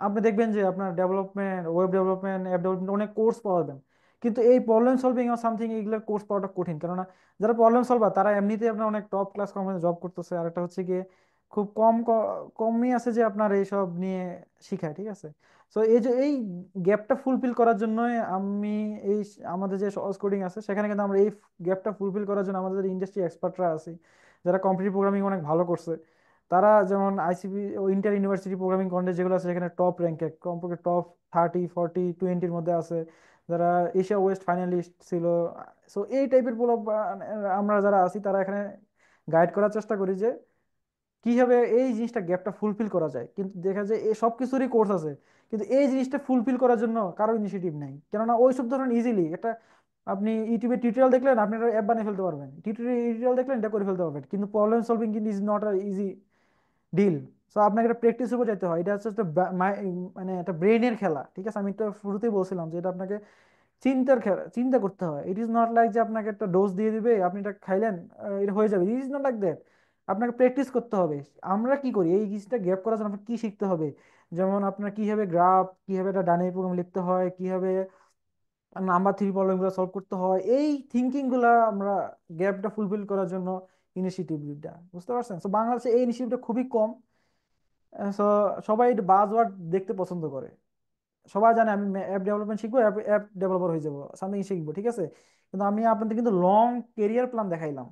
আপনি দেখবেন যে আপনার development, web development, app development অনেক কোর্স পাওয়া যাবেন। কিন্তু এই প্রবলেম সলভিং আর সামথিং এগুলোর কোর্স পাওয়াটা কঠিন, কেননা যারা প্রবলেম সলভার তারা এমনিতেই আপনার অনেক টপ ক্লাস কোম্পানিতে জব করতেছে, আর একটা হচ্ছে গিয়ে খুব কমই আছে যে আপনার এইসব নিয়ে শিখায়, ঠিক আছে? সো এই যে এই গ্যাপটা ফুলফিল করার জন্যই আমি এই আমাদের যে সহজ কোডিং আছে সেখানে কিন্তু আমরা এই গ্যাপটা ফুলফিল করার জন্য আমাদের ইন্ডাস্ট্রি এক্সপার্টরা আছে, যারা কম্পিটিটিভ প্রোগ্রামিং অনেক ভালো করছে। তারা যেমন আইসিবি ও ইন্টার ইউনিভার্সিটি প্রোগ্রামিং কন্টেস্ট যেগুলো আছে সেখানে টপ র্যাঙ্কে, কমপক্ষে টপ 30, 40, 20-র মধ্যে আছে, যারা এশিয়া ওয়েস্ট ফাইনালিস্ট ছিল। সো এই টাইপের আমরা যারা আছি তারা এখানে গাইড করার চেষ্টা করি যে কিভাবে এই জিনিসটা গ্যাপটা ফুলফিল করা যায়। কিন্তু দেখা যায় এই সব কিছুরই কোর্স আছে, কিন্তু এই জিনিসটা ফুলফিল করার জন্য কারো ইনিশিয়েটিভ নাই, কেননা ওই সব ধরনের ইজিলি এটা আপনি ইউটিউবে টিউটোরিয়াল দেখলেন, আপনি একটা অ্যাপ বানিয়ে ফেলতে পারবেন, টিউটোরিয়াল দেখলেন এটা করে ফেলতে পারবেন, কিন্তু প্রবলেম সলভিং কিন্তু is not a easy deal. So আপনাকে একটা প্র্যাকটিস উপর যেতে হয়, এটা হচ্ছে একটা মানে একটা ব্রেনের খেলা, ঠিক আছে? আমি তো শুরুতেই বলছিলাম যে এটা আপনাকে চিন্তার খেলা, চিন্তা করতে হয়। ইট ইজ নট লাইক যে আপনাকে একটা ডোজ দিয়ে দিবে, আপনি এটা খাইলেন, এটা হয়ে যাবে। It is not like that. আপনাকে প্র্যাকটিস করতে হবে। আমরা কি করি এই জিনিসটা গ্যাপ করার জন্য আপনাকে কি শিখতে হবে, যেমন আপনার কিভাবে গ্রাফ, কিভাবে একটা ডাইনামিক প্রোগ্রাম লিখতে হয়, কিভাবে নাম্বার থ্রি প্রবলেম গুলো সলভ করতে হয়, এই থিঙ্কিং গুলা আমরা গ্যাপটা ফুলফিল করার জন্য ইনিশিয়েটিভটা, বুঝতে পারছেন? তো বাংলাদেশে এই ইনিশিয়েটিভটা খুবই কম। সো সবাই বাজওয়ার্ড দেখতে পছন্দ করে, সবাই জানে আমি অ্যাপ ডেভেলপমেন্ট শিখবো, অ্যাপ অ্যাপ ডেভেলপার হয়ে যাবো, সামথিং শিখবো, ঠিক আছে? কিন্তু আমি আপনাদের কিন্তু লং কেরিয়ার প্ল্যান দেখাইলাম,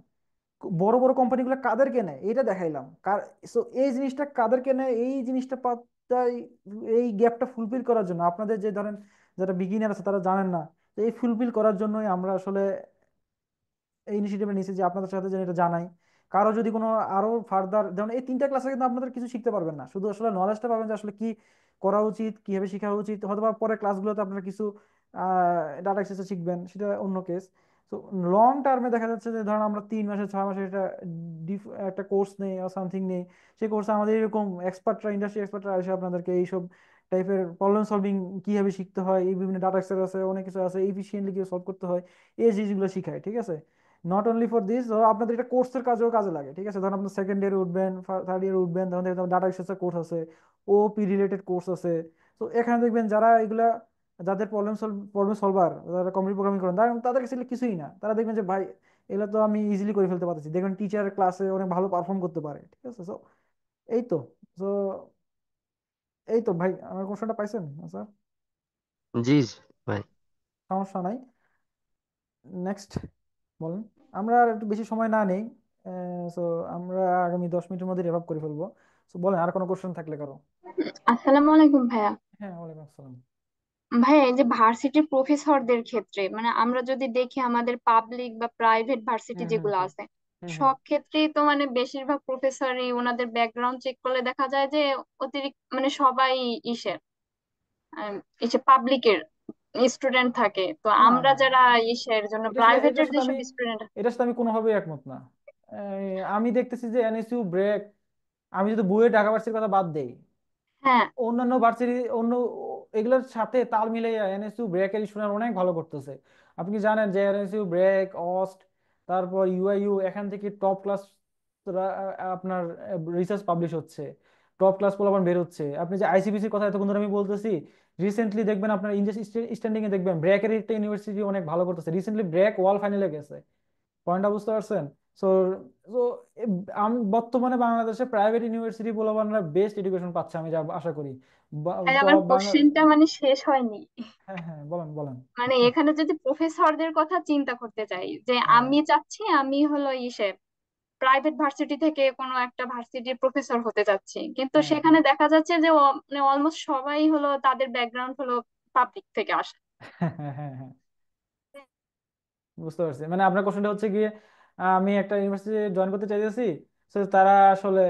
বড় বড় কোম্পানিগুলো কাদেরকে নেয় এটা দেখাইলাম, সো এই জিনিসটা কাদেরকে নেয়, এই জিনিসটা পাতাই এই গ্যাপটা ফুলফিল করার জন্য আপনাদের যে ধরেন যারা বিগিনার আছে তারা জানেন না, তো এই ফুলফিল করার জন্যই আমরা আসলে এই ইনিশিয়েটিভটা নিয়েছি যে আপনাদের সাথে যেন এটা জানাই। কারো যদি কোনো আরো ফার্দার, যেমন এই তিনটা ক্লাসে কিন্তু আপনাদের কিছু শিখতে পারবেন না, শুধু আসলে নলেজটা পাবেন যে আসলে কি করা উচিত, কিভাবে শেখা উচিত, হয়তো বা পরে ক্লাসগুলোতে আপনারা কিছু ডাটা এক্সেস শিখবেন, সেটা অন্য কেস। তো লং টার্মে দেখা যাচ্ছে যে ধরেন আমরা 3 মাসে 6 মাসে এটা একটা কোর্স নেই আর সামথিং নেই, সেই কোর্সে আমাদের এরকম এক্সপার্টরা, ইন্ডাস্ট্রি এক্সপার্টরা এসে আপনাদেরকে এইসব টাইপের প্রবলেম সলভিং কিভাবে শিখতে হয়, এই বিভিন্ন ডাটা এক্সেস আছে, অনেক কিছু আছে, এফিসিয়েন্টলি কিভাবে সলভ করতে হয়, এই জিনিসগুলো শিখায়, ঠিক আছে? নট অনলি ফর দিস, আপনাদের এটা কোর্সের কাজেও কাজে লাগে, ঠিক আছে? ধরুন আপনার সেকেন্ড ইয়ারে উঠবেন, থার্ড ইয়ারে উঠবেন, তখন দেখবেন ডাটা এক্সেসের কোর্স আছে, ওপি রিলেটেড কোর্স আছে। তো এখানে দেখবেন যারা এগুলা, যাদের প্রবলেম সলভার, যারা কম্পিউটার প্রোগ্রামিং করেন, তাদের কাছে এগুলো কিছুই না, তারা দেখবেন যে ভাই এগুলো তো আমি ইজিলি করে ফেলতে পারতেছি, দেখবেন টিচার ক্লাসে অনেক ভালো পারফর্ম করতে পারে, ঠিক আছে? তো এই তো। তো এই তো ভাই, আমার কোশ্চেনটা পাইছেন স্যার? জি জি ভাই। সমস্যা নাই। নেক্সট বলেন। আমরা আর একটু বেশি সময় না নেই, সো আমরা আগামী 10 মিনিটের মধ্যে রেপ আপ করে ফেলবো। সো বলেন আর কোনো কোশ্চেন থাকলে কারো। আসসালামু আলাইকুম ভাইয়া। হ্যাঁ ওয়ালাইকুম আসসালাম। ভাইয়া এই যে ভার্সিটির প্রফেসরদের ক্ষেত্রে মানে আমরা যদি দেখি আমাদের পাবলিক বা প্রাইভেট ভার্সিটি হুম হুম যেগুলো হুম আছে হুম হুম। সব ক্ষেত্রেই তো মানে বেশিরভাগ প্রফেসরই ওনাদের ব্যাকগ্রাউন্ড চেক করলে দেখা যায় যে অতিরিক্ত মানে সবাই ইসের ইসে পাবলিকের স্টুডেন্ট থাকে, তো না আমরা না, যারা ইসের জন্য এটার প্রাইভেটের সাথে আমি যেসব স্টুডেন্ট। কোনো ভাবে একমত না। আমি দেখতেছি যে এনএসইউ ব্রেক, আমি যদি বুয়েট ঢাকা ভার্সিটির কথা বাদ দেই, হ্যাঁ, অন্যান্য ভার্সিটি অন্য এগুলোর সাথে তাল মিলিয়ে এনএসইউ ব্রেকের স্টুডেন্ট অনেক ভালো করতেছে। আপনি কি জানেন যে এনএসইউ ব্রেক, অস্ট, তারপর ইউআইইউ, এখান থেকে টপ ক্লাস আপনার রিসার্চ পাবলিশ হচ্ছে, টপ ক্লাস পোলাপান বের হচ্ছে। আপনি যে আইসিবিসির কথা এতক্ষণ ধরে আমি বলতেছি, রিসেন্টলি দেখবেন আপনার স্ট্যান্ডিং এ দেখবেন ব্র্যাকের একটা ইউনিভার্সিটি অনেক ভালো করতেছে, রিসেন্টলি ব্র্যাক ওয়াল ফাইনালে গেছে। পয়েন্টটা বুঝতে পারছেন? সো সো আমি বর্তমানে বাংলাদেশে প্রাইভেট ইউনিভার্সিটি পোলাপানরা বেস্ট এডুকেশন পাচ্ছে, আমি যা আশা করি। ভাই আমার বাংলা। কোশ্চেনটা মানে শেষ হয়নি। হ্যাঁ হ্যাঁ, বলেন বলেন। মানে এখানে যদি প্রফেসরদের কথা চিন্তা করতে চাই, যে হ্যাঁ আমি চাচ্ছি আমি হলো প্রাইভেট ভার্সিটি থেকে কোনো একটা ভার্সিটির প্রফেসর হতে যাচ্ছি, কিন্তু হ্যাঁ সেখানে দেখা যাচ্ছে যে মানে অলমোস্ট সবাই হলো তাদের ব্যাকগ্রাউন্ড হলো পাবলিক থেকে আসা। হ্যাঁ হ্যাঁ হ্যাঁ হ্যাঁ, বুঝতে পারছি। মানে আপনার কোশ্চেনটা হচ্ছে গিয়ে আমি একটা ইউনিভার্সিটি জয়েন করতে চাইতেছি, তো তারা আসলে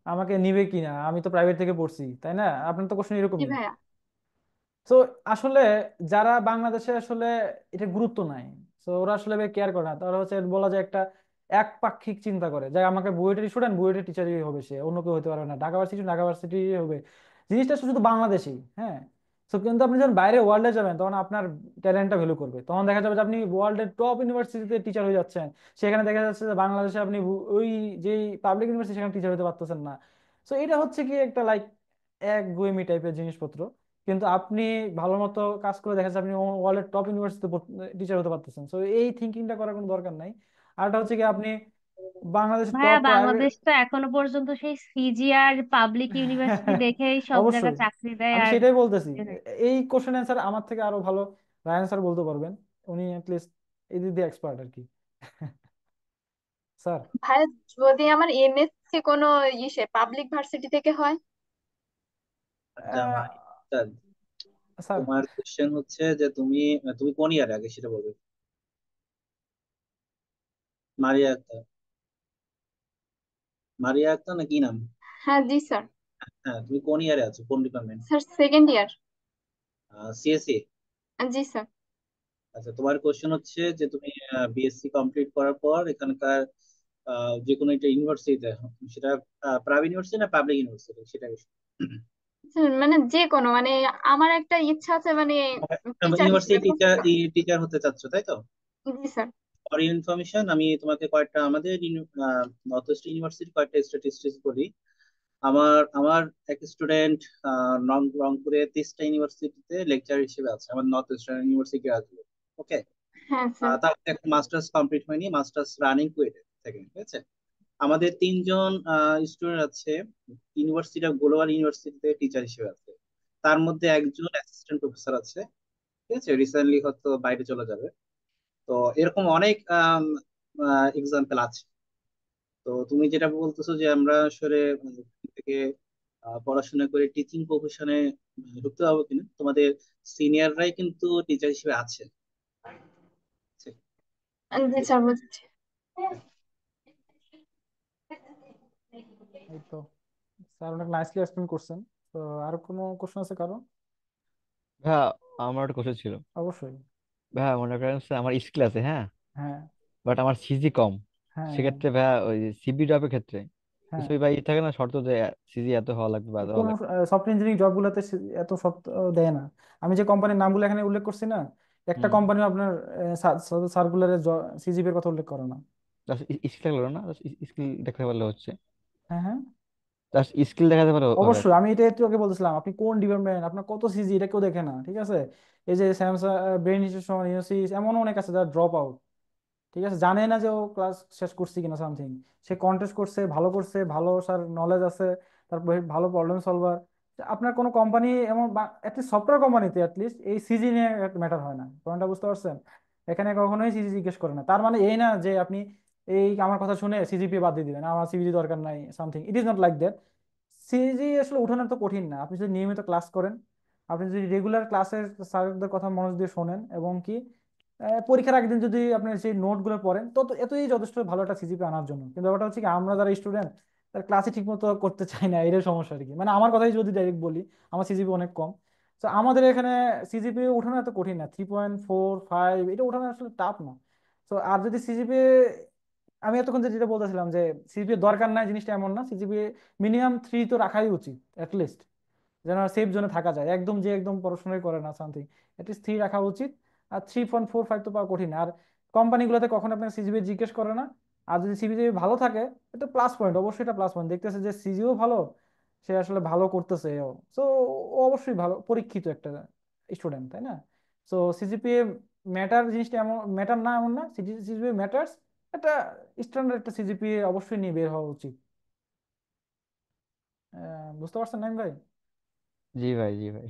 আমাকে নিবে কিনা, আমি তো প্রাইভেট থেকে পড়ছি, তাই না? আপনার তো কোশ্চেন জি এরকমই। ভাইয়া। তো আসলে যারা বাংলাদেশে আসলে এটা গুরুত্ব নাই, তো ওরা আসলে কেয়ার করে না, তারা হচ্ছে বলা যায় একটা একপাক্ষিক চিন্তা করে যে আমাকে বুয়েটের স্টুডেন্ট বুয়েটের টিচারই হবে, সে অন্য কেউ হতে পারবে না, ঢাকা ভার্সিটি ঢাকা ভার্সিটি হবে। জিনিসটা শুধু বাংলাদেশেই, হ্যাঁ। তো কিন্তু আপনি যখন বাইরে ওয়ার্ল্ডে যাবেন তখন আপনার ট্যালেন্টটা ভ্যালু করবে, তখন দেখা যাবে যে আপনি ওয়ার্ল্ডের টপ ইউনিভার্সিটিতে টিচার হয়ে যাচ্ছেন, সেখানে দেখা যাচ্ছে যে বাংলাদেশে আপনি ওই যে পাবলিক ইউনিভার্সিটি সেখানে টিচার হতে পারতেছেন না। তো এটা হচ্ছে কি একটা লাইক এক গুয়েমি টাইপের জিনিসপত্র। কিন্তু আপনি ভালো মতো কাজ করে দেখা যাচ্ছে আপনি ওয়ার্ল্ডের টপ ইউনিভার্সিটিতে টিচার হতে পারতেছেন, তো এই থিঙ্কিংটা করার কোনো দরকার নাই। আরটা হচ্ছে কি আপনি বাংলাদেশের ভাইয়া টপ প্রাইভেট। বাংলাদেশ তো এখনো পর্যন্ত সেই সিজি আর পাবলিক ইউনিভার্সিটি দেখেই সব জায়গায় অবশ্যই, চাকরি দেয় আমি আর সেটাই বলতেছি। ইয়ে নেই। এই কোশ্চেন অ্যান্সার আমার থেকে আরো ভালো রায়ান স্যার বলতে পারবেন, উনি অ্যাটলিস্ট এই দিক দিয়ে এক্সপার্ট আর কি। স্যার। ভাইয়া যদি আমার এমএসসি কোনো পাবলিক ভার্সিটি থেকে হয়। আচ্ছা স্যার, স্যার, তোমার কোশ্চেন হচ্ছে যে তুমি তুমি কোন ইয়ারে আগে সেটা বলবে। মারিয়া আক্তার, মারিয়া আক্তার না কি নাম? হ্যাঁ জি স্যার। হ্যাঁ, তুমি কোন ইয়ারে আছো, কোন department? Sir second year. CSE. জি স্যার। আচ্ছা, তোমার কোশ্চেন হচ্ছে যে তুমি বিএসসি কমপ্লিট করার পর এখানকার যে কোনো একটা ইউনিভার্সিটিতে, সেটা প্রাইভেট ইউনিভার্সিটি না পাবলিক ইউনিভার্সিটি সেটা স্যার, মানে যে কোনো মানে আমার একটা ইচ্ছা আছে মানে টিচার ইউনিভার্সিটি হিসেবে টিচার প্রফেসর। টিচার হতে চাচ্ছ তাই তো? জি স্যার। ফর ইনফরমেশন, আমি তোমাকে কয়েকটা আমাদের নর্থ ইস্ট ইউনিভার্সিটি কয়েকটা স্ট্যাটিস্টিক্স বলি। আমার আমার এক স্টুডেন্ট রংপুরে 30টা ইউনিভার্সিটিতে লেকচার হিসেবে আছে, আমার নর্থ ইস্টার্ন ইউনিভার্সিটি গ্রাজুয়েট। ওকে। হ্যাঁ স্যার। তার একটা মাস্টার্স কমপ্লিট হয়নি, মাস্টার্স রানিং কুয়েটে থেকে, ঠিক আছে। আমাদের তিনজন স্টুডেন্ট আছে ইউনিভার্সিটি অফ গ্লোবাল ইউনিভার্সিটিতে টিচার হিসেবে আছে। তার মধ্যে একজন অ্যাসিস্ট্যান্ট প্রফেসর আছে, ঠিক আছে, রিসেন্টলি হয়তো বাইরে চলে যাবে। তো এরকম অনেক এক্সাম্পল আছে। তো তুমি যেটা বলতেছো যে আমরা আসলে থেকে পড়াশোনা করে টিচিং প্রফেশনে ঢুকতে পারবো কিনা, তোমাদের সিনিয়ররাই কিন্তু টিচার হিসেবে আছে। জি স্যার বুঝছি। এই তো স্যার অনেক নাইসলি এক্সপ্লেন করছেন। তো আর কোনো কোশ্চেন আছে কারো? ভাইয়া আমার একটা কোশ্চেন ছিল। অবশ্যই। ভাইয়া মনে করেন যে আমার স্কিল আছে, হ্যাঁ, হ্যাঁ বাট আমার সিজি কম। হ্যাঁ হ্যাঁ সেক্ষেত্রে ভাইয়া ওই সিবি ড্রপের ক্ষেত্রে হ্যাঁ। কিছু ভাই থাকে না শর্ত, যে সিজি এত হওয়া লাগবে বা এত হওয়া কোন লাগবে। সফটওয়্যার ইঞ্জিনিয়ারিং জবগুলোতে এত শর্ত দেয় না। আমি যে কোম্পানির নামগুলো এখানে উল্লেখ করছি না, একটা হুম। কোম্পানি আপনার সার্কুলারে সিজিপির কথা উল্লেখ করে না। স্কিল লাগলো না, স্কিল দেখাতে পারলে হচ্ছে, হ্যাঁ হ্যাঁ, জাস্ট স্কিল দেখাতে পারলে হবে আর অবশ্যই। কি। আমি এটা একটু আগে বলছিলাম, আপনি কোন ডিপার্টমেন্ট, আপনার কত সিজি, এটা কেউ দেখে না, ঠিক আছে। এই যে স্যামসাং, ব্রেন ইনস্টিটিউশন, ইউনিসিস, এমন অনেক আছে যারা ড্রপ আউট, ঠিক আছে, জানে না যে ও ক্লাস শেষ করছে কিনা সামথিং। সে কন্টেস্ট করছে, ভালো করছে, ভালো স্যার নলেজ আছে, তারপর ভালো প্রবলেম সলভার। আপনার কোনো কোম্পানি এমন অ্যাটলিস্ট সফটওয়্যার কোম্পানিতে অ্যাটলিস্ট এই সিজি নিয়ে ম্যাটার হয় না, পয়েন্টটা বুঝতে পারছেন? এখানে কখনোই সিজি জিজ্ঞেস করে না। তার মানে এই না যে আপনি এই আমার কথা শুনে সিজিপি বাদ দিয়ে দিবেন, আমার সিজিপি দরকার নাই something, it is not like that. CG আসলে উঠানো তো কঠিন না, আপনি যদি নিয়মিত ক্লাস করেন, আপনি যদি রেগুলার ক্লাসের স্যারদের কথা মনোযোগ দিয়ে শোনেন, এবং কি পরীক্ষার আগের দিন যদি আপনি সেই নোটগুলো পড়েন, তো তো এতই যথেষ্ট ভালো একটা সিজিপি আনার জন্য। কিন্তু ব্যাপারটা হচ্ছে কি, আমরা যারা স্টুডেন্ট তার ক্লাসে ঠিক মতো করতে চাই না, এটাই সমস্যা আর কি। মানে আমার কথাই যদি ডাইরেক্ট বলি, আমার সিজিপি অনেক কম। তো আমাদের এখানে সিজিপিএ উঠানো এত কঠিন না, 3.45 এটা উঠানো আসলে টাফ না। তো আর যদি সিজিপিএ, আমি এতক্ষণ যেটা বলতেছিলাম যে সিজিপিএ দরকার নাই জিনিসটা এমন না, সিজিপিএ মিনিমাম 3 তো রাখাই উচিত লিস্ট, যেন সেফ জোনে থাকা যায়। একদম যে একদম পড়াশোনাই করে না সামথিং, অ্যাটলিস্ট 3 রাখা উচিত। আর 3.45 তো পাওয়া কঠিন। আর কোম্পানিগুলোতে কখন আপনার সিজিপিএ জিজ্ঞেস করে না। আর যদি সিজিপিএ ভালো থাকে, এটা প্লাস পয়েন্ট, অবশ্যই এটা প্লাস পয়েন্ট, দেখতেছে যে সিজিও ভালো, সে আসলে ভালো করতেছে, তো ও অবশ্যই ভালো পরীক্ষিত একটা স্টুডেন্ট, তাই না? তো সিজিপিএ ম্যাটার জিনিসটা এমন ম্যাটার না এমন না, সিজিপিএ ম্যাটার্স। একটা স্ট্যান্ডার্ড একটা সিজিপিএ অবশ্যই নিয়ে বের হওয়া উচিত। বুঝতে পারছেন না ভাই? জি ভাই, জি ভাই।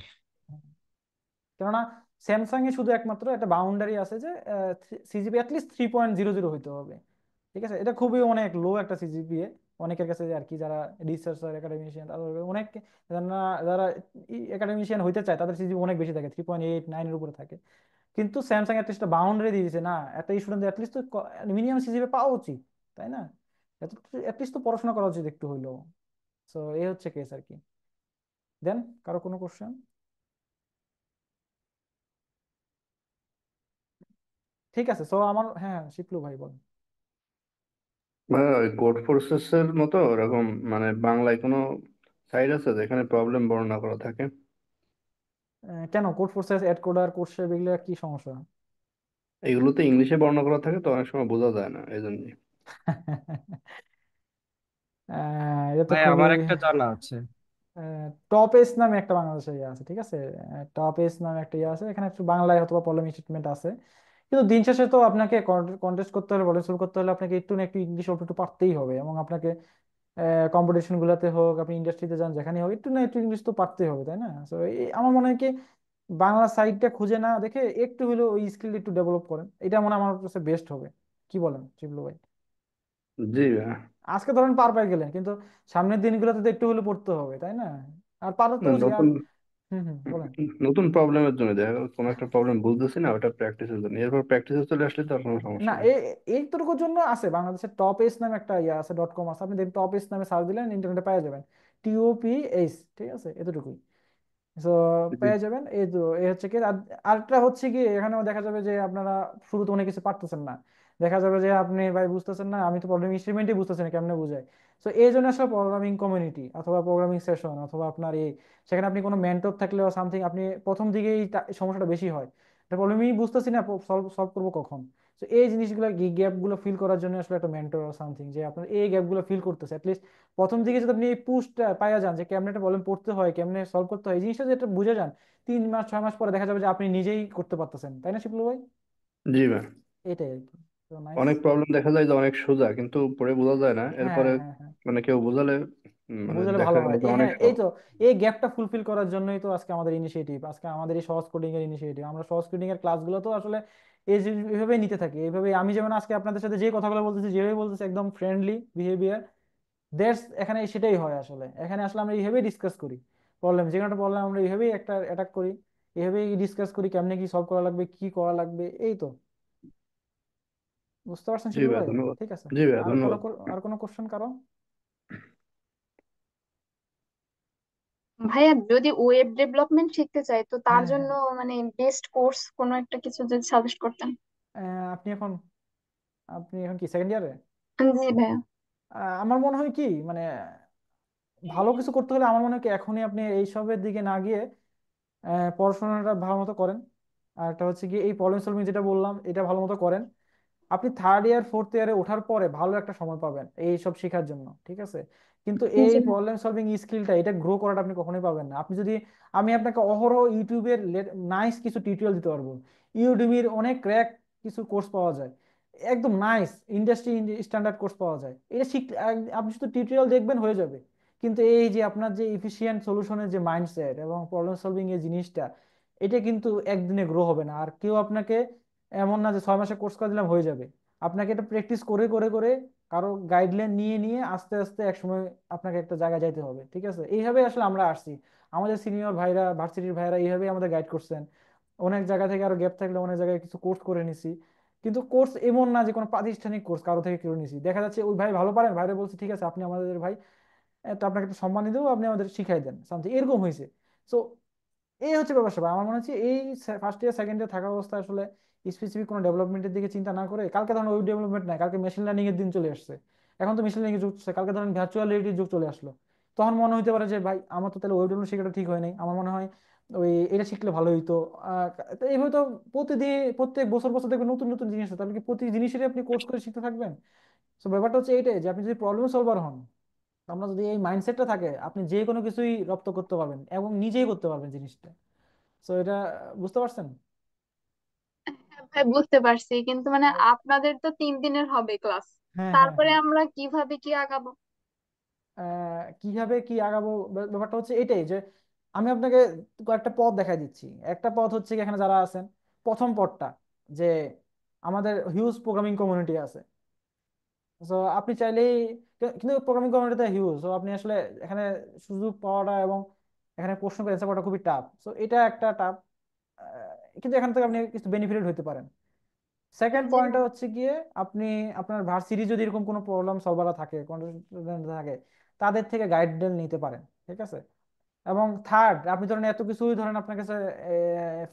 কেননা স্যামসাং এ শুধু একমাত্র একটা বাউন্ডারি আছে যে সিজিপি অ্যাটলিস্ট 3.00 হইতে হবে। ঠিক আছে, এটা খুবই অনেক লো একটা সিজিপিএ অনেকের কাছে আর কি, যারা রিসার্চার একাডেমিশিয়ান, অনেক যারা যারা একাডেমিশিয়ান হইতে চায় তাদের সিজিপি অনেক বেশি থাকে, 3.89 এর উপরে থাকে। কিন্তু স্যামসাং অ্যাটলিস্ট বাউন্ডারি দিয়ে দিয়েছে, না একটা স্টুডেন্ট অ্যাটলিস্ট তো মিনিমাম সিজিপি পাওয়া উচিত, তাই না? অ্যাটলিস্ট তো পড়াশোনা করা উচিত একটু হইলেও। তো এই হচ্ছে কেস আর কি। দেন কারো কোনো কোশ্চেন? ঠিক আছে, সো আমার, হ্যাঁ শিপলু ভাই বলেন। মানে ওই কোড ফোর্সেসের মতো ওরকম মানে বাংলায় কোনো সাইট আছে যেখানে প্রবলেম বর্ণনা করা থাকে? কেন কোড ফোর্সেস, এড কোডার, কোডশেপ, এগুলো কি সমস্যা? এগুলোতে ইংলিশে বর্ণনা করা থাকে তো অনেক সময় বোঝা যায় না, এই জন্যই। এটা তো ভাই খুবই, আমার একটা জানা আছে। টপ এস নামে একটা বাংলাদেশে ইয়ে আছে, ঠিক আছে? টপ এস নামে একটা ইয়ে আছে, এখানে একটু বাংলায় অথবা প্রবলেম স্টেটমেন্ট আছে। কিন্তু দিন শেষে তো আপনাকে কন্টেস্ট করতে হলে, প্রবলেম সলভ করতে হলে আপনাকে একটু না একটু ইংলিশ অল্প একটু পারতেই হবে, এবং আপনাকে কম্পিটিশন গুলাতে হোক, আপনি ইন্ডাস্ট্রিতে যান যেখানে হোক, একটু না একটু ইংলিশ তো পারতেই হবে, তাই না? তো আমার মনে হয় কি, বাংলা সাইডটা খুঁজে না দেখে একটু হলেও ওই স্কিল একটু ডেভেলপ করেন, এটা মনে হয় আমার কাছে বেস্ট হবে। কি বলেন শিবলু ভাই? জি ভাই। আজকে ধরেন পার পাই গেলেন, কিন্তু সামনের দিনগুলোতে তো একটু হলে পড়তে হবে, তাই না? আর পারো তো না, উচিত। আর নতুন বলেন। নতুন প্রবলেমের জন্য দেখা গেলো কোনো একটা প্রবলেম বুঝতেছি না, ওটা প্র্যাকটিসের জন্য, এরপর প্র্যাকটিসে চলে আসলে তো আর কোনো না, সমস্যা নেই। এইটুকুর জন্য আছে বাংলাদেশের টপ এস নামে একটা ইয়ে আছে, .com আছে, আপনি দেখবেন টপ এস নামে সার্চ দিলেন ইন্টারনেটে পেয়ে যাবেন। TOPS, ঠিক আছে, এতটুকুই। তো জি পেয়ে যাবেন। এই তো এই হচ্ছে কি, আরেকটা হচ্ছে কি, এখানেও দেখা যাবে যে আপনারা শুরুতে অনেক কিছু পারতেছেন না, দেখা যাবে যে আপনি ভাই বুঝতেছেন না, আমি তো প্রবলেম ইনস্ট্রুমেন্টই বুঝতেছি না কেমনে বুঝাই। তো এই জন্য আসলে প্রোগ্রামিং কমিউনিটি অথবা প্রোগ্রামিং সেশন অথবা আপনার এই, সেখানে আপনি কোনো মেন্টর থাকলে সামথিং, আপনি প্রথম দিকেই এই সমস্যাটা বেশি হয়, এটা প্রবলেমই বুঝতেছি না, সলভ সলভ করবো কখন। তো এই জিনিসগুলো, গ্যাপ গুলো ফিল করার জন্য আসলে একটা মেন্টর সামথিং, যে আপনার এই গ্যাপ গুলো ফিল করতেছে প্রথম দিকে, যদি আপনি এই পুশটা পাইয়া যান যে কেমনে একটা প্রবলেম পড়তে হয়, কেমনে সলভ করতে হয়, এই জিনিসটা যেটা বুঝে যান, 3 মাস 6 মাস পরে দেখা যাবে যে আপনি নিজেই করতে পারতেছেন, তাই না শিবলু ভাই? জি ভাই। এটাই আর কি। তো নাইস। অনেক প্রবলেম দেখা যায় যে অনেক সোজা কিন্তু পরে বোঝা যায় না, হ্যাঁ এরপরে হ্যাঁ হ্যাঁ, মানে কেউ বোঝালে মানে বুঝলে দেখা ভালো গেল হয়। যে অনেক হ্যাঁ, এই সহজ। তো এই গ্যাপটা ফুলফিল করার জন্যই তো আজকে আমাদের ইনিশিয়েটিভ, আজকে আমাদের এই সহজ কোডিং এর ইনিশিয়েটিভ। আমরা সহজ কোডিং এর ক্লাসগুলো তো আসলে এইভাবেই নিতে থাকি, এইভাবে আমি যেমন আজকে আপনাদের সাথে যে কথাগুলো বলতেছি, যেভাবে বলতেছি, একদম ফ্রেন্ডলি বিহেভিয়ার, এখানে সেটাই হয় আসলে। এখানে আসলে আমরা এইভাবেই ডিসকাস করি প্রবলেম, যে কোনো একটা প্রবলেম আমরা এইভাবেই একটা অ্যাটাক করি, এইভাবেই ডিসকাস করি কেমনে কি সলভ করা লাগবে, কি করা লাগবে, এই তো। বুঝতে পারছেন জি শিবলু ভাই, ভাই? ধন্যবাদ। ঠিক আছে। জি ভাই, আর ধন্যবাদ। আর কোনো কোশ্চেন কারো? ভাইয়া যদি ওয়েব ডেভেলপমেন্ট শিখতে চাই তো তার হ্যাঁ জন্য হ্যাঁ। মানে বেস্ট কোর্স কোনো একটা কিছু যদি সাজেস্ট করতেন। আপনি এখন, কি সেকেন্ড ইয়ারে? জি ভাইয়া। আমার মনে হয় কি, মানে ভালো কিছু করতে হলে আমার মনে হয় কি, এখনই আপনি এইসবের দিকে না গিয়ে পড়াশোনাটা ভালো মতো করেন। আর একটা হচ্ছে কি, এই প্রবলেম সলভিং যেটা বললাম, এটা ভালো মতো করেন। আপনি থার্ড ইয়ার ফোর্থ ইয়ারে ওঠার পরে ভালো একটা সময় পাবেন এই সব শেখার জন্য, ঠিক আছে? কিন্তু এই জি ভাইয়া। প্রবলেম সলভিং স্কিলটা, এটা গ্রো করাটা আপনি কখনোই পাবেন না আপনি যদি, আমি আপনাকে অহরহ ইউটিউবের নাইস কিছু টিউটোরিয়াল দিতে পারবো, ইউডেমির অনেক ক্র্যাক কিছু কোর্স পাওয়া যায়, একদম নাইস ইন্ডাস্ট্রি স্ট্যান্ডার্ড কোর্স পাওয়া যায়, এটা শিখতে আপনি শুধু টিউটোরিয়াল দেখবেন হয়ে যাবে। কিন্তু এই যে আপনার যে ইফিশিয়েন্ট সলিউশনের যে মাইন্ডসেট এবং প্রবলেম সলভিং এর জিনিসটা, এটা কিন্তু একদিনে গ্রো হবে না। আর কেউ আপনাকে এমন না যে 6 মাসে কোর্স করে দিলাম হয়ে যাবে, আপনাকে এটা প্র্যাকটিস করে করে করে, কারো গাইডলাইন নিয়ে নিয়ে আস্তে আস্তে একসময় আপনাকে একটা জায়গায় যাইতে হবে, ঠিক আছে? এইভাবে আসলে আমরা আসছি, আমাদের সিনিয়র ভাইরা, ভার্সিটির ভাইরা এইভাবেই আমাদের গাইড করছেন। অনেক জায়গা থেকে আরো গ্যাপ থাকলে অনেক জায়গায় কিছু কোর্স করে নিছি। কিন্তু কোর্স এমন না যে কোনো প্রাতিষ্ঠানিক কোর্স কারো থেকে করে নিছি, দেখা যাচ্ছে ওই ভাই ভালো পারেন, ভাইরে বলছি ঠিক আছে আপনি আমাদের ভাই, তো আপনাকে একটা সম্মান দেবো, আপনি আমাদের শিখাই দেন সামথিং, এরকম হয়েছে। সো এই হচ্ছে ব্যাপার স্যাপার। আমার মনে হচ্ছে এই ফার্স্ট ইয়ার সেকেন্ড ইয়ার থাকা অবস্থায় আসলে স্পেসিফিক কোনো ডেভেলপমেন্টের দিকে চিন্তা না করে, কালকে ধরুন ওই ডেভেলপমেন্ট নাই, কালকে মেশিন লার্নিং এর দিন চলে আসছে, এখন তো মেশিন লার্নিং এর যুগ চলছে, কালকে ধরুন ভার্চুয়াল রিয়েলিটির যুগ চলে আসলো, তখন মনে হইতে পারে যে ভাই আমার তো তাহলে ওই ডেভেলপমেন্ট শেখাটা ঠিক হয় নাই, আমার মনে হয় ওই এটা শিখলে ভালো হইতো। তো এইভাবে তো প্রতিদিন প্রত্যেক বছর বছর দেখবেন নতুন নতুন জিনিস হয়, তাহলে কি প্রতি জিনিসেরই আপনি কোর্স করে শিখতে থাকবেন? তো ব্যাপারটা হচ্ছে এইটাই যে আপনি যদি প্রবলেম সলভার হন, আপনার যদি এই মাইন্ডসেটটা থাকে, আপনি যে কোনো কিছুই রপ্ত করতে পারবেন এবং নিজেই করতে পারবেন জিনিসটা। তো এটা বুঝতে পারছেন? হ্যাঁ ভাই, বুঝতে পারছি, কিন্তু মানে আপনাদের তো 3 দিনের হবে ক্লাস, হ্যাঁ, হ্যাঁ, তারপরে হ্যাঁ। আমরা কিভাবে কি আগাবো? কিভাবে কি আগাবো, ব্যাপারটা হচ্ছে এটাই যে আমি আপনাকে কয়েকটা পথ দেখাই দিচ্ছি। একটা পথ হচ্ছে কি, এখানে যারা আছেন, প্রথম পথটা যে আমাদের হিউজ প্রোগ্রামিং কমিউনিটি আছে। তো আপনি চাইলেই, কিন্তু প্রোগ্রামিং কমিউনিটিতে হিউজ, তো আপনি আসলে এখানে সুযোগ পাওয়াটা এবং এখানে প্রশ্ন করে অ্যান্সার করাটা খুবই টাফ, তো এটা একটা টাফ। কিন্তু এখান থেকে আপনি কিছু বেনিফিটেড হতে পারেন। সেকেন্ড যে পয়েন্টটা হচ্ছে গিয়ে আপনি আপনার ভার্সিটি যদি এরকম কোনো প্রবলেম সলভার থাকে, কন্টেস্টেন্ট থাকে, তাদের থেকে গাইডলাইন নিতে পারেন, ঠিক আছে? এবং থার্ড, আপনি ধরেন এত কিছুই ধরেন আপনার কাছে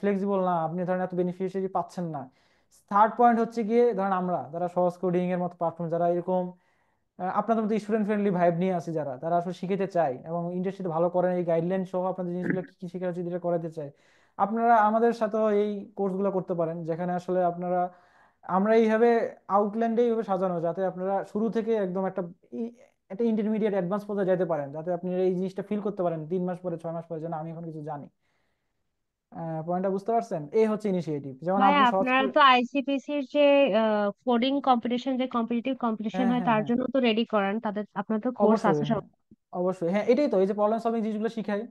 ফ্লেক্সিবল না, আপনি ধরেন এত বেনিফিশিয়ারি পাচ্ছেন না, থার্ড পয়েন্ট হচ্ছে গিয়ে ধরেন আমরা যারা সহজ কোডিং এর মতো প্ল্যাটফর্ম, যারা এরকম আপনাদের মতো স্টুডেন্ট ফ্রেন্ডলি ভাইব নিয়ে আছে, যারা তারা আসলে শিখাতে চায় এবং ইন্ডাস্ট্রিতে ভালো করেন, এই গাইডলাইন সহ আপনাদের জিনিসগুলো কি কি শেখা উচিত এটা করাতে চায়, আপনারা আমাদের সাথে এই কোর্সগুলো করতে পারেন, যেখানে আসলে আপনারা আমরা এইভাবে আউটল্যান্ডে এইভাবে সাজানো, যাতে আপনারা শুরু থেকে একদম একটা ইন্টারমিডিয়েট অ্যাডভান্স পর্যায়ে যেতে পারেন, যাতে আপনি এই জিনিসটা ফিল করতে পারেন 3 মাস পরে 6 মাস পরে, যেন আমি এখন কিছু জানি। পয়েন্টটা বুঝতে পারছেন? এই হচ্ছে ইনিশিয়েটিভ, যেমন ভাই আপনি সহজ আপনারা করে। তো আইসিপিসির যে কোডিং কম্পিটিশন, যে কম্পিটিটিভ কম্পিটিশন হ্যাঁ, হয় হ্যাঁ, তার হ্যাঁ, জন্য তো রেডি করান, তাদের আপনার তো কোর্স অবশ্যই, আছে সব। হ্যাঁ, অবশ্যই, হ্যাঁ, এটাই তো, এই যে প্রবলেম সলভিং জিনিসগুলো শিখাই,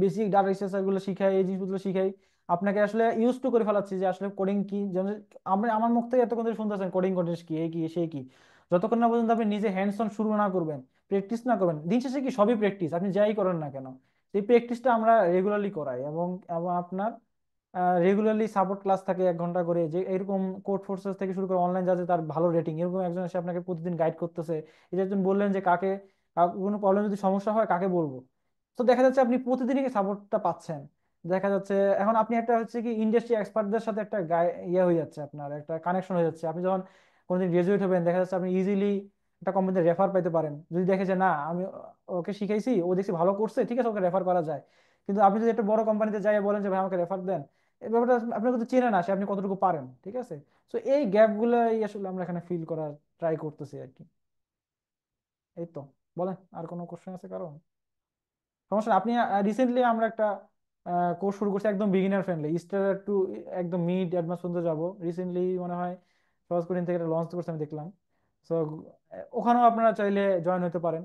বেসিক ডাটা স্ট্রাকচার গুলো শিখাই, এই জিনিসগুলো শিখাই, আপনাকে আসলে ইউজ টু করে ফেলাচ্ছি যে আসলে কোডিং কি, যেমন আমরা আমার মুখ থেকে এতক্ষণ ধরে শুনতেছেন কোডিং কন্টেস্ট কি, এই কি সেই কি, যতক্ষণ না পর্যন্ত আপনি নিজে হ্যান্ডস অন শুরু না করবেন, প্র্যাকটিস না করবেন, দিন শেষে কি সবই প্র্যাকটিস, আপনি যাই করেন না কেন, এই প্র্যাকটিসটা আমরা রেগুলারলি করাই, এবং এবং আপনার রেগুলারলি সাপোর্ট ক্লাস থাকে 1 ঘন্টা করে, যে এরকম কোড ফোর্সেস থেকে শুরু করে অনলাইন, যাতে তার ভালো রেটিং, এরকম একজন এসে আপনাকে প্রতিদিন গাইড করতেছে। এই যে একজন বললেন যে কাকে কোনো প্রবলেম যদি সমস্যা হয় কাকে বলবো, তো দেখা যাচ্ছে আপনি প্রতিদিনই সাপোর্টটা পাচ্ছেন। দেখা যাচ্ছে এখন আপনি একটা হচ্ছে কি ইন্ডাস্ট্রি এক্সপার্টদের সাথে একটা ইয়ে হয়ে যাচ্ছে, আপনার একটা কানেকশন হয়ে যাচ্ছে, আপনি যখন কোনোদিন গ্রাজুয়েট হবেন, দেখা যাচ্ছে আপনি ইজিলি একটা কোম্পানিতে রেফার পাইতে পারেন, যদি দেখে যে না আমি ওকে শিখাইছি, ও দেখছি ভালো করছে, ঠিক আছে ওকে রেফার করা যায়। কিন্তু আপনি যদি একটা বড় কোম্পানিতে যাই বলেন যে ভাই আমাকে রেফার দেন, এই ব্যাপারটা আপনার কিন্তু চেনে না সে, আপনি কতটুকু পারেন, ঠিক আছে? তো এই গ্যাপ গুলাই আসলে আমরা এখানে ফিল করার ট্রাই করতেছি আর কি। এই তো, বলেন আর কোনো কোশ্চেন আছে কারণ? সমস্যা নেই। আপনি রিসেন্টলি আমরা একটা কোর্স শুরু করছি একদম বিগিনার ফ্রেন্ডলি, স্টার টু একদম মিড অ্যাডভান্স পর্যন্ত যাবো, রিসেন্টলি মনে হয় সহজ কোডিং থেকে একটা লঞ্চ করছে আমি দেখলাম। সো ওখানেও আপনারা চাইলে জয়েন হতে পারেন,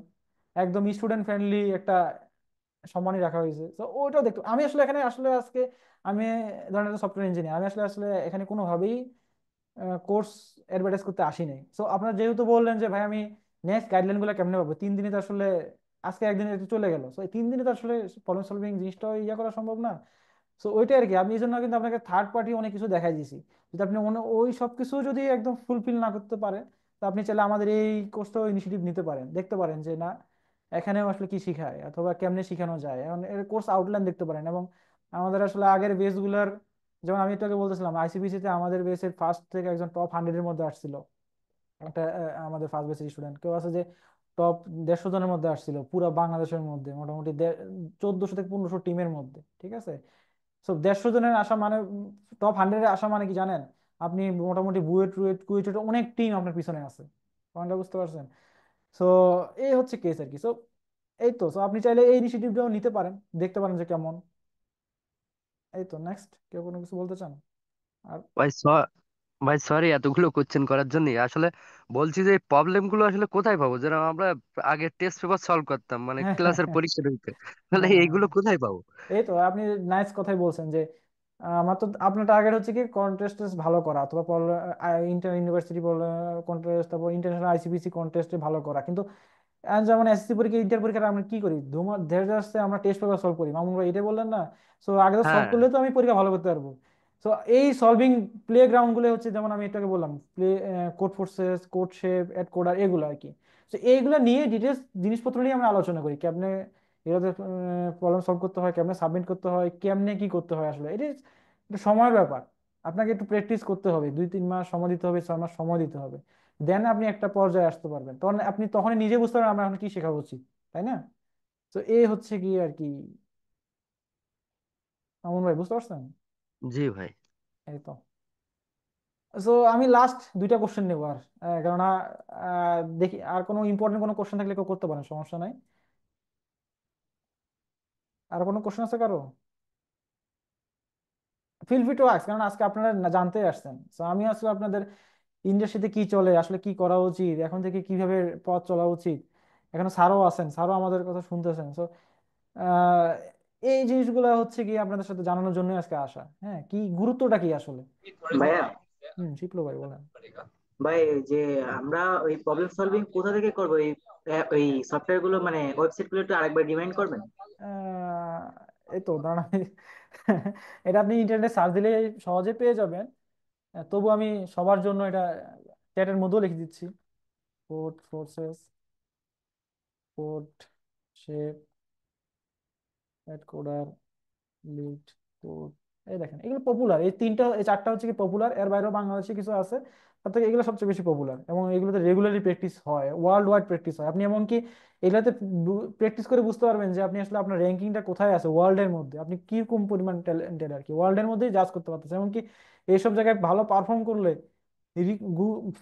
একদম স্টুডেন্ট ফ্রেন্ডলি একটা সম্মানই রাখা হয়েছে, তো ওইটাও দেখতে। আমি আসলে এখানে আসলে আজকে আমি ধরেন সফটওয়্যার ইঞ্জিনিয়ার, আমি আসলে আসলে এখানে কোনোভাবেই কোর্স অ্যাডভার্টাইজ করতে আসি নাই। সো আপনারা যেহেতু বললেন যে ভাই আমি নেক্সট গাইডলাইন গুলো কেমনে পাবো, 3 দিনে তো আসলে আজকে একদিনে একটু চলে গেল, সো এই 3 দিনে তো আসলে প্রবলেম সলভিং জিনিসটাও ইয়ে করা সম্ভব না। সো ওইটাই আর কি, আমি এই জন্য কিন্তু আপনাকে থার্ড পার্টি অনেক কিছু দেখাই দিয়েছি, যদি আপনি ওই সব কিছু যদি একদম ফুলফিল না করতে পারে, তো আপনি চাইলে আমাদের এই কোর্সটাও ইনিশিয়েটিভ নিতে পারেন, দেখতে পারেন যে না এখানেও আসলে কি শিখায় অথবা কেমনে শেখানো যায়, এখন এর কোর্স আউটলাইন দেখতে পারেন। এবং আমাদের আসলে আগের বেস গুলার, যেমন আমি একটু আগে বলতেছিলাম আইসিপিসি তে আমাদের বেসের ফার্স্ট থেকে একজন টপ 100-এর মধ্যে আসছিল, একটা আমাদের ফার্স্ট বেসের স্টুডেন্ট কেউ আছে যে টপ 150 জনের মধ্যে আসছিল পুরো বাংলাদেশের মধ্যে, মোটামুটি 1400 থেকে 1500 টিমের মধ্যে, ঠিক আছে? সো 150 জনের আসা মানে, টপ 100-এ আসা মানে কি জানেন? আপনি মোটামুটি বুয়েট রুয়েট কুয়েটের অনেক টিম আপনার পিছনে আছে, পয়েন্টটা বুঝতে পারছেন? সো এই হচ্ছে কেস আর কি। সো এই তো, সো আপনি চাইলে এই ইনিশিয়েটিভটাও নিতে পারেন, দেখতে পারেন যে কেমন। এই তো, নেক্সট কেউ কোনো কিছু বলতে চান? আর ভাই ভাই সরি এতগুলো কোশ্চেন করার জন্য। আসলে বলছি যে প্রবলেম গুলো আসলে কোথায় পাবো, যেন আমরা আগে টেস্ট পেপার সলভ করতাম মানে হ্যাঁ, হ্যাঁ, ক্লাসের হ্যাঁ, পরীক্ষা দিতে, তাহলে হ্যাঁ, হ্যাঁ, এইগুলো কোথায় পাবো? এই তো আপনি নাইস কথাই বলছেন যে আমার তো আপনার টার্গেট হচ্ছে কি কন্টেস্ট ভালো করা, অথবা ইন্টার ইউনিভার্সিটি কন্টেস্ট, তারপর ইন্টারন্যাশনাল আইসিপিসি কন্টেস্টে ভালো করা, কিন্তু যেমন এসএসসি পরীক্ষা ইন্টার পরীক্ষা আমরা কি করি, ধীরে আসছে আমরা টেস্ট পেপার সলভ করি, মামুন ভাই এটাই বললেন না? সো আগে তো সলভ হ্যাঁ, করলে তো আমি পরীক্ষা ভালো করতে পারবো। সো এই সলভিং প্লে গ্রাউন্ড গুলো হচ্ছে, যেমন আমি এটাকে বললাম play Codeforces, CodeChef, AtCoder, এগুলো আর কি। তো এইগুলো নিয়ে ডিটেলস জিনিসপত্র নিয়ে আমরা আলোচনা করি, কেমনে এগুলোতে প্রবলেম সলভ করতে হয়, কেমনে সাবমিট করতে হয়, কেমনে কি করতে হয়, আসলে এটা একটা সময়ের ব্যাপার। আপনাকে একটু প্র্যাকটিস করতে হবে, 2-3 মাস সময় দিতে হবে, 6 মাস সময় দিতে হবে, দেন আপনি একটা পর্যায়ে আসতে পারবেন। তখন আপনি তখনই নিজে বুঝতে পারবেন আমরা এখন কি শেখা উচিত, তাই না? তো এই হচ্ছে কি আর কি, আমন ভাই বুঝতে পারছেন? জি ভাই। এই তো। সো আমি লাস্ট 2টা কোশ্চেন নেবো আর, কেননা দেখি আর কোনো ইম্পর্টেন্ট কোনো কোশ্চেন থাকলে কেউ করতে পারেন, সমস্যা নাই। আর কোনো কোশ্চেন আছে কারো? ফিল ফ্রি টু আস্ক, কারণ আজকে আপনারা জানতে আসছেন। তো আমি আসলে আপনাদের ইন্ডাস্ট্রিতে কি চলে, আসলে কি করা উচিত, এখন থেকে কিভাবে পথ চলা উচিত, এখানে স্যারও আছেন, স্যারও আমাদের কথা শুনতেছেন। তো এই জিনিসগুলো হচ্ছে কি আপনাদের সাথে জানানোর জন্য আজকে আসা। হ্যাঁ, কি গুরুত্বটা কি আসলে। ভাইয়া, শিপলো ভাই বলেন। ভাই যে আমরা ওই প্রবলেম সলভিং কোথা থেকে করবো, ওই সফটওয়্যার গুলো মানে ওয়েবসাইট গুলো একটু আরেকবার রিমাইন্ড করবেন? আহ, এই তো দাঁড়ান এটা আপনি ইন্টারনেটে সার্চ দিলে সহজে পেয়ে যাবেন। তবু আমি সবার জন্য এটা চ্যাটের মধ্যেও লিখে দিচ্ছি। Codeforces, CodeChef, AtCoder, LeetCode. এই দেখেন এগুলো পপুলার, এই তিনটা এই চারটা হচ্ছে কি পপুলার, এর বাইরেও বাংলাদেশে কিছু আছে, তার থেকে এগুলো সবচেয়ে বেশি পপুলার এবং এগুলোতে রেগুলারলি প্র্যাকটিস হয়, ওয়ার্ল্ড ওয়াইড প্র্যাকটিস হয়। আপনি এমনকি এগুলাতে প্র্যাকটিস করে বুঝতে পারবেন যে আপনি আসলে আপনার র্যাঙ্কিংটা কোথায় আছে ওয়ার্ল্ডের মধ্যে, আপনি কি কোন পরিমাণ ট্যালেন্টেড আর কি, ওয়ার্ল্ডের মধ্যেই জাজ করতে পারতেছে। এমনকি এইসব জায়গায় ভালো পারফর্ম করলে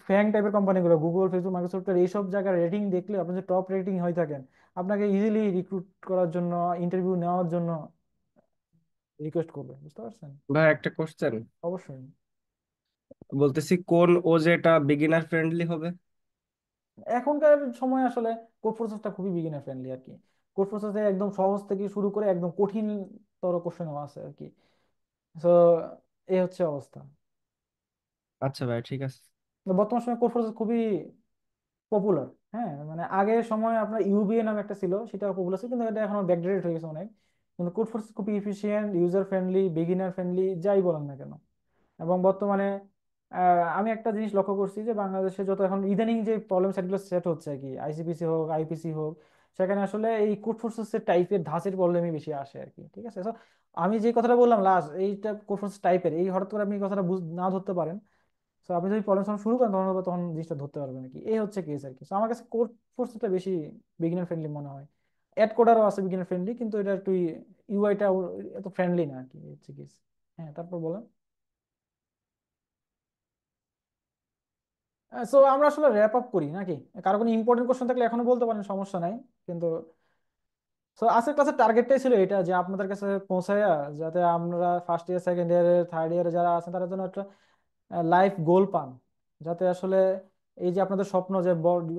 ফ্যাং টাইপের কোম্পানিগুলো, গুগল, ফেসবুক, মাইক্রোসফটের এইসব জায়গার রেটিং দেখলে, আপনি যে টপ রেটিং হয়ে থাকেন, আপনাকে ইজিলি রিক্রুট করার জন্য, ইন্টারভিউ নেওয়ার জন্য রিকোয়েস্ট করবে, বুঝতে পারছেন? ভাই একটা কোশ্চেন অবশ্যই। বলতেছি, কোন ওজেটা বিগিনার ফ্রেন্ডলি হবে? এখনকার সময় আসলে কোড প্রসেসটা খুবই বিগিনার ফ্রেন্ডলি আর কি। কোড প্রসেসে একদম সহজ থেকে শুরু করে একদম কঠিনতর কোশ্চেনও আছে আর কি। তো এই হচ্ছে অবস্থা। আচ্ছা ভাই, ঠিক আছে। তো বর্তমান সময়ে কোড প্রসেস খুবই পপুলার। হ্যাঁ, মানে আগের সময় আপনার ইউবিএ নামে একটা ছিল, সেটা পপুলার ছিল, কিন্তু এটা এখন ব্যাকডেটেড হয়ে গেছে অনেক। কিন্তু কোড প্রসেস খুবই efficient, user friendly, beginner friendly, যাই বলেন না কেন। এবং বর্তমানে আমি একটা জিনিস লক্ষ্য করছি যে বাংলাদেশে যত এখন ইদানিং যে প্রবলেম সেটগুলো সেট হচ্ছে আর কি, আইসিপিসি হোক, আইপিসি হোক, সেখানে আসলে এই কোড ফোর্সেস টাইপের ধাঁচের প্রবলেমই বেশি আসে আর কি। ঠিক আছে, তো আমি যে কথাটা বললাম লাস্ট, এইটা কোড ফোর্সেস টাইপের, এই হঠাৎ করে আপনি এই কথাটা না ধরতে পারেন। তো আপনি যদি প্রবলেম সলভ শুরু করেন তখন হয়তো তখন জিনিসটা ধরতে পারবেন আর কি। এই হচ্ছে কেস আর কি। তো আমার কাছে কোড ফোর্সেসটা বেশি বিগিনার ফ্রেন্ডলি মনে হয়। অ্যাড কোডারও আছে বিগিনার ফ্রেন্ডলি, কিন্তু এটা একটু ইউআইটা এত ফ্রেন্ডলি না আর কি, এই হচ্ছে কেস। হ্যাঁ, তারপর বলেন। সো আমরা আসলে র্যাপ আপ করি নাকি? কারো কোনো ইম্পর্টেন্ট কোশ্চেন থাকলে এখনো বলতে পারেন, সমস্যা নাই। কিন্তু সো আজকের ক্লাসের টার্গেটটাই ছিল এটা, যে আপনাদের কাছে পৌঁছায়া যাতে আমরা ফার্স্ট ইয়ার, সেকেন্ড ইয়ারে, থার্ড ইয়ারে যারা আছেন তারা যেন একটা লাইফ গোল পান, যাতে আসলে এই যে আপনাদের স্বপ্ন যে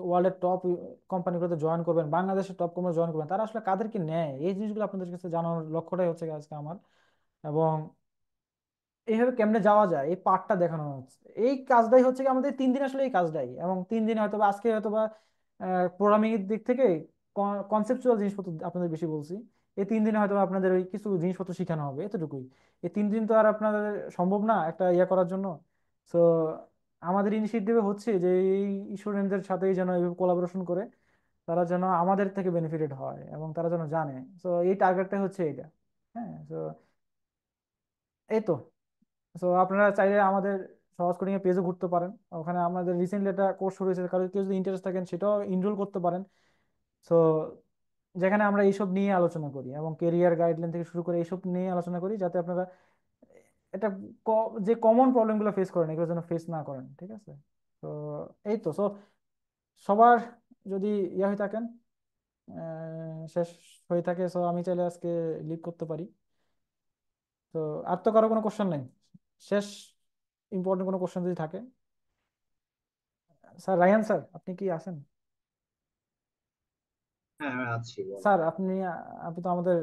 ওয়ার্ল্ডের টপ কোম্পানিগুলোতে জয়েন করবেন, বাংলাদেশের টপ কোম্পানি জয়েন করবেন, তারা আসলে কাদেরকে নেয়, এই জিনিসগুলো আপনাদের কাছে জানানোর লক্ষ্যটাই হচ্ছে আজকে আমার। এবং এইভাবে কেমনে যাওয়া যায় এই পার্টটা দেখানো হচ্ছে। এই কাজটাই হচ্ছে কি আমাদের 3 দিন, আসলে এই কাজটাই। এবং 3 দিনে হয়তো বা আজকে হয়তো বা প্রোগ্রামিং এর দিক থেকে কনসেপচুয়াল জিনিসপত্র আপনাদের বেশি বলছি, এই 3 দিনে হয়তো বা আপনাদের ওই কিছু জিনিসপত্র শেখানো হবে, এতটুকুই। এই 3 দিন তো আর আপনাদের সম্ভব না একটা ইয়ে করার জন্য। তো আমাদের ইনিশিয়েটিভে হচ্ছে যে এই স্টুডেন্টদের সাথেই যেন এইভাবে কোলাবোরেশন করে তারা যেন আমাদের থেকে বেনিফিটেড হয় এবং তারা যেন জানে। তো এই টার্গেটটা হচ্ছে এটা। হ্যাঁ, তো এই তো। তো আপনারা চাইলে আমাদের সহজ কোডিং এর পেজে ঘুরতে পারেন, ওখানে আমাদের রিসেন্টলি একটা কোর্স শুরু হয়েছে, কারো কেউ যদি ইন্টারেস্ট থাকেন সেটাও ইনরোল করতে পারেন। তো যেখানে আমরা এইসব নিয়ে আলোচনা করি এবং কেরিয়ার গাইডলাইন থেকে শুরু করে এইসব নিয়ে আলোচনা করি, যাতে আপনারা এটা যে কমন প্রবলেম গুলো ফেস করেন এগুলো যেন ফেস না করেন। ঠিক আছে, তো এই তো। সবার যদি ইয়ে হয়ে থাকেন, শেষ হয়ে থাকে, সো আমি চাইলে আজকে লিভ করতে পারি। তো আর তো কারো কোনো কোশ্চেন নেই? শেষ ইম্পর্টেন্ট কোনো কোশ্চেন যদি থাকে, স্যার রায়হান স্যার আপনি কি আছেন? হ্যাঁ হ্যাঁ আছি, বল। স্যার আপনি তো আমাদের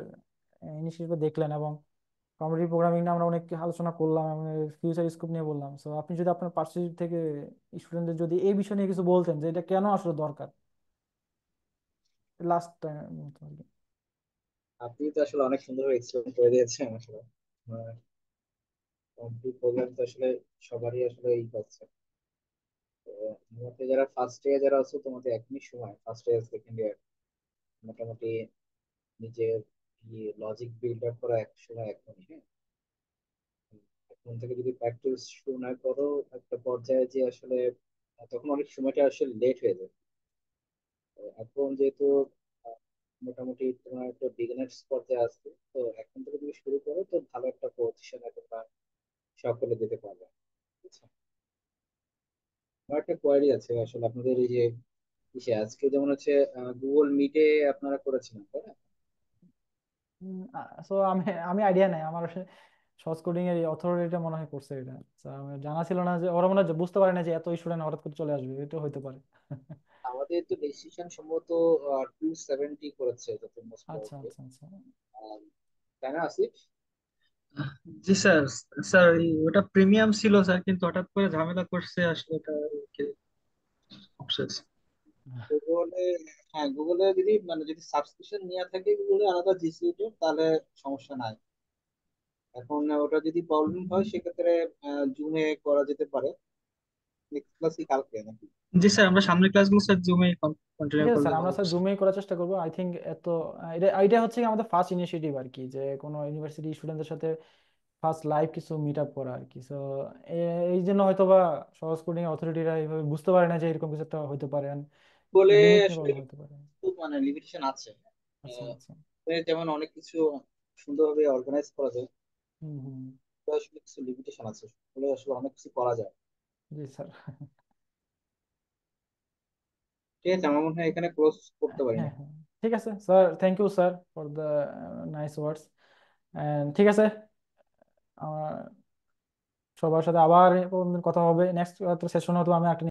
ইনিশিয়েটিভ দেখলেন এবং কম্পিটিটিভ প্রোগ্রামিং নিয়ে আমরা অনেক আলোচনা করলাম, ফিউচার স্কোপ নিয়ে বললাম। সো আপনি যদি আপনার পার্সপেক্টিভ থেকে স্টুডেন্টদের যদি এই বিষয় নিয়ে কিছু বলতেন যে এটা কেন আসলে দরকার, লাস্ট টাইম। আপনি তো আসলে অনেক সুন্দরভাবে এক্সপ্লেন করে দিয়েছেন আসলে। কমপ্লিট প্রোগ্রাম তো আসলে সবারই আসলে এই হচ্ছে। তো তোমাকে যারা ফার্স্ট ইয়ার যারা আছো, তোমাদের এখনই সময়, ফার্স্ট ইয়ার সেকেন্ড ইয়ার মোটামুটি নিজের লজিক বিল্ড আপ করা এক সময় এখনই, হ্যাঁ। এখন থেকে যদি প্র্যাকটিস শুরু না করো, একটা পর্যায়ে যে আসলে তখন অনেক সময়টা আসলে লেট হয়ে যায়। তো এখন যেহেতু আহ, মোটামুটি তোমার একটা বিগিনার্স পর্যায়ে আসছে, তো এখন থেকে যদি শুরু করো তো ভালো একটা পজিশনে তোমরা সকলে দিতে পারবে, বুঝছো? আমার একটা কোয়ারি আছে আসলে আপনাদের এই যে আজকে যেমন হচ্ছে গুগল মিটে আপনারা করেছিলেন, তাই না? সো আমি আমি আইডিয়া নাই আমার আসলে সহজ কোডিং এর অথরিটিটা মনে হয় করছে এটা। So, আমার জানা ছিল না যে ওরা মনে হয় বুঝতে পারে না যে এত স্টুডেন্ট হঠাৎ করে চলে আসবে, এটা হইতে পারে। আমাদের তো ডিসিশন সম্ভবত 270 করেছে যত মোস্ট আচ্ছা প্রবাবলি, আচ্ছা আচ্ছা। তাই না আসিফ? জি স্যার। স্যার ওটা প্রিমিয়াম ছিল স্যার, কিন্তু হঠাৎ করে ঝামেলা করছে আসলে এটা সমস্যা আছে। গুগলে, হ্যাঁ গুগলে যদি মানে যদি সাবস্ক্রিপশন নেওয়া থাকে গুগলে আলাদা জিসিউতে, তাহলে সমস্যা নাই। এখন ওটা যদি প্রবলেম হয় সেক্ষেত্রে জুমে করা যেতে পারে। নেক্সট ক্লাস কি কালকে নাকি? জি স্যার, আমরা সামনের ক্লাসগুলো স্যার জুমে ঠিক কন্টিনিউ আছে করলে স্যার, আমরা ভালো। স্যার জুমে করার চেষ্টা করবো। আই থিঙ্ক এত এটা এটা হচ্ছে কি আমাদের ফার্স্ট ইনিশিয়েটিভ আর কি, যে কোনো ইউনিভার্সিটি স্টুডেন্টদের সাথে ফার্স্ট লাইভ কিছু মিট আপ করা আর কি। সো এই জন্য হয়তো বা সহজ কোডিং অথরিটিরা এইভাবে বুঝতে পারে না যে এরকম কিছু একটা হতে পারে, বলে লিমিট নিয়ে আসলে প্রবলেম হতে পারে। খুব মানে লিমিটেশন আছে। আচ্ছা আহ, আচ্ছা। যেমন অনেক কিছু সুন্দরভাবে অর্গানাইজ করা যায়, হুম হুম। তো আসলে কিছু লিমিটেশন আছে, বলে আসলে অনেক কিছু করা যায়। জি স্যার। ঠিক আছে, আমার মনে হয় এখানে ক্লোজ করতে পারি হ্যাঁ নাকি? হ্যাঁ, ঠিক আছে sir, thank you sir for the nice words. ঠিক আছে, আমার সবার সাথে আবার কোনদিন কথা হবে। নেক্সট সেশন হয়তো আমি একটা